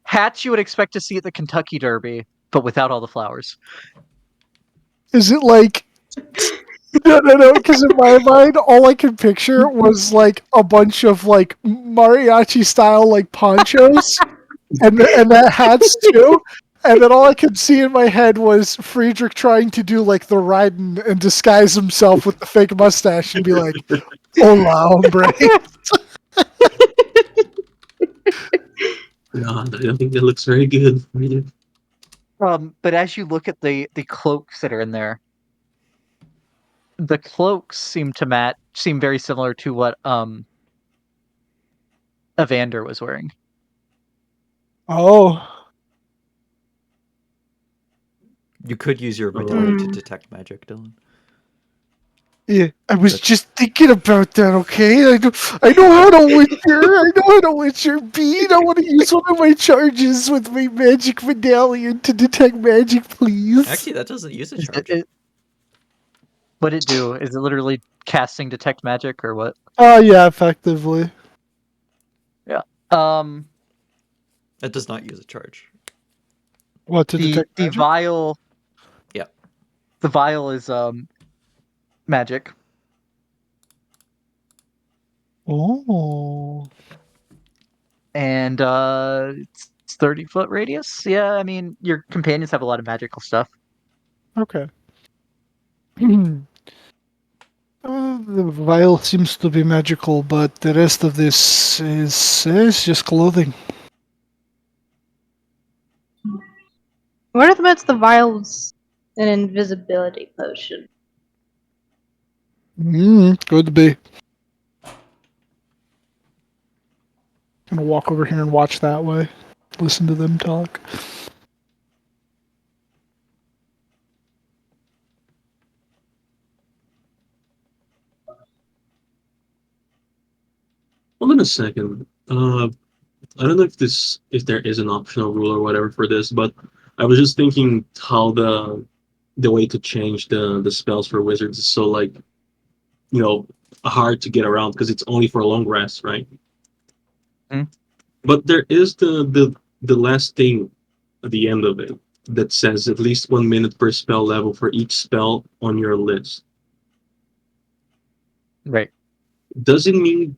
Hats you would expect to see at the Kentucky Derby, but without all the flowers. Is it like no, because in my mind all I could picture was like a bunch of like mariachi style like ponchos and that hats too. And then all I could see in my head was Friedrich trying to do like the Raiden and disguise himself with the fake mustache and be like, Hola, hombre. No, I don't think that looks very good for you. But as you look at the cloaks that are in there, the cloaks seem very similar to what Evander was wearing. Oh. You could use your Oh. mentality to Hmm. detect magic, Dylan. Yeah, I was That's- just thinking about that, okay? I know how to witcher. I know how to witcher bead. I want to use one of my charges with my magic medallion to detect magic, please. Actually, that doesn't use a Is charge. What'd it do? Is it literally casting detect magic or what? Oh, yeah, effectively. Um, That does not use a charge. What, to detect the magic? vial. Yeah. The vial is magic. Oh. And it's 30-foot radius. Yeah, I mean your companions have a lot of magical stuff. Okay. The vial seems to be magical, but the rest of this is just clothing. What about the vials an invisibility potion? Could be. Gonna walk over here and watch that way. Listen to them talk. Hold on a second. I don't know if there is an optional rule or whatever for this, but I was just thinking how the way to change the spells for wizards is so like, you know, hard to get around because it's only for long rest, right? Hmm. But there is the last thing at the end of it that says at least 1 minute per spell level for each spell on your list. Right. Does it mean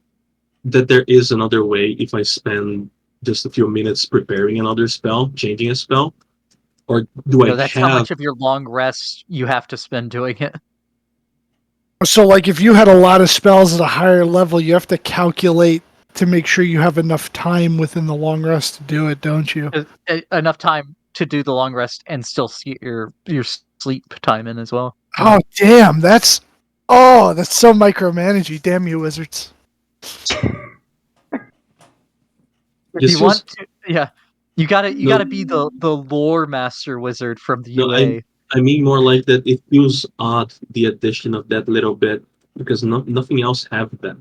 that there is another way if I spend just a few minutes preparing another spell, changing a spell? Or do I No, that's how have much of your long rest you have to spend doing it. So, like, if you had a lot of spells at a higher level, you have to calculate to make sure you have enough time within the long rest to do it, don't you? Enough time to do the long rest and still get your sleep time in as well. Oh, damn, that's so micromanaging. Damn you, wizards. If This you is want to, yeah, you gotta no, be the lore master wizard from the no, UA. I mean more like that it feels odd the addition of that little bit because nothing else have that.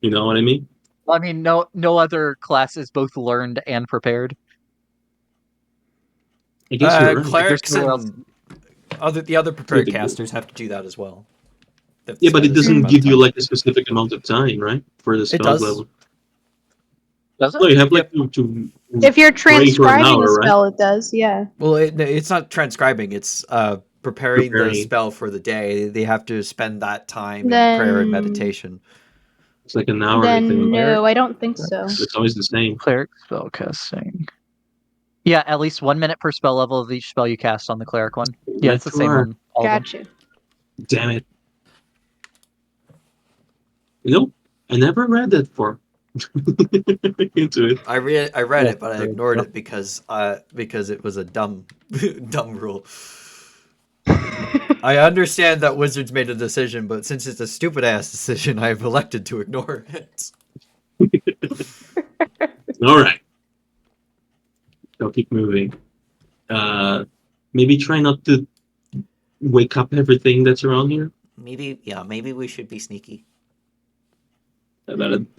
You know what I mean? I mean, no other class is both learned and prepared. I guess you're right. Like, there's Clerics nowhere else. and the other To a prepared degree. casters have to do that as well. They have to Yeah, but spend it a certain doesn't amount of give you time. like a specific amount of time, right? For the It spells does. level. Does it? No, you have like Yep. to If you're pray for an transcribing a hour, right? spell, it does, yeah. Well, it's not transcribing. It's preparing the Preparing. spell for the day. They have to spend that time in prayer and Then, meditation. It's like an hour, I think. no, I don't think so. It's always the same. Cleric spell casting. Yeah, at least 1 minute per spell level of each spell you cast on the cleric one. Yeah, it's the same Sure. on all of them. Gotcha. Damn it. Nope. I never read that far into it. I read Yeah, it, but I right, ignored yeah. it because it was a dumb dumb rule. I understand that Wizards made a decision, but since it's a stupid ass decision, I've elected to ignore it. All right. I'll keep moving. Maybe try not to wake up everything that's around here. Maybe we should be sneaky.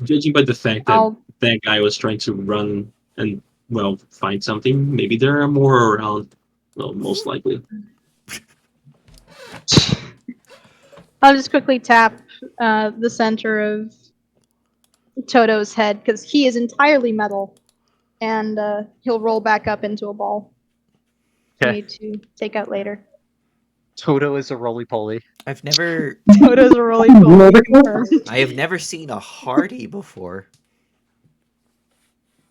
Judging by the fact that I'll that guy was trying to run and, well, find something, maybe there are more around. Well, most likely. just quickly tap the center of Toto's head because he is entirely metal, and he'll roll back up into a ball for Okay. me to take out later. Toto is a roly-poly. I've never Toto's a really cool. Confirmed. I have never seen a hardy before.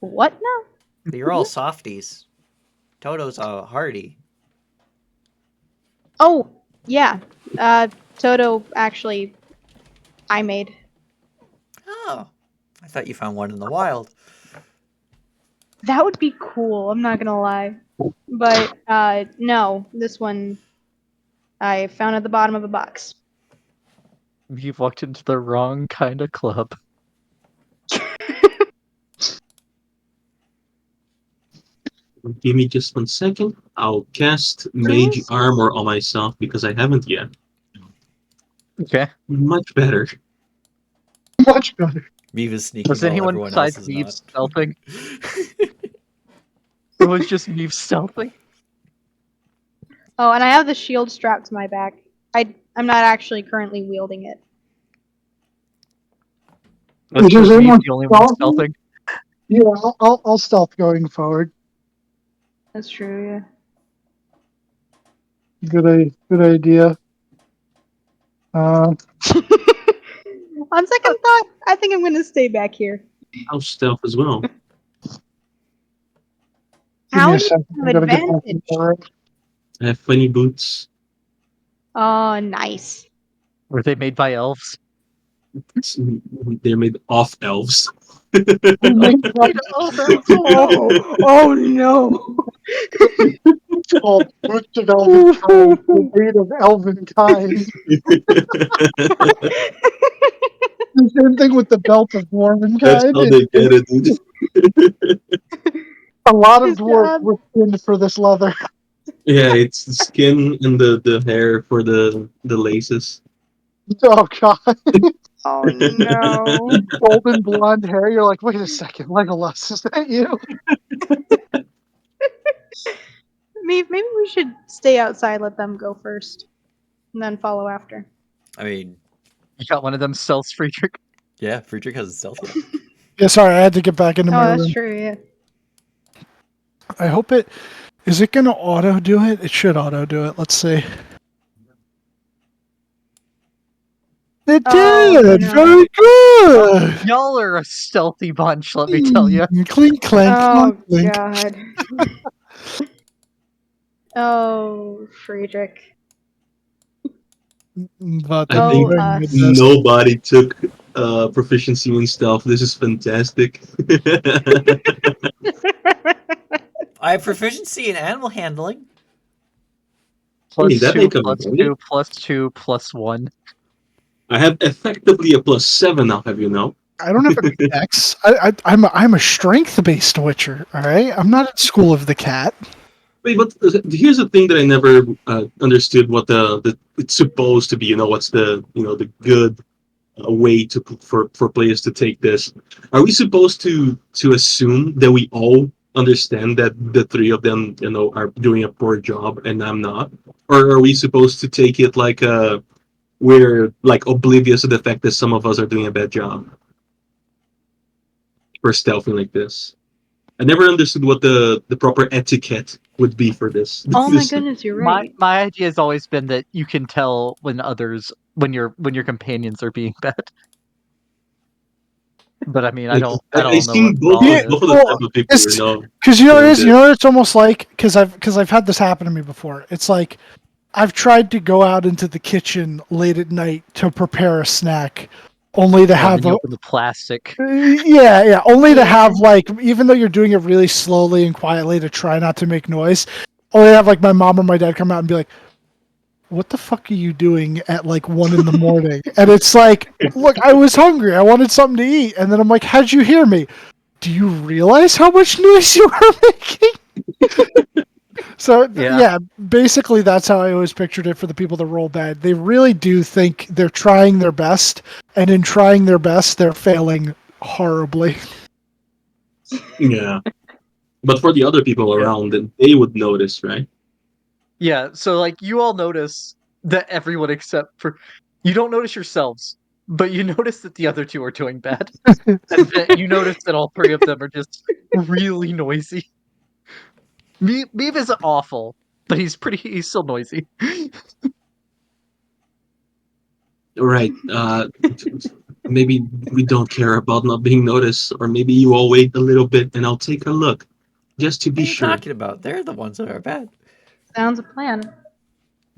What now? You're all softies. Toto's a hardy. Oh, yeah. Toto actually I made. Oh, I thought you found one in the wild. That would be cool. I'm not gonna lie, but no, this one I found at the bottom of a box. You've walked into the wrong kind of club. Give me just 1 second. I'll cast Mage Armor on myself because I haven't yet. Okay. Much better. Much better. Meave is sneaking Was while anyone everyone else besides is Meave not. stealthing? Or was just Meave stealthing? Oh, and I have the shield strapped to my back. I'm not actually currently wielding it. Was Does Meave anyone the only one stealthing? stealthing? Yeah, I'll stealth going forward. That's true. Yeah. Good idea. On second thought, I think I'm gonna stay back here. I'll stealth as well. Give How me a do you second. have I'm gonna get my advantage? controller. I have funny boots. Oh, nice. Were they made by elves? They're made off elves. Oh no! It's called Boots of Elven Kind. The breed of elven kind. The same thing with the belt of dwarven That's kind. how they get it, dude. A lot of His dwarves God. were skinned for this leather. Yeah, it's the skin and the hair for the laces. Oh god, Oh no! golden blonde hair. You're like, wait a second, Legolas, is that you? Maybe we should stay outside, let them go first, and then follow after. I mean, You got one of them stealths, Friedrich? yeah, Friedrich has a stealth. Yeah. Yeah, sorry, I had to get back into Oh, my that's room. true. Yeah. I hope it is it gonna auto do it? It should auto do it. Let's see. It Oh, did! no. Very good! Y'all are a stealthy bunch, let me tell you. Clink clank Oh clink. God. Oh, Friedrich. But I think us. nobody took proficiency in stealth. This is fantastic. I have proficiency in animal handling. Plus that 2, make a plus bonus. 2, plus 2, plus 1. I have effectively a +7 now, have you know? I don't have a dex. I'm a strength based witcher, alright? I'm not at School of the Cat. Wait, but here's the thing that I never understood what the it's supposed to be. What's the the good way to for players to take this? Are we supposed to assume that we all understand that the three of them are doing a poor job and I'm not, or are we supposed to take it like we're like oblivious to the fact that some of us are doing a bad job for stealthing like this? I never understood what the proper etiquette would be for this. Oh my This- goodness, you're right. My idea has always been that you can tell when your companions are being bad. But I mean, I don't I've know seen what Yeah, both of the well, type of people. it's- Because you know what it is? You know what it's almost like? Because I've had this happen to me before. It's like I've tried to go out into the kitchen late at night to prepare a snack, only to and have then you open the plastic. yeah, only to have like, even though you're doing it really slowly and quietly to try not to make noise, only to have like my mom or my dad come out and be like, "What the fuck are you doing at like 1 in the morning?" And it's like, look, I was hungry. I wanted something to eat. And then I'm like, how'd you hear me? Do you realize how much noise you are making? So yeah, basically that's how I always pictured it for the people that roll bad. They really do think they're trying their best, and in trying their best, they're failing horribly. Yeah, but for the other people around, then they would notice, right? Yeah, so like you all notice that everyone except for you don't notice yourselves, but you notice that the other two are doing bad. And that you notice that all three of them are just really noisy. Meave is awful, but he's still noisy. Right. Maybe we don't care about not being noticed, or maybe you all wait a little bit and I'll take a look, just to What be are you sure. talking about? They're the ones that are bad. Sounds a plan.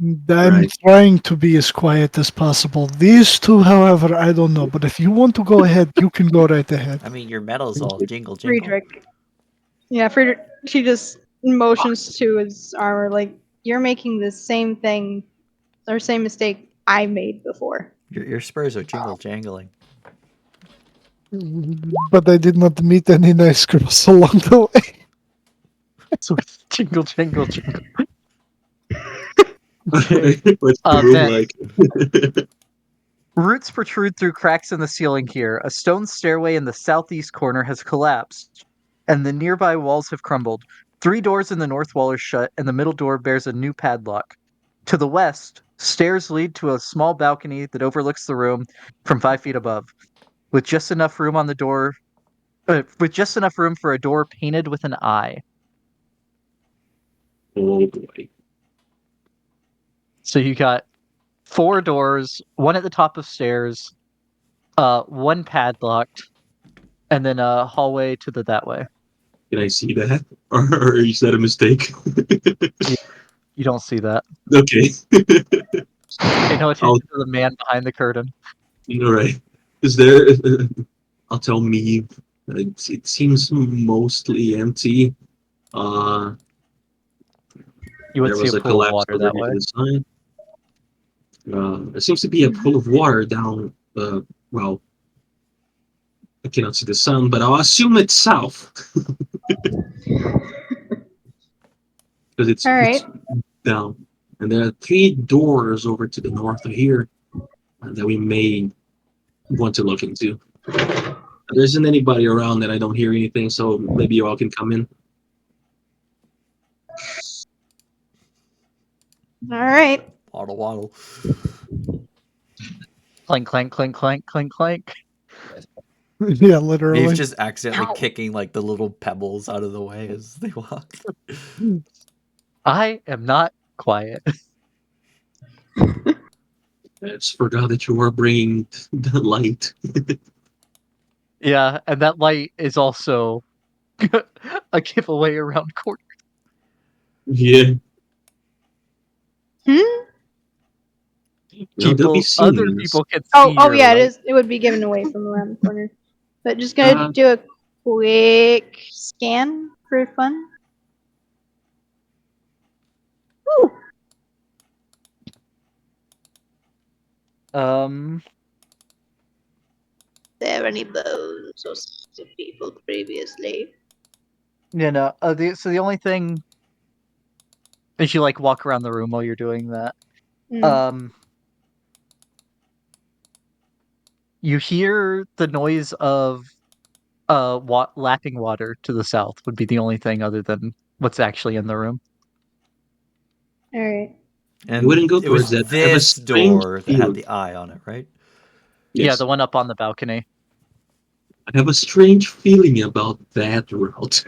I'm Right. trying to be as quiet as possible. These two, however, I don't know. But if you want to go ahead, you can go right ahead. I mean, your metal's all jingle jingle. Friedrich. Yeah, Friedrich. She just motions to his armor, like, you're making the same thing or same mistake I made before. Your spurs are jingle jangling. But I did not meet any nice girls along the way. So it's jingle, jingle, jingle. What's the Uh, room then- like? Roots protrude through cracks in the ceiling here. A stone stairway in the southeast corner has collapsed, and the nearby walls have crumbled. 3 doors in the north wall are shut, and the middle door bears a new padlock. To the west, stairs lead to a small balcony that overlooks the room from 5 feet above, with just enough room on the door, with just enough room for a door painted with an eye. Oh boy. So you got 4 doors, one at the top of stairs, one padlocked, and then a hallway to the that way. Can I see that? Or is that a mistake? You don't see that. Okay. Pay no attention I'll- to the man behind the curtain. All right. Is there? I'll tell me. It seems mostly empty. You would There see was a a pool of collapse water that over way. to the side. There seems to be a pool of water down. Well, I cannot see the sun, but I'll assume it's south because it's Alright. down. And there are 3 doors over to the north of here that we may want to look into. There isn't anybody around and I don't hear anything, so maybe you all can come in. Alright. Waddle waddle. Clank, clank, clank, clank, clank, clank. Yeah, literally. He's just accidentally Ow. kicking like the little pebbles out of the way as they walk. I am not quiet. I just forgot that you were bringing the light. Yeah, and that light is also a giveaway around corners. Yeah. Hmm? No, they'll be seeing Other us. people can see Oh, your yeah, light. it is. It would be given away from around the corner. But just gonna Uh-huh. do a quick scan for fun. Ooh. There any bones or some people previously? You know, so the only thing is you like walk around the room while you're doing that. Mm. You hear the noise of lapping water to the south would be the only thing other than what's actually in the room. Alright. And wouldn't go it was towards that. I have a this strange door that had feeling. the eye on it, right? Yeah, Yes. the one up on the balcony. I have a strange feeling about that route.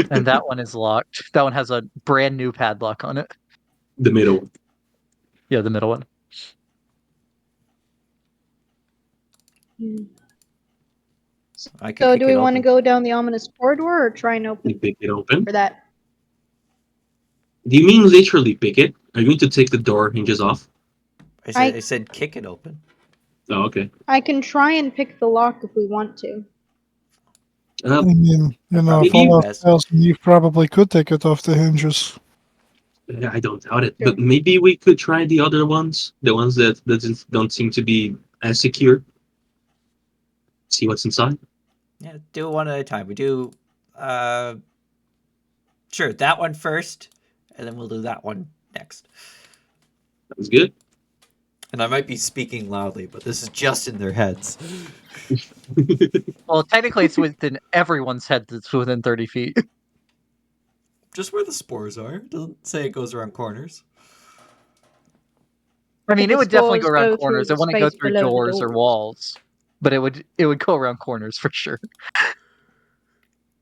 And that one is locked. That one has a brand new padlock on it. The middle. Yeah, the middle one. I could So kick do it we want to open. go down the ominous corridor or try and open You pick it open. for that? Do you mean literally pick it? Are you going to take the door hinges off? I said kick it open. Oh, okay. I can try and pick the lock if we want to. I mean, you know, if Maybe all you else fails, you probably could take it off the hinges. I don't doubt it. Sure. But maybe we could try the other ones. The ones that don't seem to be as secure. See what's inside. Yeah, do it one at a time. We do sure, that one first, and then we'll do that one next. Sounds good. And I might be speaking loudly, but this is just in their heads. Well, technically, it's within everyone's head that's within 30 feet. Just where the spores are. Doesn't say it goes around corners. I mean, The it would definitely go spores around go through corners. the It wouldn't go space through below the doors or doors. walls, but it would go around corners for sure.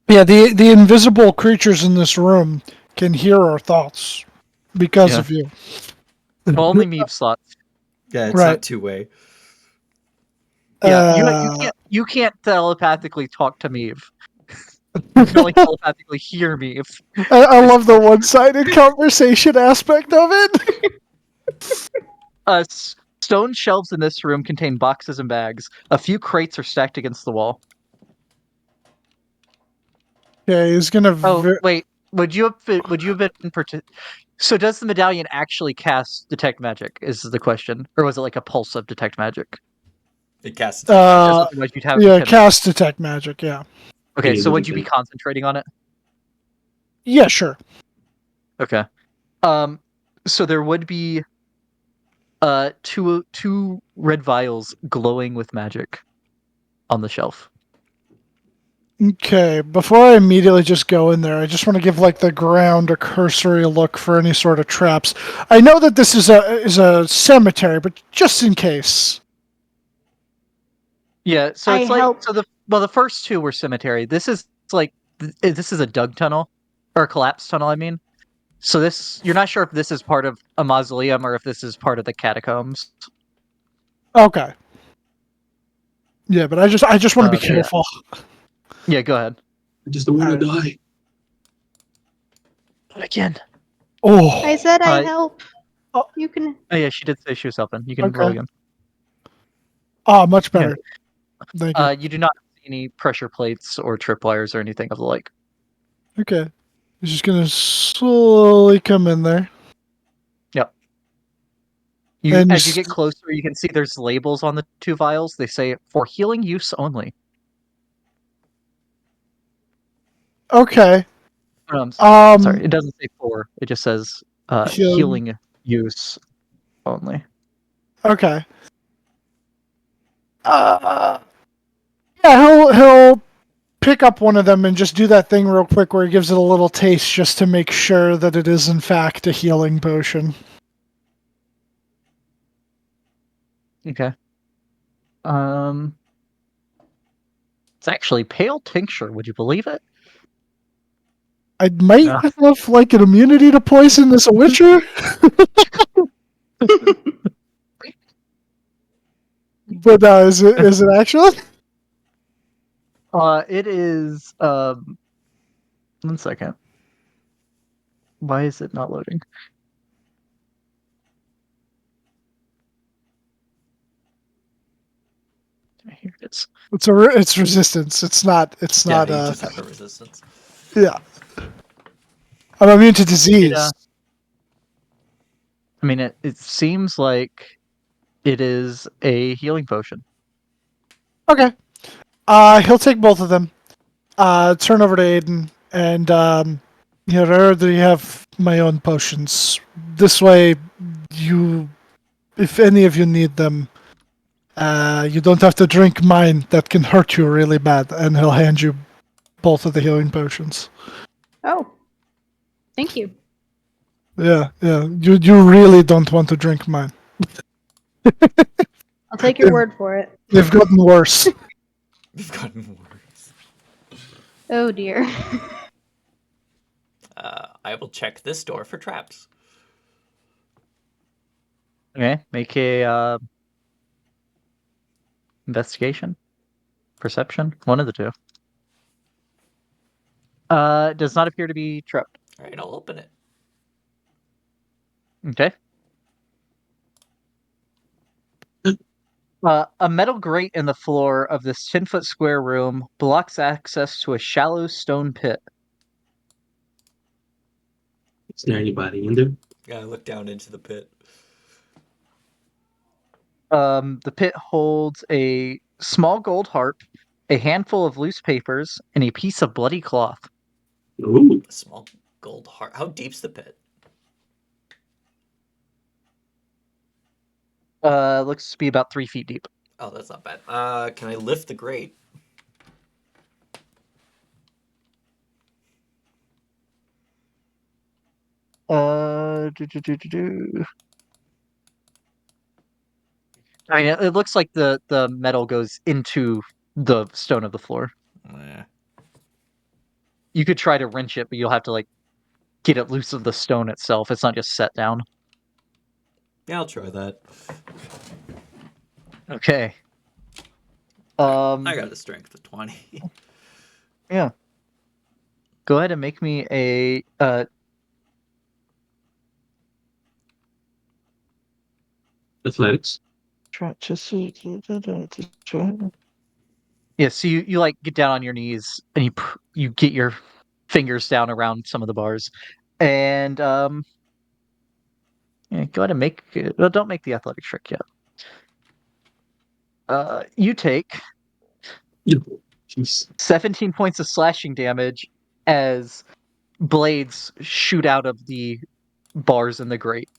Yeah, the invisible creatures in this room can hear our thoughts because Yeah. of you. Only Meep slots. Yeah, it's Right. not two-way. Yeah, you can't telepathically talk to Meep. You can only telepathically hear Meep. I love the one-sided conversation aspect of it. Stone shelves in this room contain boxes and bags. A few crates are stacked against the wall. Okay, he's gonna. Oh, wait. Would you have been So does the medallion actually cast detect magic? Is the question, or was it like a pulse of detect magic? It casts. Because otherwise you'd have Yeah, kind of- cast detect magic. Yeah. Okay, Yeah, so it would you be depends. concentrating on it? Yeah, sure. Okay. So there would be two red vials glowing with magic on the shelf. Okay, before I immediately just go in there, I just want to give like the ground a cursory look for any sort of traps. I know that this is a cemetery, but just in case. Yeah, so I it's like help- the first two were cemetery. This is like this is a dug tunnel or a collapsed tunnel, I mean. So this you're not sure if this is part of a mausoleum or if this is part of the catacombs. Okay. Yeah, but I just want to be Yeah. careful. Yeah, go ahead. I just don't want to die. Again. Oh. I said I Uh, help. Oh. You can. Oh yeah, she did say she was helping. You can Okay. roll again. Oh, much better. Thank you. You do not see any pressure plates or tripwires or anything of the like. Okay. He's just gonna slowly come in there. As you get closer, you can see there's labels on the two vials. They say for healing use only. Okay. Sorry, it doesn't say for. It just says Healing. healing use only. Okay. Yeah, he'll pick up one of them and just do that thing real quick where he gives it a little taste just to make sure that it is in fact a healing potion. Okay. It's actually pale tincture. Would you believe it? I might Yeah. have like an immunity to poison as a witcher. But is it actually? It is. 1 second. Why is it not loading? Here it is. It's resistance. It's not. It's Yeah, not. you just have the resistance. Yeah. I'm immune to disease. I mean, it seems like it is a healing potion. Okay. He'll take both of them. Turn over to Aiden, and here I already have my own potions. This way, if any of you need them, you don't have to drink mine. That can hurt you really bad. And he'll hand you both of the healing potions. Oh. Thank you. Yeah. You really don't want to drink mine. I'll take your word for it. They've gotten worse. We've gotten worse. Oh dear. I will check this door for traps. Okay, make a investigation, perception, one of the two. Does not appear to be trapped. All right, I'll open it. Okay. A metal grate in the floor of this 10-foot square room blocks access to a shallow stone pit. Is there anybody in there? Yeah, I look down into the pit. The pit holds a small gold harp, a handful of loose papers, and a piece of bloody cloth. Ooh, A small gold heart. How deep's the pit? Looks to be about 3 feet deep. Oh, that's not bad. Can I lift the grate? I mean, it looks like the metal goes into the stone of the floor. Yeah. You could try to wrench it, but you'll have to like get it loose of the stone itself. It's not just set down. Yeah, I'll try that. Okay. I got a strength of 20. Yeah. Go ahead and make me a Athletics. Yeah, so you like get down on your knees and you get your fingers down around some of the bars, and yeah, go ahead and make. Well, don't make the athletic trick yet. You take Jeez. 17 points of slashing damage as blades shoot out of the bars in the grate.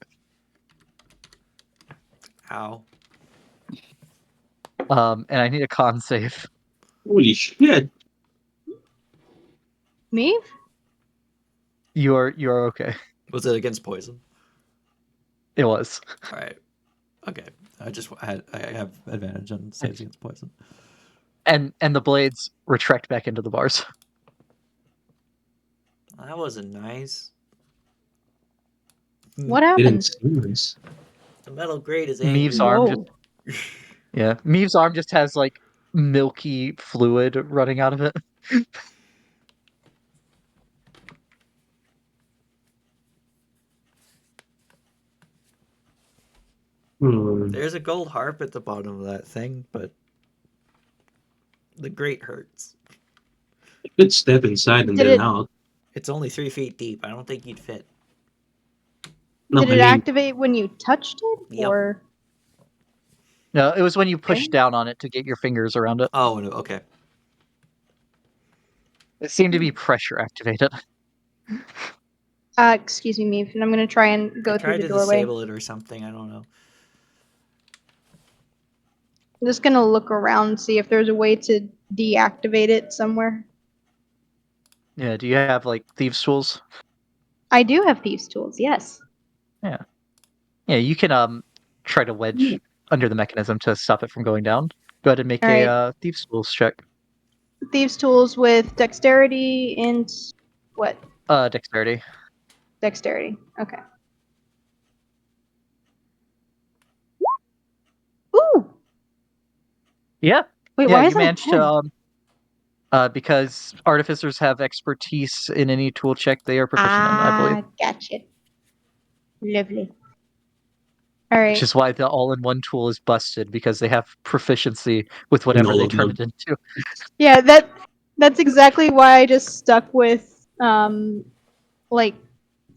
Ow. And I need a con save. Holy shit. Me? You're okay. Was it against poison? It was. All right. Okay. I have advantage on saves against poison. And the blades retract back into the bars. That wasn't nice. What Didn't happened? seem nice. The metal grate is angry. Meave's arm Whoa. just yeah. Meave's arm just has like milky fluid running out of it. There's a gold harp at the bottom of that thing, but the grate hurts. You could step inside and Did then it- out. It's only 3 feet deep. I don't think you'd fit. No, Did I it mean, activate when you touched it, Yep. or No, it was when you pushed Okay. down on it to get your fingers around it. Oh, no, okay. It seemed to be pressure activated. excuse me, Meave, and I'm gonna try and go I through tried the to doorway. disable it or something. I don't know. I'm just gonna look around, see if there's a way to deactivate it somewhere. Yeah, do you have like thieves' tools? I do have thieves' tools, yes. Yeah, you can try to wedge under the mechanism to stop it from going down. Go ahead and make Alright. a thieves' tools check. Thieves' tools with dexterity and what? Dexterity. Dexterity. Okay. Ooh! Yeah. Wait, Yeah, why you is that a managed 10? to because artificers have expertise in any tool check they are proficient in, I believe. Gotcha. Lovely. Which Alright. is why the all-in-one tool is busted, because they have proficiency with whatever all they of turn them. it into. Yeah, that's exactly why I just stuck with like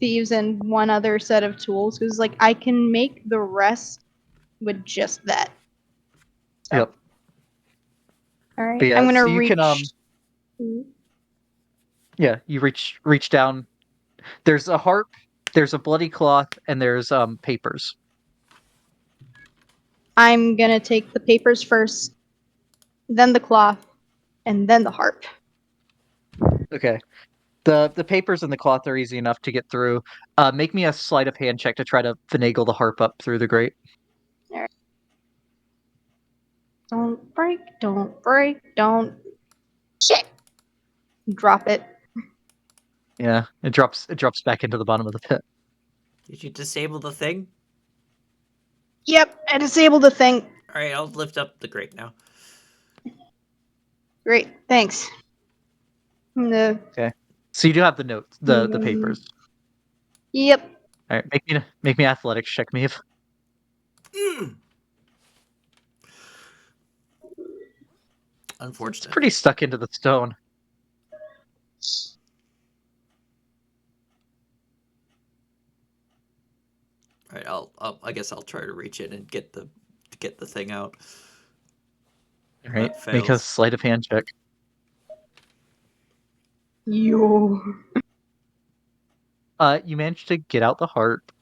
thieves and one other set of tools, because like I can make the rest with just that. So, Yep. Alright. But yeah, I'm gonna so you reach. can yeah, you reach down. There's a harp, there's a bloody cloth, and there's papers. I'm gonna take the papers first, then the cloth, and then the harp. Okay. The papers and the cloth are easy enough to get through. Make me a sleight of hand check to try to finagle the harp up through the grate. Don't break, don't break, don't. Shit! Drop it. Yeah, it drops back into the bottom of the pit. Did you disable the thing? Yep, I disabled the thing. All right, I'll lift up the grate now. Great, thanks. The So you do have the notes, the Mm. papers. Yep. All right, make me athletics check, Meave. It's Unfortunate. pretty stuck into the stone. All right, I guess I'll try to reach in and get the thing out. All right, That make a fails. sleight of hand check. Yo. You managed to get out the harp.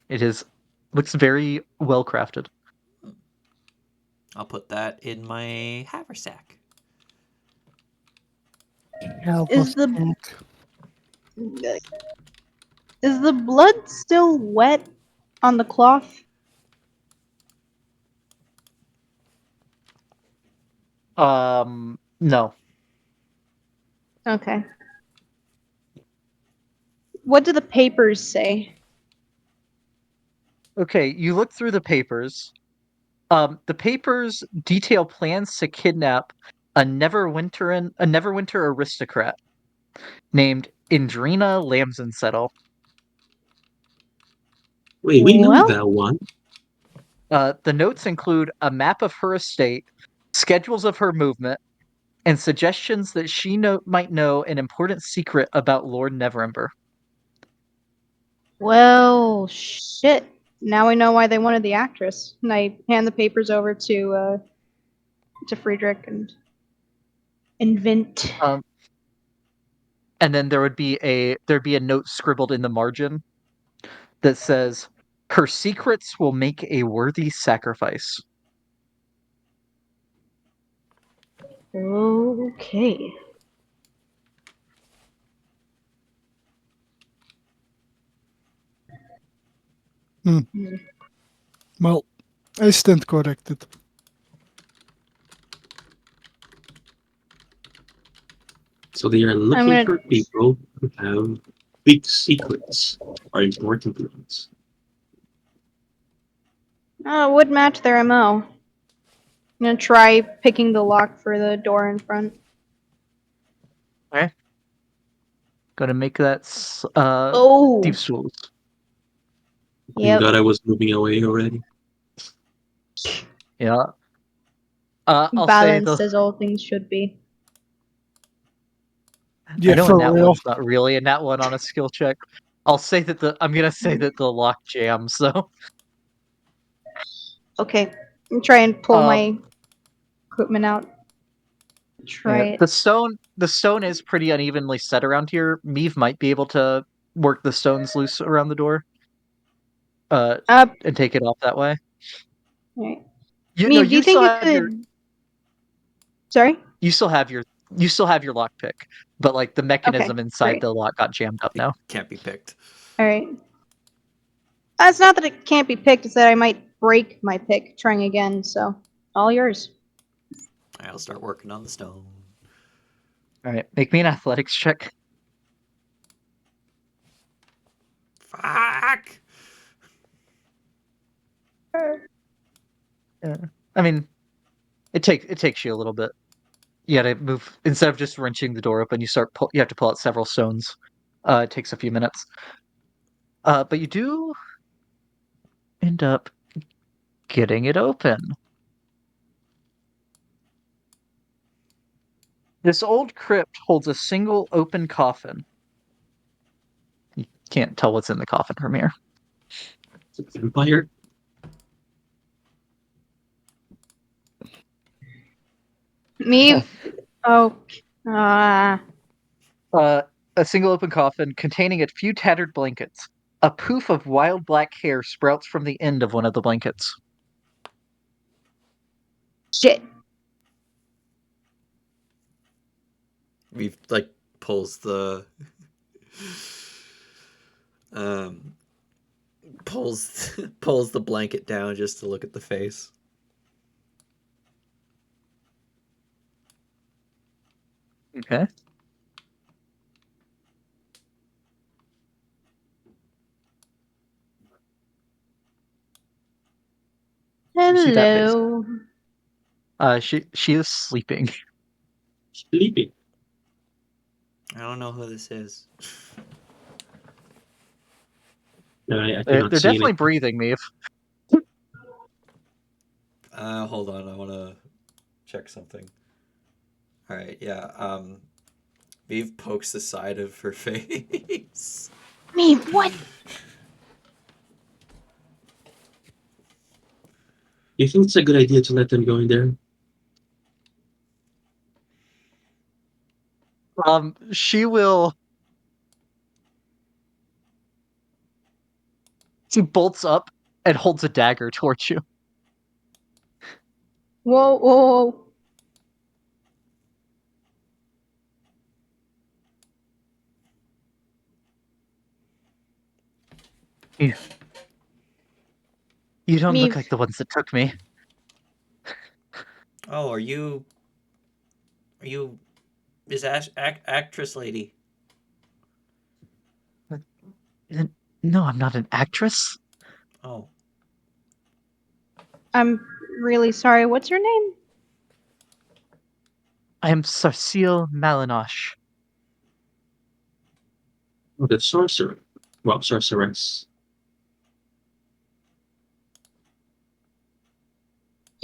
It looks very well crafted. I'll put that in my haversack. Yeah, Is let's the- look. Is the blood still wet on the cloth? No. Okay. What do the papers say? Okay, you look through the papers. The papers detail plans to kidnap a Neverwinter aristocrat named Indrina Lamsensettle. Wait, we know Well- that one. The notes include a map of her estate, schedules of her movement, and suggestions that she might know an important secret about Lord Neverember. Well, shit. Now we know why they wanted the actress. And I hand the papers over to Friedrich and Vint. And then there'd be a note scribbled in the margin that says, "Her secrets will make a worthy sacrifice." Okay. Well, I stand corrected. So they are looking gonna- for people who have big secrets or important ones. Would match their MO. I'm gonna try picking the lock for the door in front. Gonna make that Oh! Thieves' Tools. Thank Yep. God I was moving away already. Yeah. I'll Balanced say as all things should be. I Yeah, know a for nat real. one's not really a nat one on a skill check. I'm gonna say that the lock jams though. Okay. I'm trying to pull Um, my equipment out. Try Yeah, it. the stone is pretty unevenly set around here. Meave might be able to work the stones loose around the door. And take it off that way. Alright. You Meave, do you think you could... Sorry? you still have your lockpick, but like the mechanism inside great. the lock got jammed up now. Can't be picked. Alright. It's not that it can't be picked, it's that I might break my pick trying again, so all yours. I'll start working on the stone. Alright, make me an athletics check. Fuck! Yeah. I mean, it takes you a little bit. You gotta move instead of just wrenching the door open. You have to pull out several stones. It takes a few minutes. But you do end up getting it open. This old crypt holds a single open coffin. You can't tell what's in the coffin from here. It's a vampire. Meave. Oh. A single open coffin containing a few tattered blankets. A poof of wild black hair sprouts from the end of one of the blankets. Shit. We've like pulls the pulls the blanket down just to look at the face. Okay. See that face? Hello. She is sleeping. Sleeping. I don't know who this is. No, I They're cannot see definitely anything. breathing, Meave. Hold on, I want to check something. All right, yeah. Vive pokes the side of her face. Meave, what? You think it's a good idea to let them go in there? She will. She bolts up and holds a dagger towards you. Whoa, whoa, whoa. You don't look Meave. like the ones that took me. Oh, are you this actress lady? No, I'm not an actress. Oh, I'm really sorry. What's your name? I am Sarcille Malinoche. Oh, the sorcerer. Well, sorceress.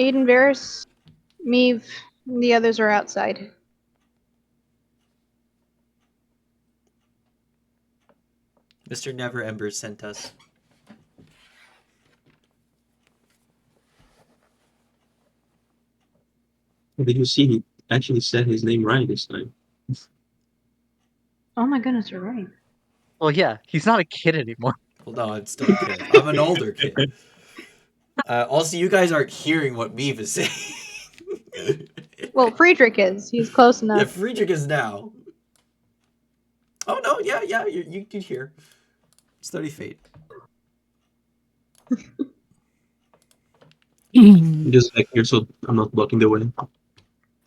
Aiden, Varys, Meave, the others are outside. Mr. Never Ember sent us. Did you see he actually said his name right this time? Oh my goodness, you're right. Well, yeah, he's not a kid anymore. Well, no, I'm still a kid. I'm an older kid. Also, you guys aren't hearing what Meave is saying. Well, Friedrich is. He's close yeah, enough. Friedrich is now. Oh no, yeah, you can hear. Study fate. I'm just back here so I'm not blocking the way.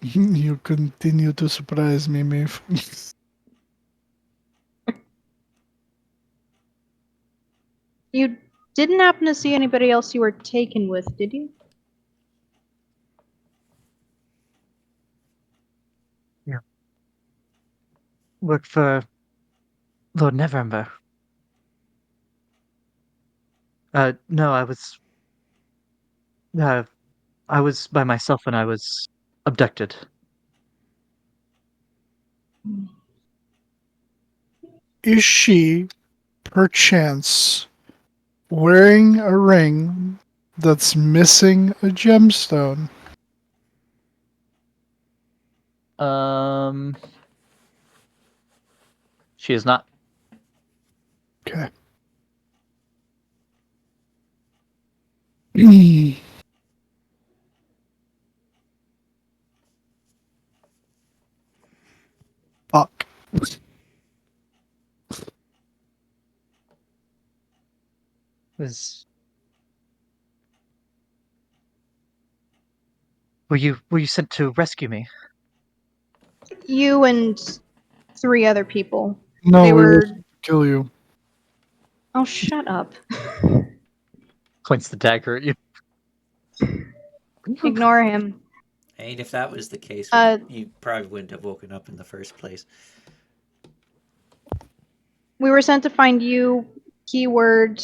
You continue to surprise me, Maeve. You didn't happen to see anybody else you were taken with, did you? Worked for Lord Neverember. No, I was by myself when I was abducted. Is she, perchance, wearing a ring that's missing a gemstone? She is not. Okay. Fuck. Was were you sent to rescue me? You and 3 other people. No, They we were. were to kill you. Oh, shut up. Points the dagger at you. Ignore him. And if that was the case, you probably wouldn't have woken up in the first place. We were sent to find you. Keyword,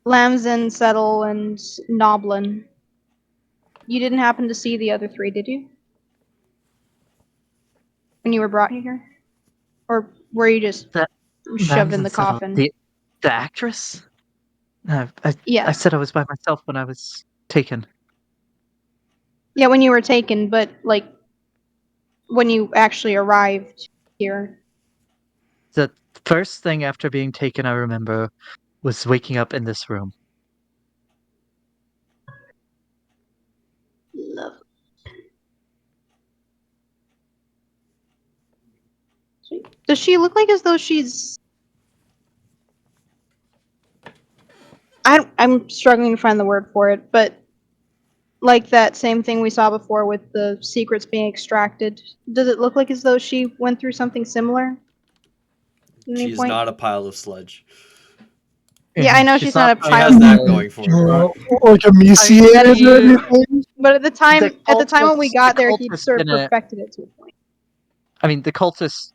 Lamson, Settle, and Noblin. You didn't happen to see the other 3, did you? When you were brought here? Or were you just That- shoved in the Ramsden Settle, coffin? The actress? No, I Yeah. said I was by myself when I was taken. Yeah, when you were taken, but, like, when you actually arrived here. The first thing after being taken, I remember, was waking up in this room. Love. Does she look like as though she's... I'm struggling to find the word for it, but like that same thing we saw before with the secrets being extracted. Does it look like as though she went through something similar? At any She's point? not a pile of sludge. Yeah, I know she's not a She pile has of that sludge. going for her. Like emaciated or you- anything? But at the time when we cultists- got the there, he cultists sort of didn't- perfected it to a point. I mean, the cultists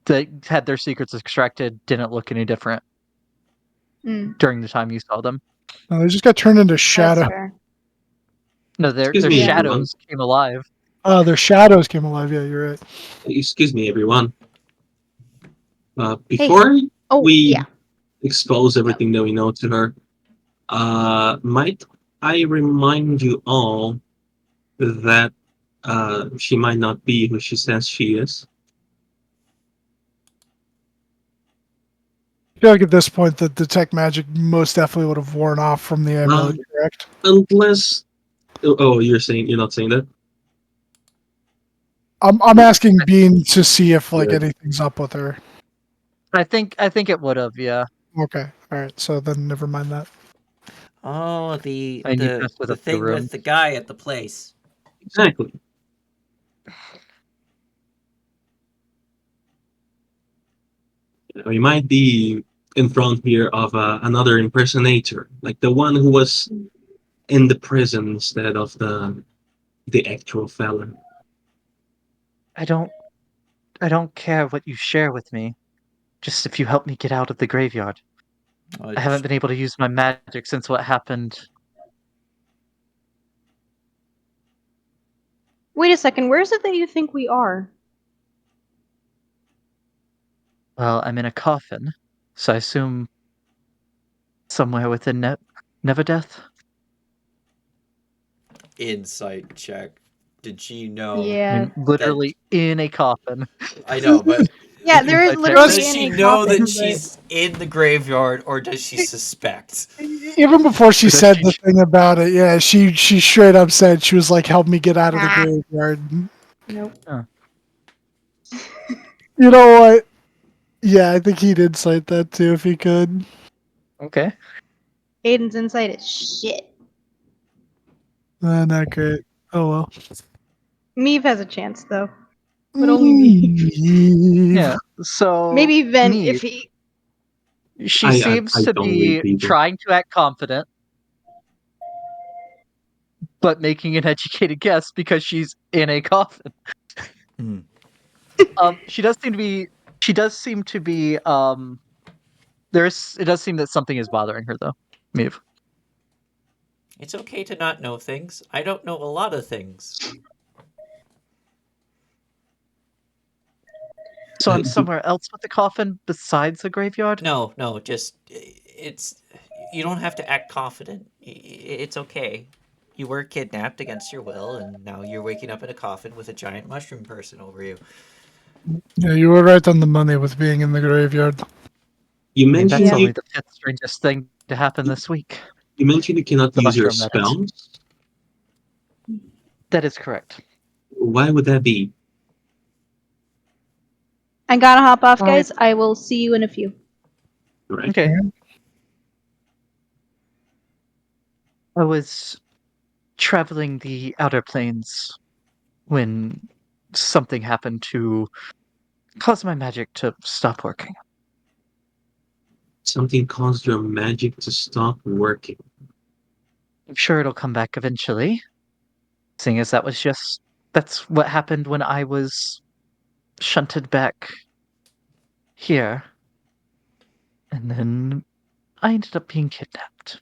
that had their secrets extracted didn't look any different Mm, during the time you saw them. No, they just got turned into shadow. that's fair. No, their Excuse me, shadows came alive. Oh, their shadows came alive. Yeah, you're right. Excuse me, everyone. Before Oh, we yeah. expose everything that we know to her, might I remind you all that she might not be who she says she is? I feel like at this point, the detect magic most definitely would have worn off from the amulet, correct? Unless, oh, you're not saying that? I'm asking Bean to see if like anything's up with her. I think it would have, yeah. Okay, all right. So then never mind that. Oh, the And you messed with the the thing room. with the guy at the place. Exactly. We might be in front here of another impersonator, like the one who was in the prison instead of the actual fella. I don't care what you share with me. Just if you help me get out of the graveyard. I haven't been able to use my magic since what happened. Wait a second. Where is it that you think we are? Well, I'm in a coffin, so I assume somewhere within Neverdeath. Insight check. Did she know? I Yeah. mean, literally in a coffin. I know, but Yeah, there is Insight check. literally does she any know coffin, that but- she's in the graveyard, or does she suspect? Even before she Because said she- the thing about it, yeah, she straight up said, she was like, help me get out of the Ah. graveyard. Nope. You know what? Yeah, I think he'd incite that too if he could. Okay. Aiden's insight is shit. Not great. Oh well. Meave has a chance though. But only me. Yeah. So Maybe Ven Neve, if he. she I seems to don't be read people. trying to act confident, but making an educated guess because she's in a coffin. Hmm. She does seem to be. She does seem to be. It does seem that something is bothering her, though. Meave. It's okay to not know things. I don't know a lot of things. So I'm somewhere else with the coffin besides the graveyard. No, just it's. You don't have to act confident. It's okay. You were kidnapped against your will, and now you're waking up in a coffin with a giant mushroom person over you. Yeah, you were right on the money with being in the graveyard. You I mean, that's mentioned only you, the fifth strangest thing to happen this week. you mentioned you cannot The use your mushroom, that is. spells. That is correct. Why would that be? I gotta hop off, Alright. guys. I will see you in a few. Right? Okay. I was traveling the outer planes when something happened to cause my magic to stop working. Something caused your magic to stop working. I'm sure it'll come back eventually, seeing as that's what happened when I was shunted back here. And then I ended up being kidnapped.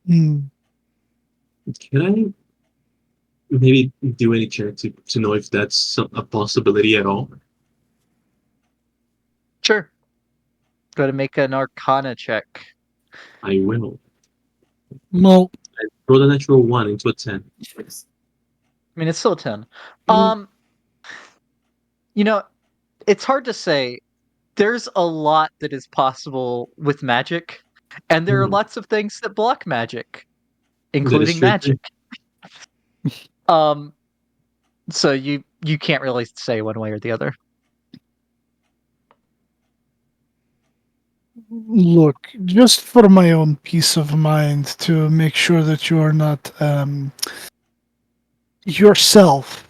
Hmm. Can I maybe do any check to know if that's a possibility at all? Sure. Go to make an Arcana check. I will. Well, I rolled a natural 1 into a 10. I mean, it's still a 10. Mm. It's hard to say. There's a lot that is possible with magic, and there are lots of things that block magic, including true. magic. So you can't really say one way or the other. look, just for my own peace of mind, to make sure that you are not yourself,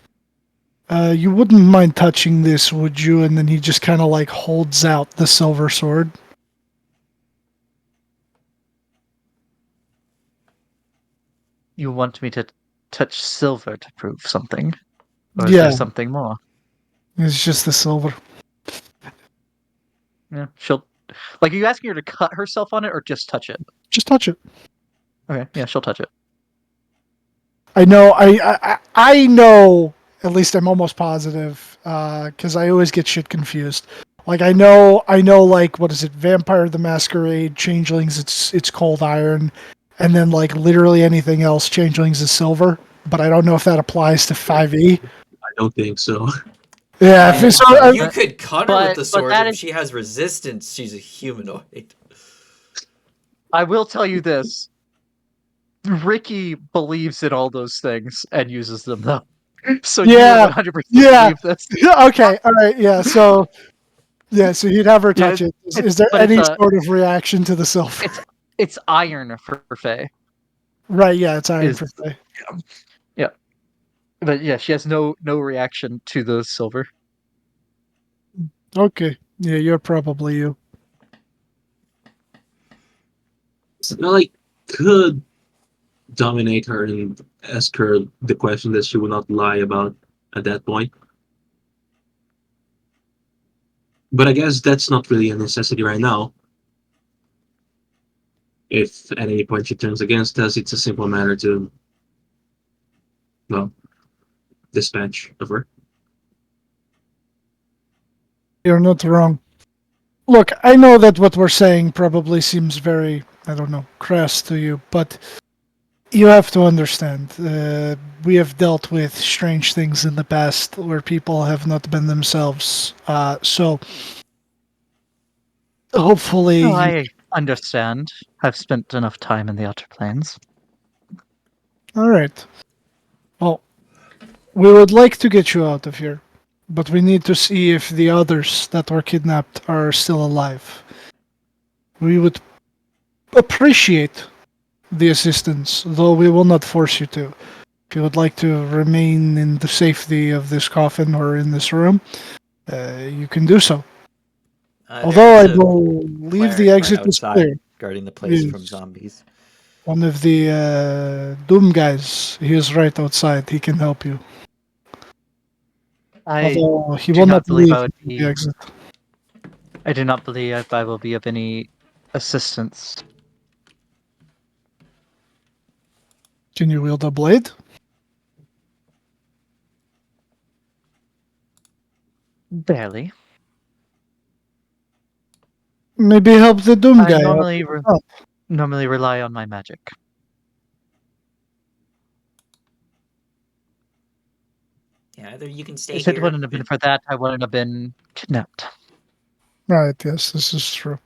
you wouldn't mind touching this, would you? And then he just kind of like holds out the silver sword. You want me to touch silver to prove something? Or is Yeah. there something more? It's just the silver. Yeah, she'll... Like, are you asking her to cut herself on it or just touch it? Just touch it. Okay, yeah, she'll touch it. I know. I know. At least I'm almost positive, because I always get shit confused. Like I know. Like what is it? Vampire the Masquerade, Changelings. It's cold iron, and then like literally anything else, Changelings is silver. But I don't know if that applies to 5e. I don't think so. Yeah. Yeah, So you could cut her with but the sword. that If is- she has resistance, she's a humanoid. I will tell you this. Ricky believes in all those things and uses them, though. So Yeah, you 100% yeah. believe this. okay. All right. Yeah. So. Yeah. So he'd have her touch it. Is there but it's any a- sort of reaction to the silver? It's iron for Faye. Right. Yeah. It's iron is- for Faye. But yeah, she has no reaction to the silver. Okay. Yeah. You're probably you. It's not like could dominate her and ask her the question that she would not lie about at that point. But I guess that's not really a necessity right now. If at any point she turns against us, it's a simple matter to, well, dispatch of her. You're not wrong. Look, I know that what we're saying probably seems very, I don't know, crass to you, but you have to understand. We have dealt with strange things in the past where people have not been themselves. So hopefully, No, I understand. I've spent enough time in the Outer Planes. all right. Well, we would like to get you out of here, but we need to see if the others that were kidnapped are still alive. We would appreciate the assistance, though we will not force you to. If you would like to remain in the safety of this coffin or in this room, you can do so. Although I There's a believe the cleric exit right is outside, clear. guarding the place from Yes. zombies. One of the Doom guys, he is right outside. He can help you. I Although he do will not not believe leave I would the be. exit. I do not believe I will be of any assistance. Can you wield a blade? Barely. Maybe help the Doom I guy. normally rely on my magic. Yeah, either you can stay If it here. wouldn't have been for that, I wouldn't have been kidnapped. Right, yes, this is true.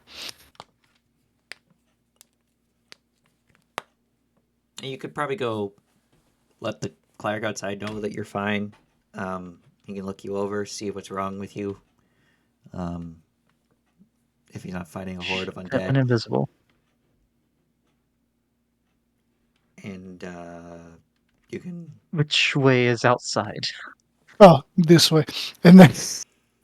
You could probably go let the cleric outside know that you're fine. He can look you over, see what's wrong with you. If he's not fighting a horde of And undead. invisible. And you can. Which way is outside? Oh, this way. And then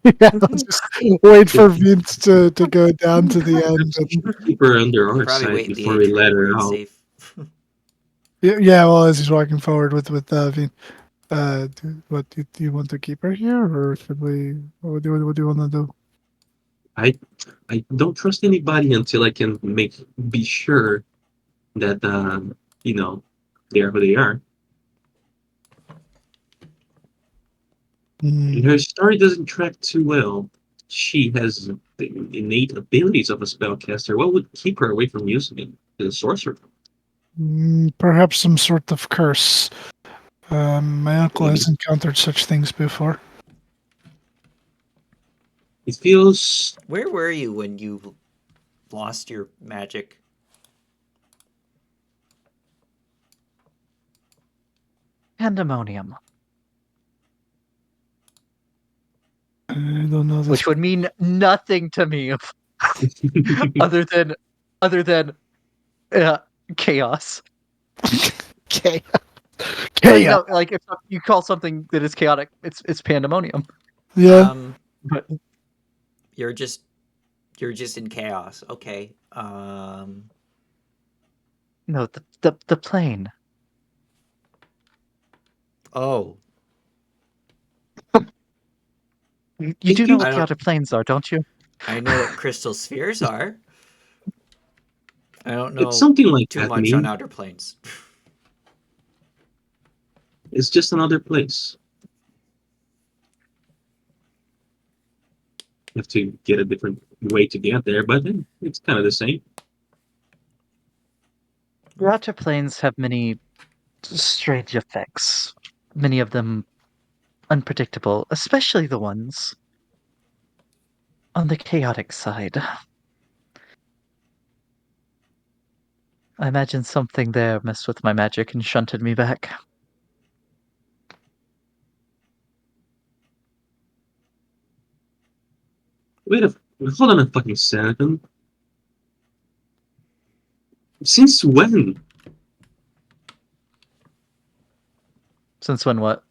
yeah, I'll just wait for Vince to go down to the end. And, Keep her under our Probably side wait in the before we let atrium where her it's out. safe. yeah, well, as he's walking forward with Vin, do you want to keep her here, or should we? What do you want to do? I don't trust anybody until I can be sure that they are who they are. Hmm. And her story doesn't track too well. She has the innate abilities of a spellcaster. What would keep her away from using it? The sorcerer. Perhaps some sort of curse. My uncle has encountered such things before. It feels Where were you when you lost your magic? Pandemonium. I don't know this. Which would mean nothing to me other than chaos. Okay. Like, no, like if you call something that is chaotic, it's pandemonium. Yeah. But You're just in chaos. Okay. no, the plane. Oh, You do know what I the don't- outer planes are, don't you? I know what crystal spheres are. I don't know it's something like too that. much on outer planes. It's just another place. You have to get a different way to get there, but it's kind of the same. The outer planes have many strange effects. Many of them unpredictable, especially the ones on the chaotic side. I imagine something there messed with my magic and shunted me back. Hold on a fucking second. Since when? Since when what?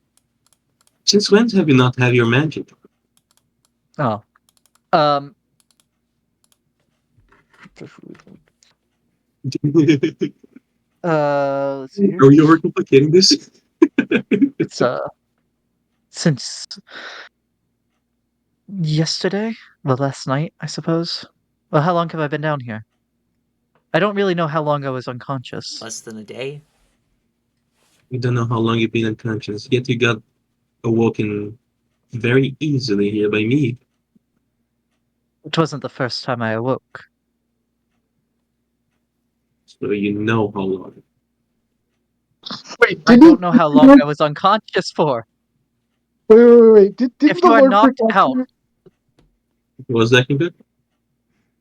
Since when have you not had your magic? Oh. Let's see here. Are we overcomplicating this? It's since Yesterday? Well, last night, I suppose. Well, how long have I been down here? I don't really know how long I was unconscious. Less than a day. You don't know how long you've been unconscious, yet you got awoken very easily here by me. It wasn't the first time I awoke. So you know how long. Wait, I didn't don't know how long I was unconscious for. Wait. Didn't If the you are Lord knocked Protector? out, Was that good?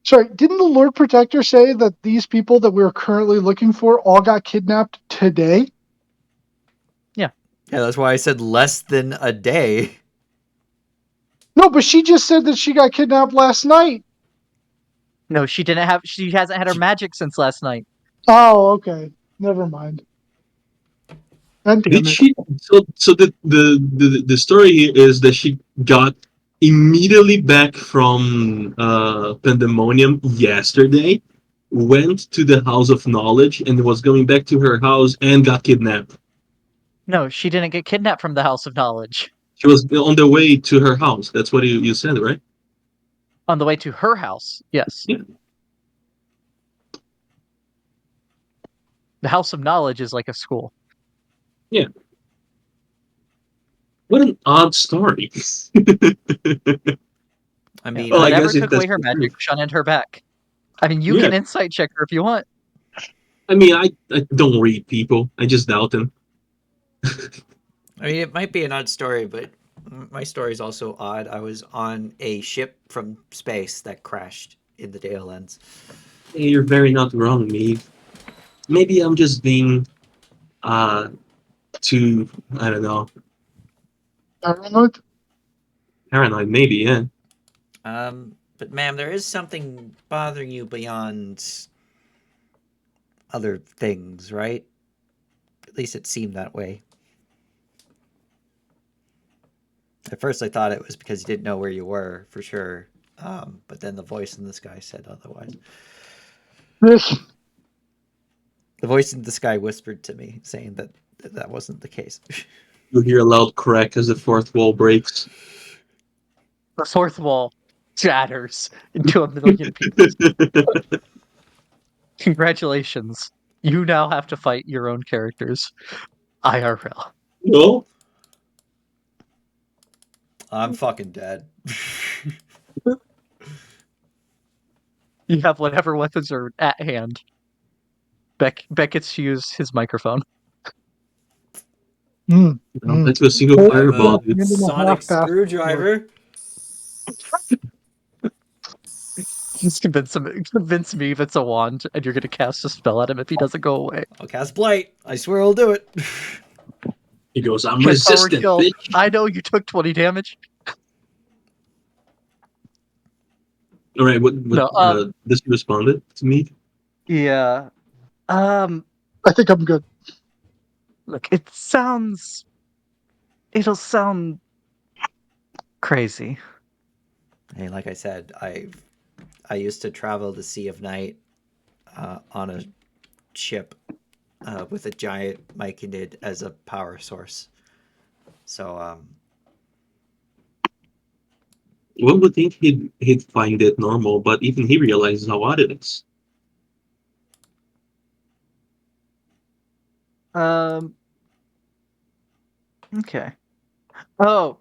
Sorry, didn't the Lord Protector say that these people that we're currently looking for all got kidnapped today? Yeah, that's why I said less than a day. No, but she just said that she got kidnapped last night. no, she didn't have. She hasn't had her magic since last night. Oh, okay. Never mind. And Did she? So the story here is that she got immediately back from Pandemonium yesterday, went to the House of Knowledge, and was going back to her house and got kidnapped. No, she didn't get kidnapped from the House of Knowledge. She was on the way to her house. That's what you said, right? On the way to her house, yes. Yeah. The House of Knowledge is like a school. What an odd story. I mean, Well, I Whatever guess if took away that's her the magic truth. shone into her back. I mean, you Yeah. can insight check her if you want. I mean, I don't read people. I just doubt them. I mean, it might be an odd story, but my story is also odd. I was on a ship from space that crashed in the Dale Ends. Hey, you're very not wrong, me. Maybe I'm just being too, I don't know, paranoid. paranoid. Maybe, yeah. But ma'am, there is something bothering you beyond other things, right? At least it seemed that way. At first, I thought it was because you didn't know where you were for sure. But then the voice in the sky said otherwise. This The voice in the sky whispered to me, saying that that wasn't the case. You hear a loud crack as the fourth wall breaks. The fourth wall shatters into a million pieces. Congratulations. You now have to fight your own characters. IRL. No? I'm fucking dead. You have whatever weapons are at hand. Beck gets to use his microphone. Mm. No, that's a single Oh, fireball. I'm a sonic half fast screwdriver. Just convince me if it's a wand and you're gonna cast a spell at him if he doesn't go away. I'll cast Blight. I swear I'll do it. He goes, I'm Okay, forward resistant, kill. bitch. I know you took 20 damage. All right, what No, this responded to me? Yeah. I think I'm good. Look, it'll sound crazy. Hey, like I said, I used to travel the Sea of Night on a ship with a giant Myconid as a power source. So One would think he'd find it normal, but even he realizes how odd it is. Okay. Oh.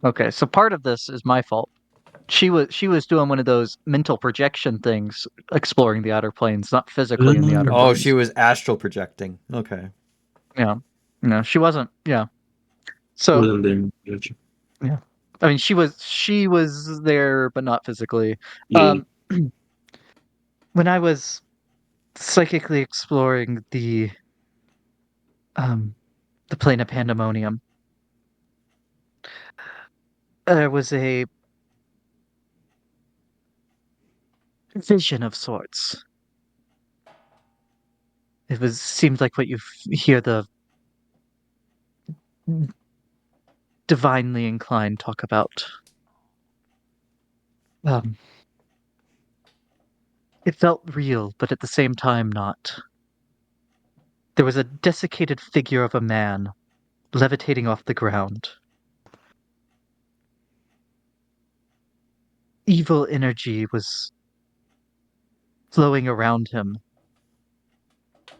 Okay, so part of this is my fault. She was doing one of those mental projection things, exploring the outer planes, not physically in the outer oh, planes. she was astral projecting. Okay. Yeah. No, she wasn't. Yeah. So Wasn't there. Gotcha. I mean, she was there, but not physically. Yeah. When I was psychically exploring the plane of pandemonium, there was a vision of sorts. It seemed like what you hear the divinely inclined talk about. It felt real, but at the same time not. There was a desiccated figure of a man levitating off the ground. evil energy was flowing around him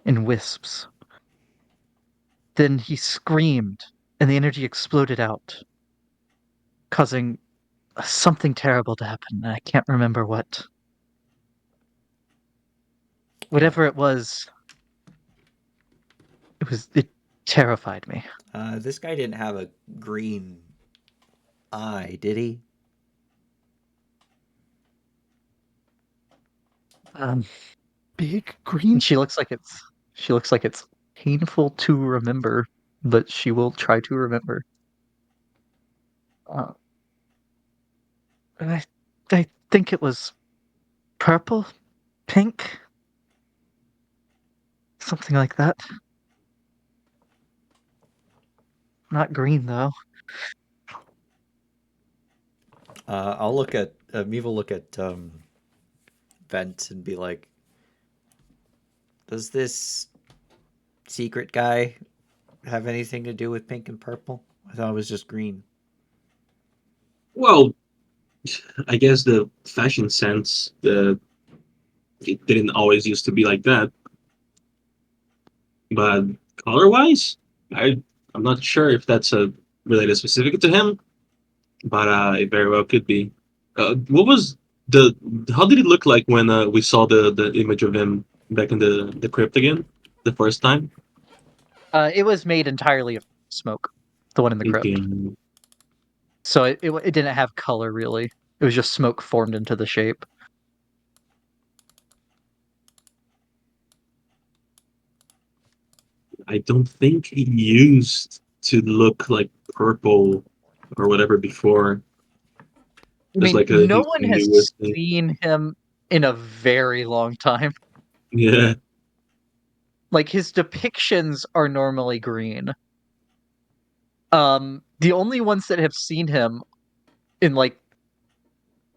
in wisps. Then he screamed, and the energy exploded out, causing something terrible to happen. And I can't remember what. Whatever it was, it terrified me. This guy didn't have a green eye, did he? Um, Big green. and she looks like it's painful to remember, but she will try to remember. Uh, I think it was purple, pink, something like that. Not green though. I'll look at Meave will look at Vent and be like, "Does this secret guy have anything to do with pink and purple? I thought it was just green." Well, I guess the fashion sense, it didn't always used to be like that. But color-wise, I'm not sure if that's related specific to him, but it very well could be. What was the? How did it look like when we saw the image of him back in the crypt again, the first time? It was made entirely of smoke, the one in the crypt. Okay. So it didn't have color really. It was just smoke formed into the shape. I don't think he used to look like purple or whatever before. I There's mean, like no his one has newest thing. seen him in a very long time. Yeah. Like his depictions are normally green. The only ones that have seen him in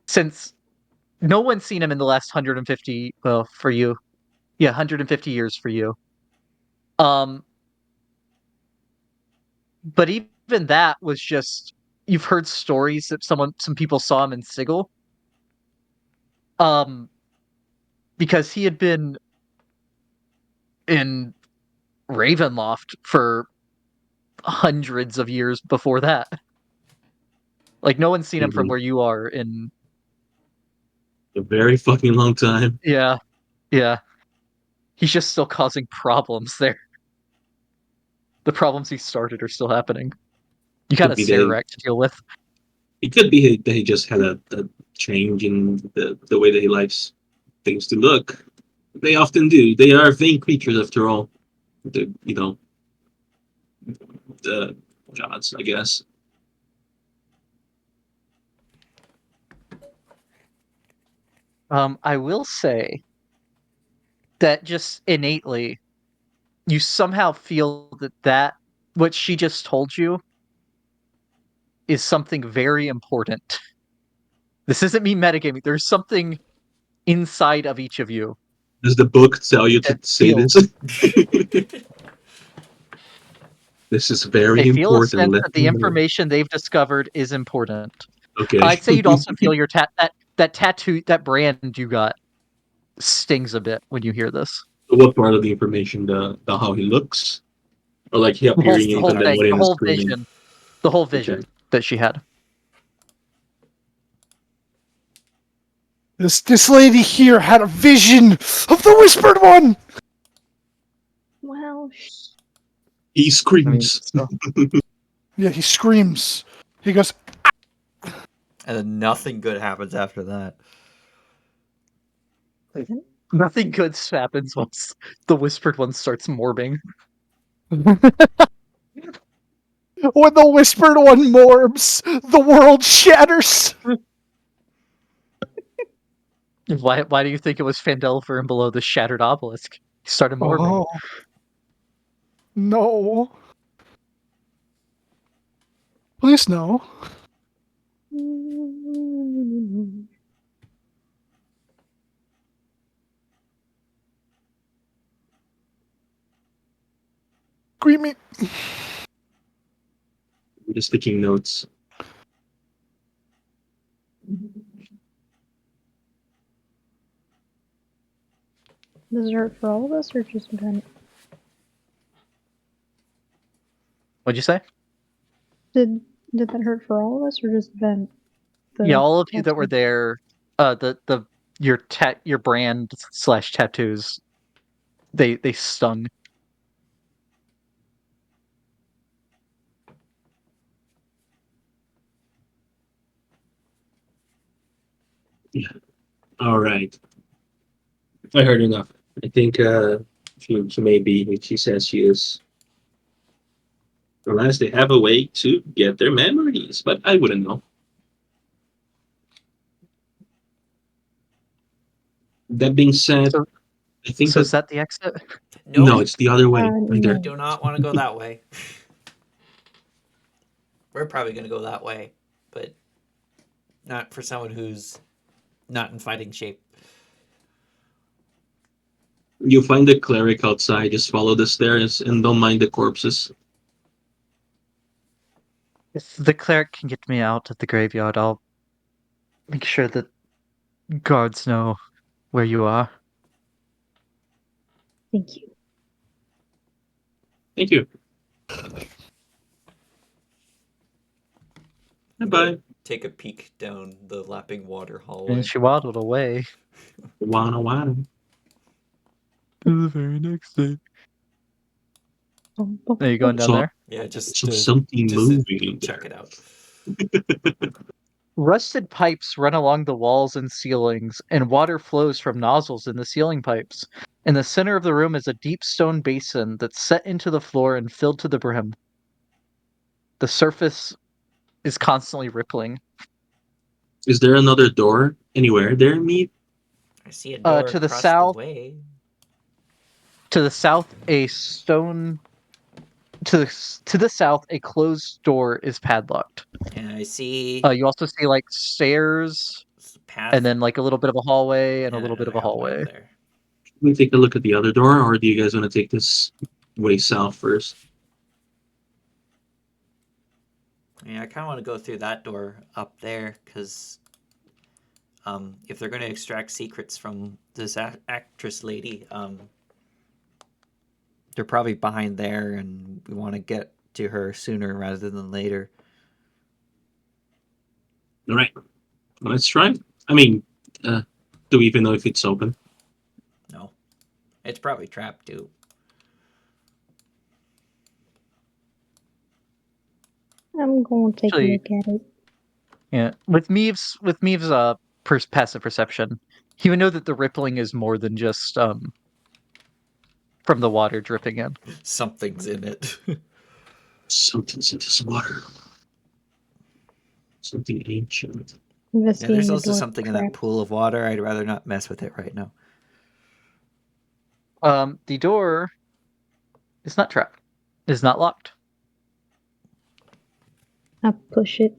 since no one's seen him in the last 150, well, for you. Yeah, 150 years for you. Um but even that was just you've heard stories that some people saw him in Sigil. Um because he had been in Ravenloft for hundreds of years before that. Like no one's seen him from Mhm. where you are in A very fucking long time. yeah, yeah. He's just still causing problems there. The problems he started are still happening. You got Could a be that Serac to deal with. it could be that he just had a change in the way that he likes things to look. They often do. They are vain creatures after all. The the gods, I guess. I will say that just innately, you somehow feel that what she just told you is something very important. This isn't me metagaming. There's something inside of each of you Does the book tell you to that say feels. this? This is very They feel a important. sense Let that the me know. information they've discovered is important. Okay. I'd say you'd also feel your that tattoo, that brand you got stings a bit when you hear this. What part of the information? The how he looks, or like he appearing The in whole black and thing, white the and whole screaming? vision, the whole Okay. vision that she had. This lady here had a vision of the Whispered One. Well, He I mean, screams. so, Yeah, he screams. He goes, And then nothing good happens after that. nothing good happens once the whispered one starts morbing. when the Whispered One morbs, the world shatters. Why do you think it was Phandelver and below the shattered obelisk? He started morbing. Oh no! Please no. Screaming. Just taking notes. Does it hurt for all of us or just Ben? What'd you say? Did that hurt for all of us or just Ben? Yeah, all of you that were there, your brand / tattoos, they stung. All right. I heard enough. I think she may be. She says she is. Unless they have a way to get their memories, but I wouldn't know. That being said, So, I think so that is that the exit? no, it's the other way. Right there. no. Do not want to go that way. We're probably going to go that way, but not for someone who's not in fighting shape. You find the cleric outside. Just follow the stairs and don't mind the corpses. If the cleric can get me out of the graveyard, I'll make sure that guards know where you are. Thank you. Thank you. Bye. Take a peek down the lapping water hallway. And she waddled away. Wana. The very next day. Are you going down So- there? Yeah, just So to, something just to moving. check it out. Rusted pipes run along the walls and ceilings, and water flows from nozzles in the ceiling pipes. In the center of the room is a deep stone basin that's set into the floor and filled to the brim. The surface is constantly rippling. Is there another door anywhere there, Mead? I see a door To the across south. the way. To the south, a stone. To the south, a closed door is padlocked. And I see You also see like stairs, path and then like a little bit of a hallway, and a and little bit an of a outline hallway. there. Can we take a look at the other door, or do you guys want to take this way south first? Yeah, I kind of want to go through that door up there because if they're going to extract secrets from this actress lady, they're probably behind there, and we want to get to her sooner rather than later. All right, let's try. I mean, do we even know if it's open? No, it's probably trapped too. I'm going to take Actually- a look at it. Yeah, with Meave's passive perception, he would know that the rippling is more than just from the water dripping in. Something's in it. Something's in this water. Something ancient. Yeah, Investigating there's the also door. something in that Crap. pool of water. I'd rather not mess with it right now. The door is not trapped. It is not locked. I'll push it.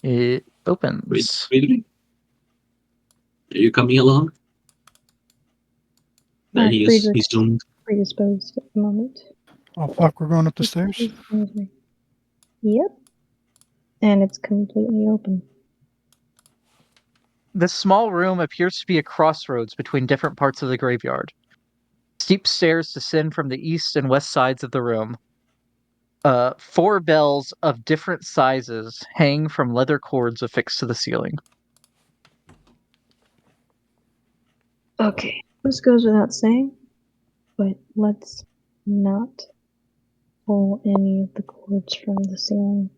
It opens. Wait. Are you coming along? There he is. He's zoomed. Predisposed at the moment. Oh fuck, we're going up the stairs. Yep. And it's completely open. This small room appears to be a crossroads between different parts of the graveyard. Steep stairs descend from the east and west sides of the room. 4 bells of different sizes hang from leather cords affixed to the ceiling. Okay. This goes without saying, but let's not pull any of the cords from the ceiling.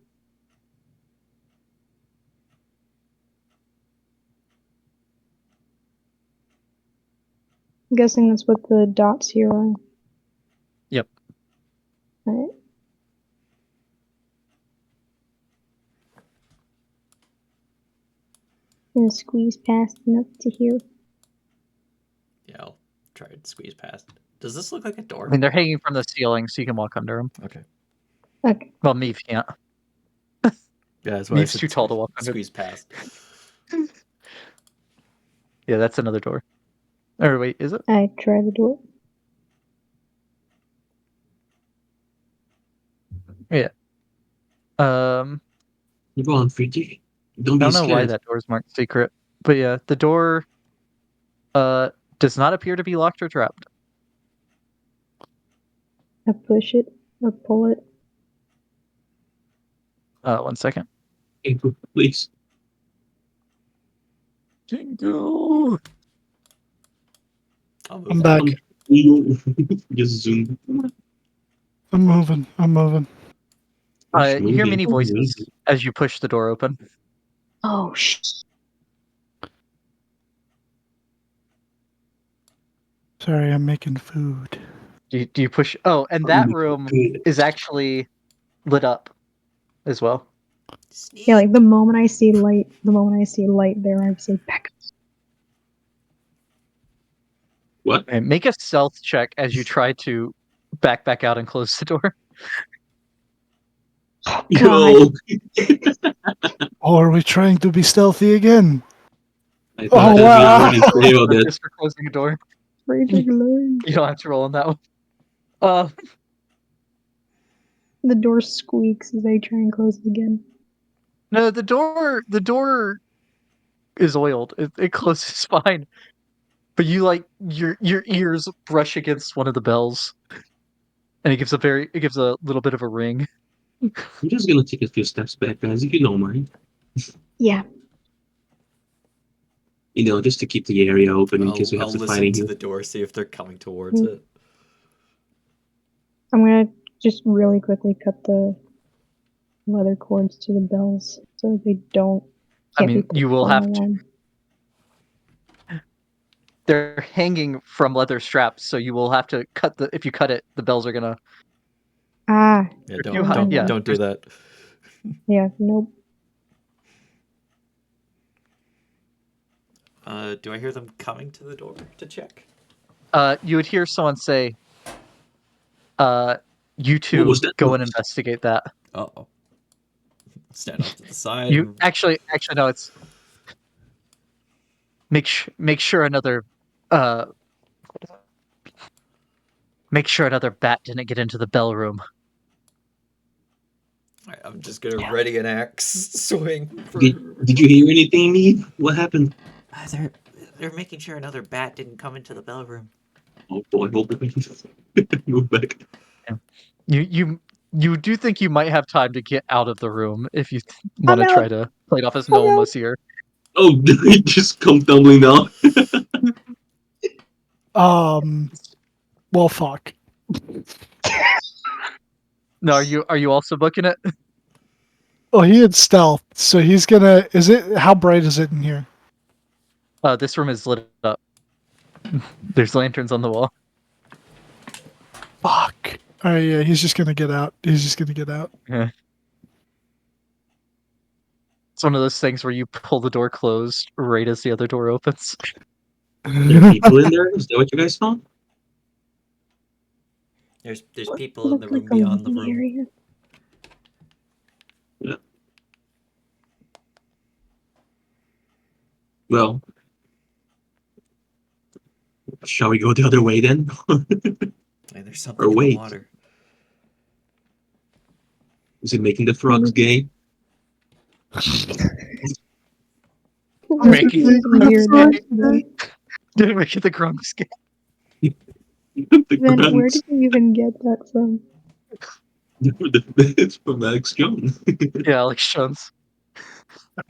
I'm guessing that's what the dots here are. Yep. Alright. Gonna squeeze past enough to here. Yeah, I'll try to squeeze past. Does this look like a door? I mean, they're hanging from the ceiling, so you can walk under them. Okay. Okay. Well, Meave can't. Yeah, that's why I Meave's said too tall to walk under. squeeze past. Yeah, that's another door. Or wait, is it? I try the door. You go on, Freaky. Don't I be don't know why scared. that door is marked secret, but yeah, the door Does not appear to be locked or trapped. I push it or pull it. 1 second. April, please. Jingle. I'll move I'm that. back. Just zoom. I'm moving. You hear many voices as you push the door open. Oh, Sorry, I'm making food. Do you push? Oh, and that room Good. is actually lit up as well. yeah, like the moment I see light there, I say back. What? And make a stealth check as you try to back out and close the door. Yo! Oh, are we trying to be stealthy again? I Oh, thought wow. that was failed it. Just for closing a door. Raging alone. You don't have to roll on that one. The door squeaks as I try and close it again. No, the door is oiled. It closes fine. But you your ears brush against one of the bells, and it gives a little bit of a ring. I'm just gonna take a few steps back, guys, if you don't mind. Yeah. You know, just to keep the area open in case we I'll have to listen fight to you. the door, see if they're coming towards Mm. it. I'm gonna just really quickly cut the leather cords to the bells so they don't. I can't be mean, put you will on have my to. own. They're hanging from leather straps, so you will have to cut the. If you cut it, the bells are gonna. Ah, Yeah, If you hu- don't yeah, don't do that. yeah, nope. Do I hear them coming to the door to check? You would hear someone say, "You What two was that go and noise? investigate that." Uh-oh. Stand off to the side. You and- actually no. It's make sure another make sure another bat didn't get into the bell room. Alright, I'm just gonna ready an axe swing. For... Did you hear anything, Neve? What happened? They're making sure another bat didn't come into the bell room. Oh boy, hold on. Move back. You do think you might have time to get out of the room if you want to out. try to play it off as no one was here. Oh, it just come tumbling down. Well, fuck. No, are you also booking it? Oh, he had stealth, so he's gonna. How bright is it in here? This room is lit up. There's lanterns on the wall. Fuck. Alright, yeah, he's just gonna get out. It's one of those things where you pull the door closed right as the other door opens. There are people in there? Is that what you guys saw? There's people in the room beyond the room. Area. Well, shall we go the other way then? Hey, there's something Or in wait. the water. Is it making the frogs gay? Making Weird. Didn't make it the grunts game. The Then where grunts. did you even get that from? It's from Alex Jones. Yeah, like Shuns.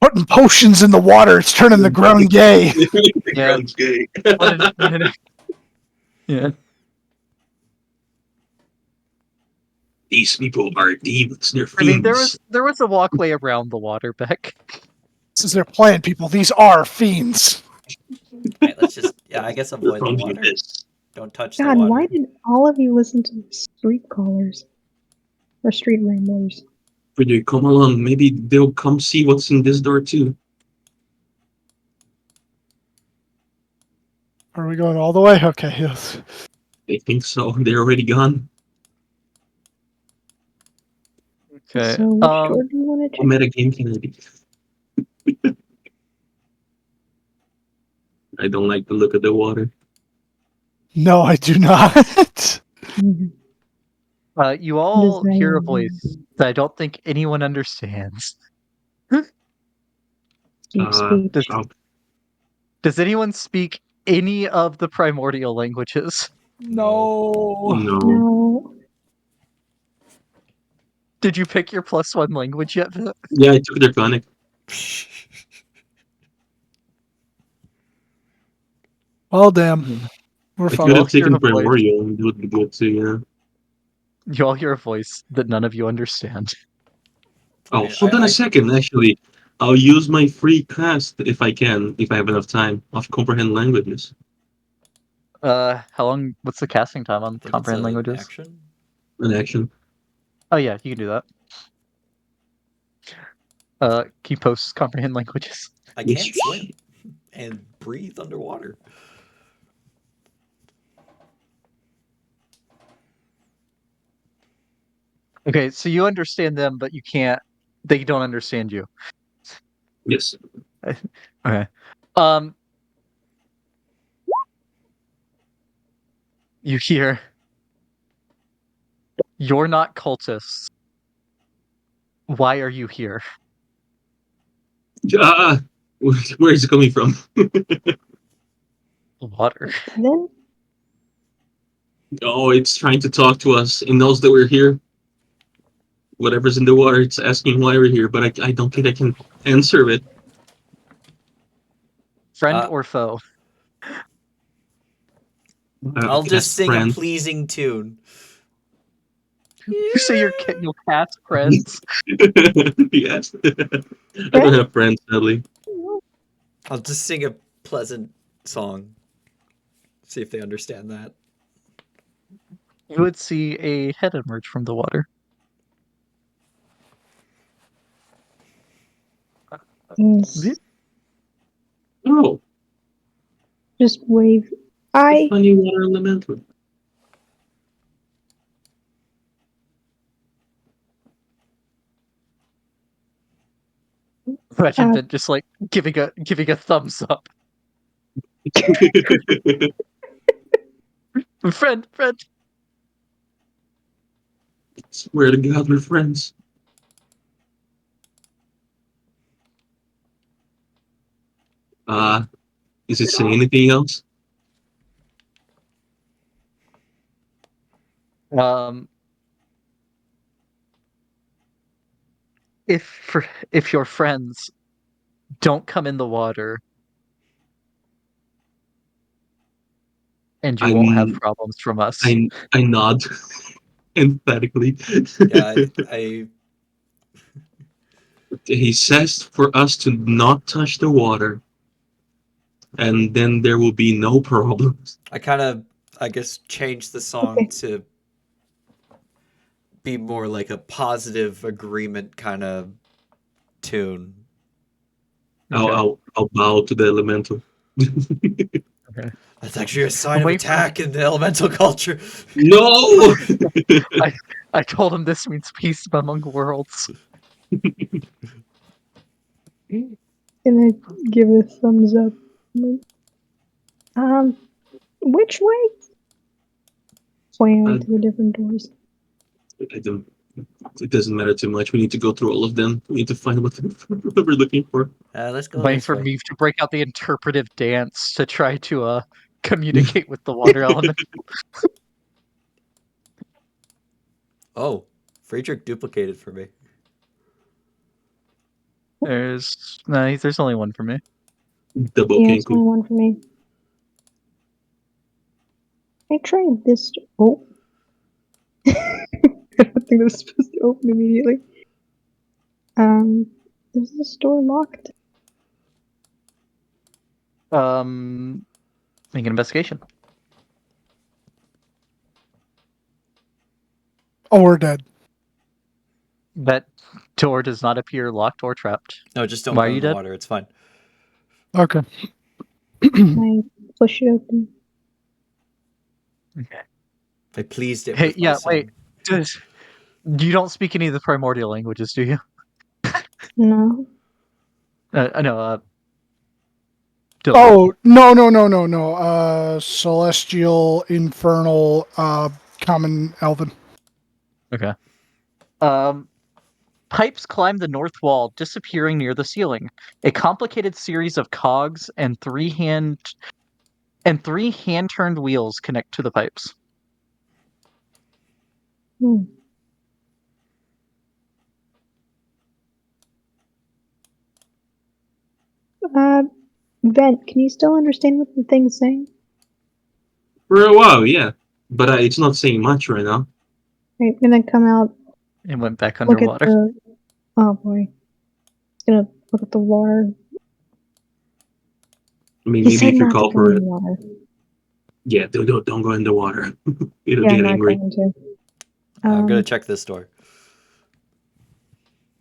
Putting potions in the water. It's turning the ground gay. The Yeah. grunts gay. Yeah. These people are demons. They're I mean, fiends. there was a walkway around the water, Beck. This is their plan, people. These are fiends. Alright, let's just I guess They're avoid the from water. demons. Don't touch the God, water. why did all of you listen to street callers? Or street ramblers? Frederick, come along. Maybe they'll come see what's in this door too. Are we going all the way? Okay, yes. I think so. They're already gone. Okay. So which door do you want to What check? meta game can I be? I don't like the look of the water. No, I do not. Mhm. You all Does hear a anyone- voice that I don't think anyone understands. Deep Uh, speech. Does anyone speak any of the primordial languages. No. No. No. Did you pick your +1 language yet? Vit? Yeah, I took Draconic. Well, damn. We're I could fucked. have hear taken a voice. Primordial, and it would be good too, yeah. You all hear a voice that none of you understand. Oh, Wait, hold on I- a second, actually. I'll use my free cast if I can, if I have enough time, of Comprehend Languages. How long? What's the casting time on think it's comprehend an languages? action. An action. Oh yeah, you can do that. Can you post comprehend languages? I Yes. can't swim and breathe underwater. Okay, so you understand them, but you can't. They don't understand you. Yes. Okay. You hear. You're not cultists. Why are you here? Where is it coming from? Water. Then Oh, it's trying to talk to us. It knows that we're here. Whatever's in the water, it's asking why we're here, but I don't think I can answer it. Friend Uh, or foe? I'll Cast just sing friend. a pleasing tune. You say you'll cast friends. Yes. I don't have friends, sadly. I'll just sing a pleasant song. See if they understand that. You would see a head emerge from the water. yes, Oh, just wave. a I funny water elemental. Imagine Uh, Vin just like giving a thumbs up. Friend. Swear to God, we're friends. Is it saying anything else? Um, if your friends don't come in the water, and you won't have I'm, problems from us. I nod emphatically. Yeah, I He says for us to not touch the water, and then there will be no problems. kind of, I guess, changed the song to be more like a positive agreement kind of tune. Okay. I'll bow to the elemental. Okay. That's actually a sign of Wait for- attack in the elemental culture. No! I told him this means peace among worlds. gonna give a thumbs up. Which way? Pointing to the different doors. I don't. It doesn't matter too much. We need to go through all of them. We need to find what we're looking for. Let's go Waiting this for way. me to break out the interpretive dance to try to communicate with the water element. Oh, Friedrich duplicated for me. There's only one for me. Double Yeah, it's only Kenku. one for me. I tried this. Oh. I don't think this was supposed to open immediately. Is this door locked? Make an investigation. Oh, we're dead. That door does not appear locked or trapped. No, just don't Why go are in you the dead? water. It's fine. Okay. I push it open. I pleased it Hey, with my yeah, song. wait. You don't speak any of the primordial languages, do you? No. I know. Dylan. Oh, no. Celestial, infernal, common, elven. Okay. Pipes climb the north wall, disappearing near the ceiling. A complicated series of cogs and three-hand And 3 hand-turned wheels connect to the pipes. Hmm. Vent, can you still understand what the thing's saying? For a while, yeah, but it's not saying much right now. Right, I'm gonna come out, And went back look at underwater. the. Oh boy. It's gonna look at the water. I mean, He maybe said if you not to call go for in it, the water. yeah, don't go in the water. It'll Yeah, I'm get not angry. going to. I'm gonna Um, check this door.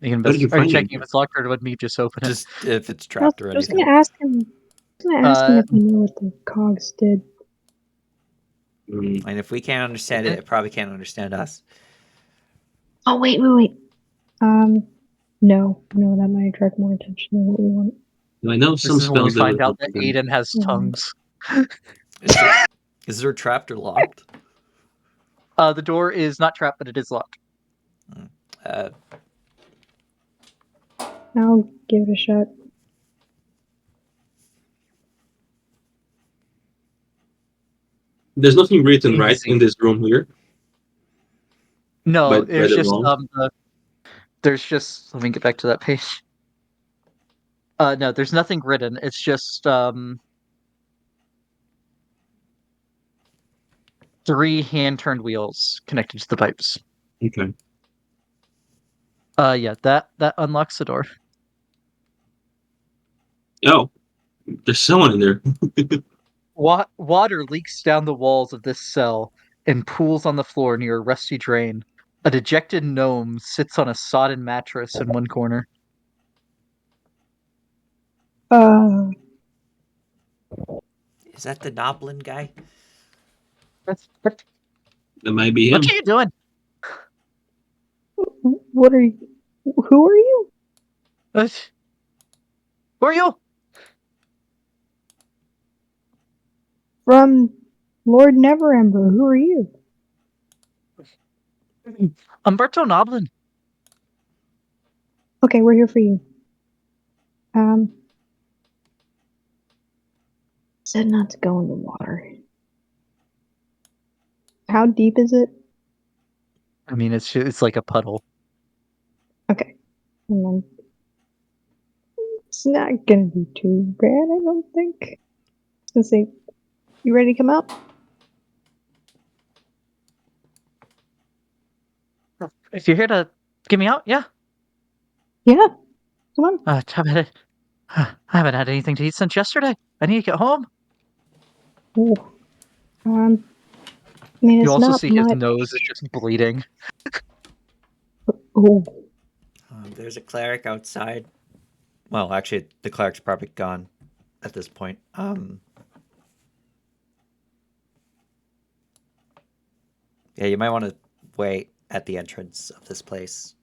You can How did you are you find checking it? if it's locked, or would me just open it? Just if it's I was, trapped or I was anything. gonna ask him. I was gonna ask him if he knew what the cogs did. Mm, And if we can't understand it, it probably can't understand us. Oh wait. No, that might attract more attention than what we want. I know This some is when we spells that find would out help that with them. Aiden has Mhm. tongues. Is there trapped or locked? The door is not trapped, but it is locked. Uh, I'll give it a shot. There's nothing written, right, Easy. in this room here. No, By there's the just wall. there's just, let me get back to that page. No, there's nothing written. It's just 3 hand-turned wheels connected to the pipes. Okay. Yeah, that unlocks the door. Oh, there's someone in there. Water leaks down the walls of this cell and pools on the floor near a rusty drain. A dejected gnome sits on a sodden mattress in one corner. is that the Noblin guy? What That might be him. are you doing? What are you? Who are you? Who are you? From Lord Neverember. Who are you? Umberto Noblin. Okay, we're here for you. Said not to go in the water. How deep is it? I mean, it's like a puddle. Okay. And then it's not gonna be too bad, I don't think. I was gonna say, you ready to come out? If you're here to get me out, yeah. Yeah. Come on. I haven't had anything to eat since yesterday. I need to get home. Ooh. I mean, You it's also not see his much. nose is just bleeding. Oh. There's a cleric outside. Well, actually, the cleric's probably gone at this point. Yeah, you might want to wait at the entrance of this place.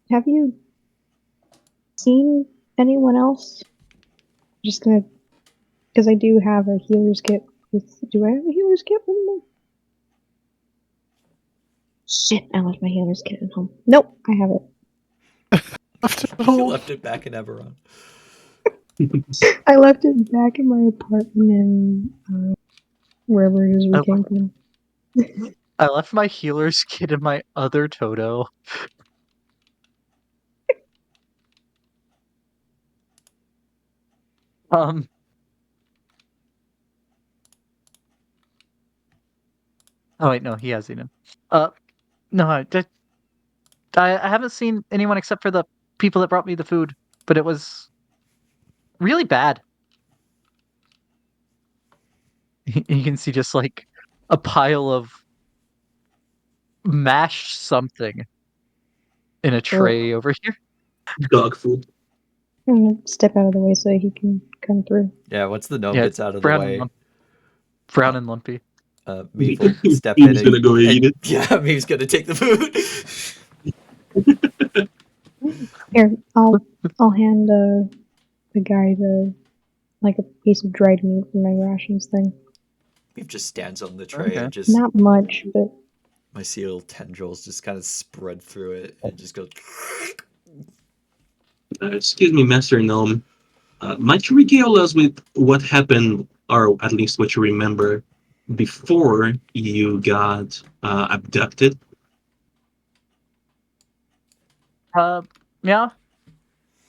Have you seen anyone else? Just gonna, because I do have a healer's kit. Do I have a healer's kit with me? Shit, I left my healer's kit at home. Nope, I have it. Left it at You home. left it back in Eberron. I left it back in my apartment in wherever it is we Oh. came from. I left my healer's kit in my other Toto. Oh wait, no, he has eaten. No, I haven't seen anyone except for the people that brought me the food, but it was really bad. You can see just like a pile of mashed something in a tray over here. Dog food. I'm gonna step out of the way so he can come through. Yeah, once the gnome Yeah, gets out of the brown and way, lump, brown and lumpy. Meave will step in He's gonna go eat it. Yeah, Meave's gonna take the food. Here, I'll hand the guy like a piece of dried meat from my rations thing. Meave just stands on the tray Okay. and just Not much, but mycelial tendrils just kind of spread through it and just goes. Excuse me, Master Gnome. Might you regale us with what happened or at least what you remember before you got abducted? Yeah.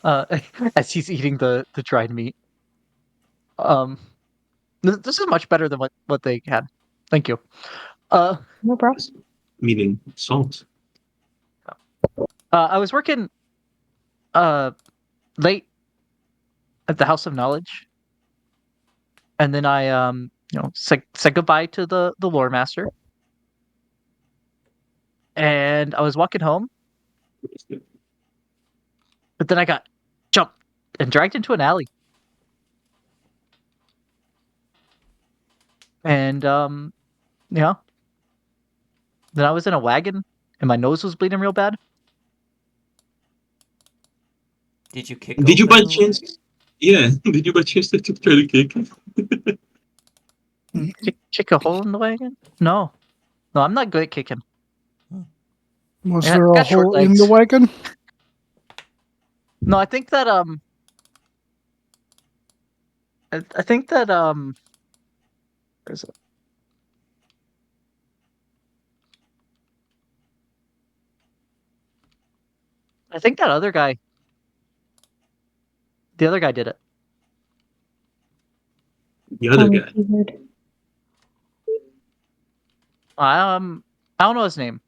As he's eating the dried meat. This is much better than what they had. Thank you. Uh, No problem. Meaning salt. I was working uh late at the House of Knowledge, and then I said goodbye to the lore master, and I was walking home, but then I got jumped and dragged into an alley, and yeah, then I was in a wagon, and my nose was bleeding real bad. Did you kick Did you open by the chance? wagon? Yeah. Did you by chance try to kick it? Kick a hole in the wagon? No, no, I'm not good at kicking. Was I there a got short hole in the legs. wagon? No, I think that I think that where's it? I think that the other guy did it. The other guy. I don't know his name.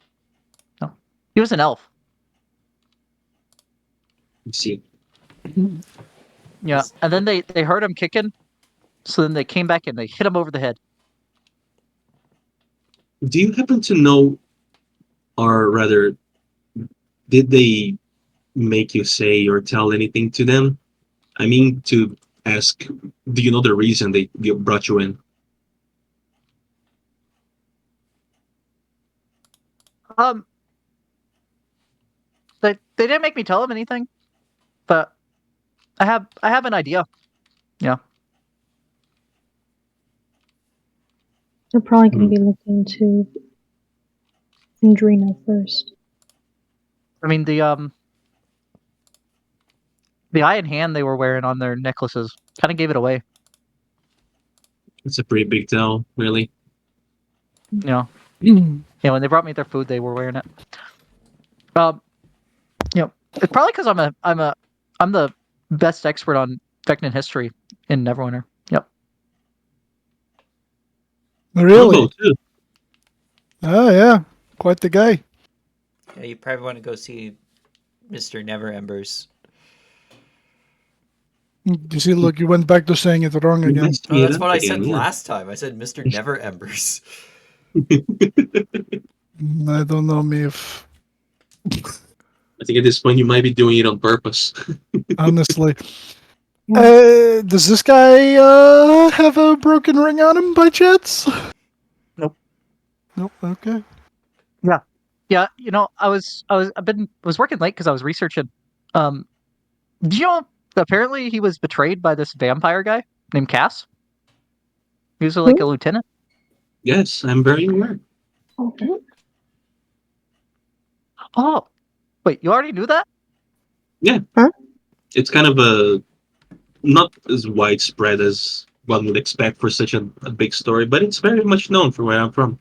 No, he was an elf. You see. Yeah, and then they heard him kicking, so then they came back and they hit him over the head. Do you happen to know, or rather, did they make you say or tell anything to them? I mean, to ask, do you know the reason they brought you in? Um, they didn't make me tell him anything, but I have an idea. Yeah. They're probably going to be looking to Andrina first. I mean the eye and hand they were wearing on their necklaces kind of gave it away. It's a pretty big tell, really. You know. Yeah, when they brought me their food, they were wearing it. It's probably because I'm the best expert on Vecnan history in Neverwinter. Yep. Really? Lobo, too. Oh yeah, quite the guy. Yeah, you probably want to go see Mr. Never Embers. You see, look, you went back to saying it wrong You again. messed Oh, me that's up what I again, said yeah. last time. I said Mr. Never Embers. I don't know me if, I think at this point you might be doing it on purpose. honestly. Does this guy have a broken ring on him by chance? Nope. Nope. Okay. Yeah, I was working late because I was researching. Do you know apparently he was betrayed by this vampire guy named Cass? He was like a lieutenant. Yes, I'm very aware. Okay. Oh, wait, you already knew that? It's kind of a not as widespread as one would expect for such a big story, but it's very much known from where I'm from.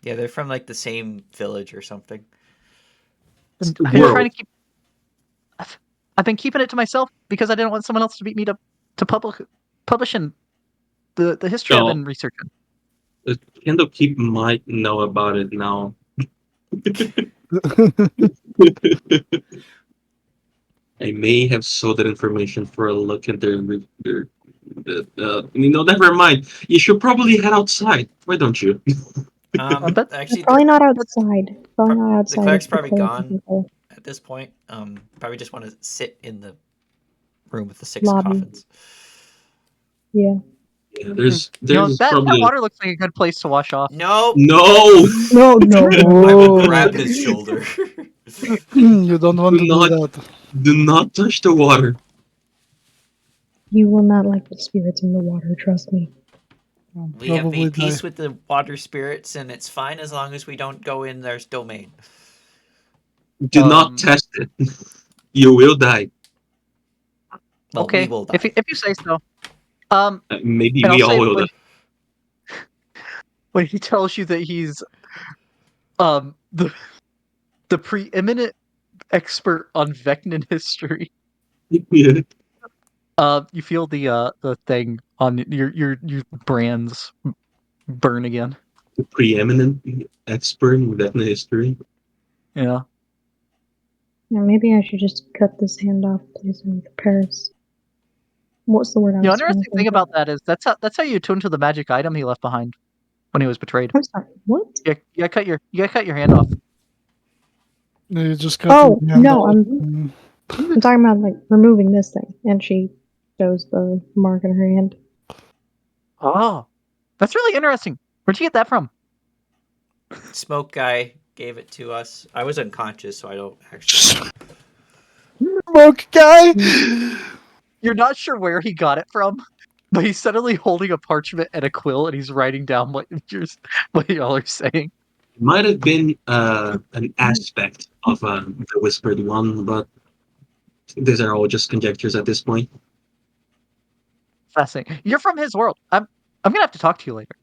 Yeah, they're from like the same village or something. I've the been world. trying to keep. I've been keeping it to myself because I didn't want someone else to beat me to publishing the history I've No. been researching. Kendo Keep might know about it now. I may have sold that information for a look at never mind. You should probably head outside. Why don't you? But Actually, Probably not outside. Probably not the outside. cleric's if probably cleric gone isn't there. at this point. Probably just want to sit in the room with the 6 Lobby. coffins. Yeah. Yeah, there's that probably water looks like a good place to wash off. No, no. No, no. I will grab his shoulder. You don't want Do to not- do that. Do not touch the water. You will not like the spirits in the water, trust me. We have Probably made peace die. with the water spirits, and it's fine as long as we don't go in their domain. Do not test it. You will die. Well, Okay, we will die. if you say so. Maybe And I'll we all say will. when he tells you that he's the preeminent expert on Vecnan history, Yeah. you feel the thing on your brands burn again. The preeminent expert in Vietnam history. Yeah. Yeah, maybe I should just cut this hand off, please, with Paris. What's the word I The was trying to interesting thing think of? about that is that's how you attune to the magic item he left behind when he was betrayed. I'm sorry, what? You gotta cut your hand off. You just cut Oh, the hand no, off. I'm talking about, like, removing this thing. And she shows the mark in her hand. Oh, that's really interesting. Where'd you get that from? Smoke guy gave it to us. I was unconscious, so I don't actually. Smoke guy. You're not sure where he got it from, but he's suddenly holding a parchment and a quill, and he's writing down what y'all are saying. It might have been an aspect of the Whispered One, but these are all just conjectures at this point. Fascinating. You're from his world. I'm gonna have to talk to you later.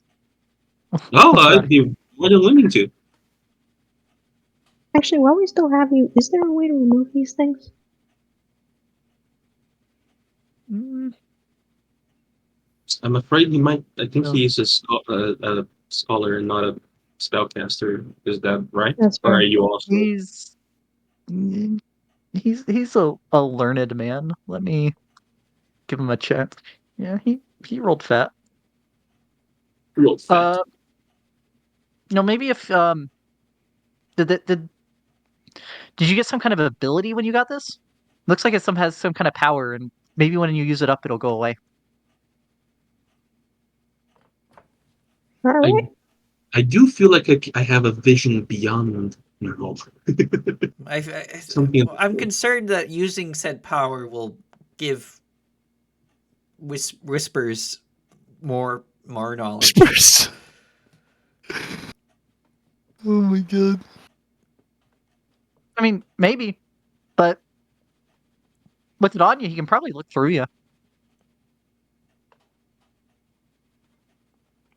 Oh, Let's get out I'd of here. be more than willing to. Actually, while we still have you, is there a way to remove these things? Mm, I'm afraid he might. I think No. he's a scholar and not a spellcaster. Is that right? That's Or are fair. you also? mm, he's a learned man. Let me give him a check. Yeah, he rolled fat. Real fat. No, maybe if did you get some kind of ability when you got this? Looks like has some kind of power, and maybe when you use it up, it'll go away. Alright. I do feel like I have a vision beyond normal. Something. I'm concerned that using said power will give whispers more knowledge. Whispers. Oh my god. I mean, maybe, but with it on you, he can probably look through you.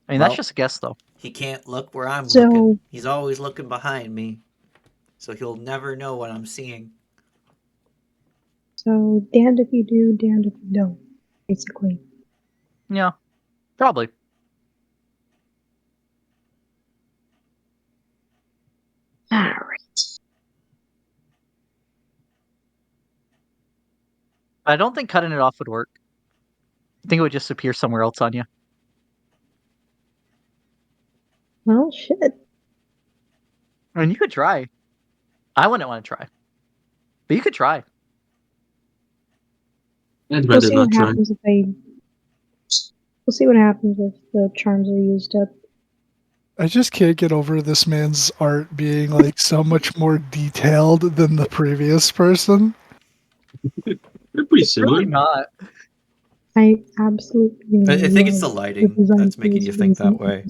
I mean, that's Well, just a guess, though. He can't look where I'm So- looking. He's always looking behind me, so he'll never know what I'm seeing. So, damned if you do, damned if you don't, basically. Yeah, probably. Alright. I don't think cutting it off would work. I think it would just appear somewhere else on you. Well, shit. I mean, you could try. I wouldn't want to try, but you could try. I'd We'll rather see not what try. happens if We'll see what happens if the charms are used up. I just can't get over this man's art being like so much more detailed than the previous person. They're pretty similar. Really not. I absolutely I think it's the love lighting design that's making you think that way.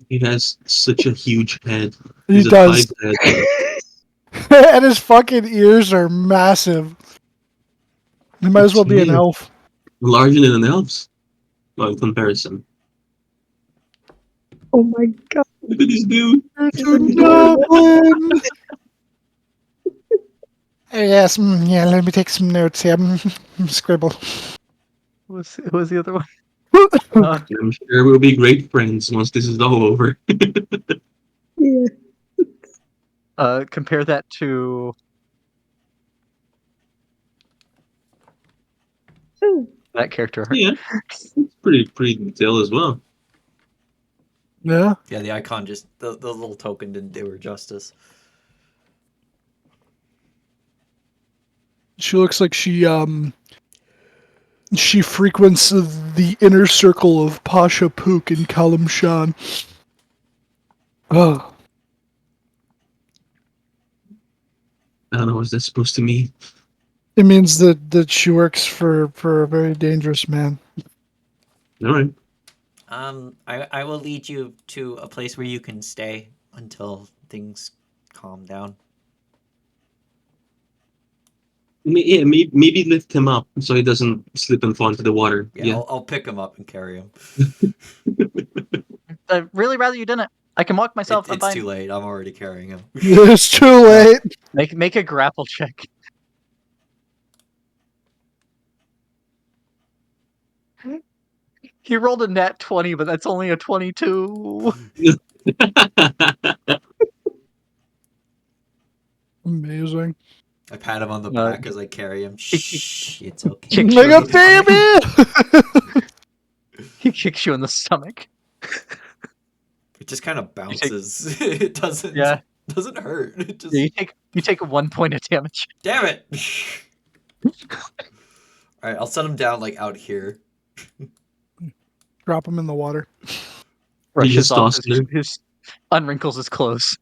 He has such a huge head. He He's a does. 5 head. And his fucking ears are massive. He might as well be an Yeah. elf. Larger than an elf's. Well, in comparison. Oh my god. Look at this dude. It's a goblin. Oh, yes, yeah, let me take some notes here. Scribble. Who was the other one? I'm sure we'll be great friends once this is all over. Yeah. Compare that to Oh, that character. Yeah. It's pretty detailed as well. Yeah. Yeah, the icon just the little token didn't do her justice. She looks like she frequents the inner circle of Pasha Pook in Kalimshan. Oh, I don't know what's that supposed to mean. it means that she works for a very dangerous man. Alright. I will lead you to a place where you can stay until things calm down. Yeah, maybe lift him up so he doesn't slip and fall into the water. Yeah, Yeah. I'll pick him up and carry him. I'd really rather you didn't. I can walk myself. I'm It's fine. too late. I'm already carrying him. It's too late. Make a grapple check. He rolled a nat 20, but that's only a 22. Amazing. I pat him on the Uh, back as I carry him. Shh, it's okay. Kick Like you a in the baby. He kicks you in the stomach. It just kind of bounces. It doesn't hurt. It just Yeah, you take 1 point of damage. damn it. All right, I'll set him down like out here. Drop him in the water. Brushes just off toss it. his unwrinkles his clothes.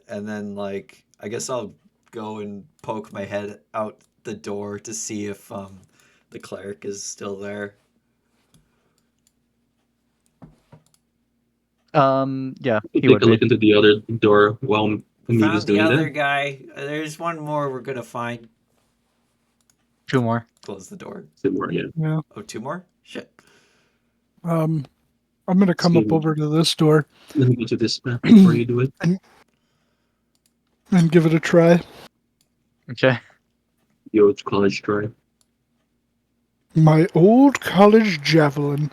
And then like I guess I'll go and poke my head out the door to see if the cleric is still there. Yeah, he Take would a look be. into the other door while Mead is Found the doing other that. guy. There's one more we're gonna find. 2 more. Close the door. Yeah. Yeah. Oh, 2 more? Shit. I'm gonna come up Excuse me. over to this door Let me go to this map before you do it. and give it a try. Okay. The old college try. My old college javelin.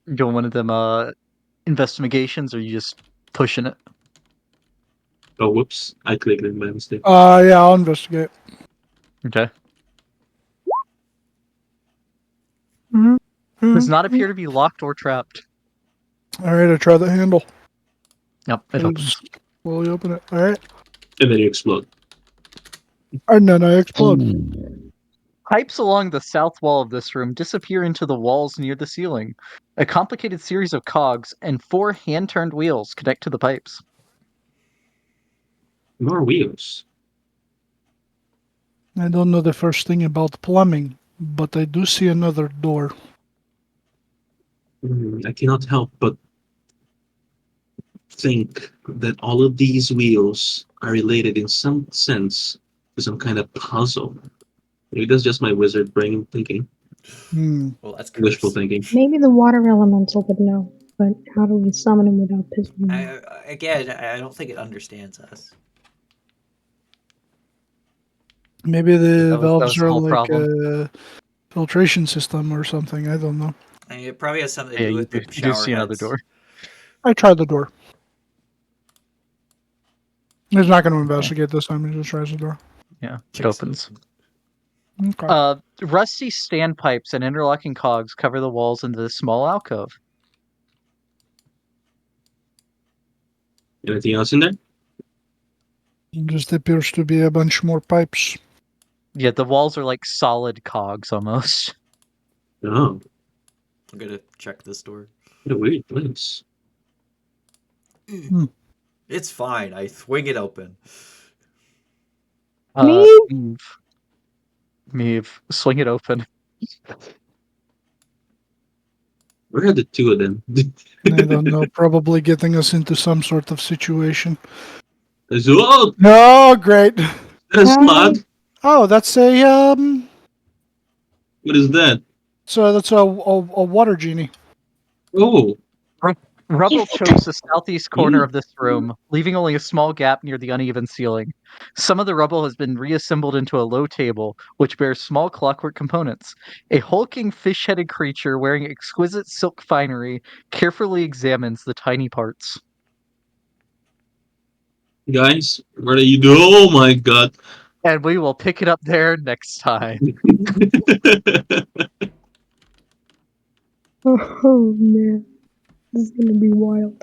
You doing one of them investigations, or you just pushing it? Oh, whoops. I clicked it by mistake. Yeah, I'll investigate. Okay. Mm-hmm. Does not appear to be locked or trapped. All right, I try the handle. Yep, it opens. Slowly open it. All right, And then you explode. and then I explode. Pipes along the south wall of this room disappear into the walls near the ceiling. A complicated series of cogs and 4 hand-turned wheels connect to the pipes. More wheels. I don't know the first thing about plumbing, but I do see another door. I cannot help but think that all of these wheels are related in some sense to some kind of puzzle. Maybe that's just my wizard brain thinking. Well, that's Wishful cursed. thinking. Maybe the water elemental would know, but how do we summon him without pissing him off? I don't think it understands us. Maybe the That was valves the are whole like problem. a filtration system or something. I don't know. It probably has something to Yeah, do you with do, the you do see another shower door. I tried the door. He's not going to investigate this time. He just tries the door. Yeah, it Kicks opens. Okay. Rusty standpipes and interlocking cogs cover the walls into this small alcove. Anything else in there? Just appears to be a bunch more pipes. Yeah, the walls are like solid cogs almost. Oh, I'm gonna check this door. what a weird place. It's fine. I swing it open. Meave, swing it open. Where are the two of them? I don't know. Probably getting us into some sort of situation. Oh, No, great. that's a slot. Oh, that's a What is that? So that's a water genie. Oh, Rubble chokes the southeast corner of this room, leaving only a small gap near the uneven ceiling. Some of the rubble has been reassembled into a low table, which bears small clockwork components. A hulking fish-headed creature wearing exquisite silk finery carefully examines the tiny parts. guys, what are you doing? Oh my god. And we will pick it up there next time. Oh man, this is gonna be wild.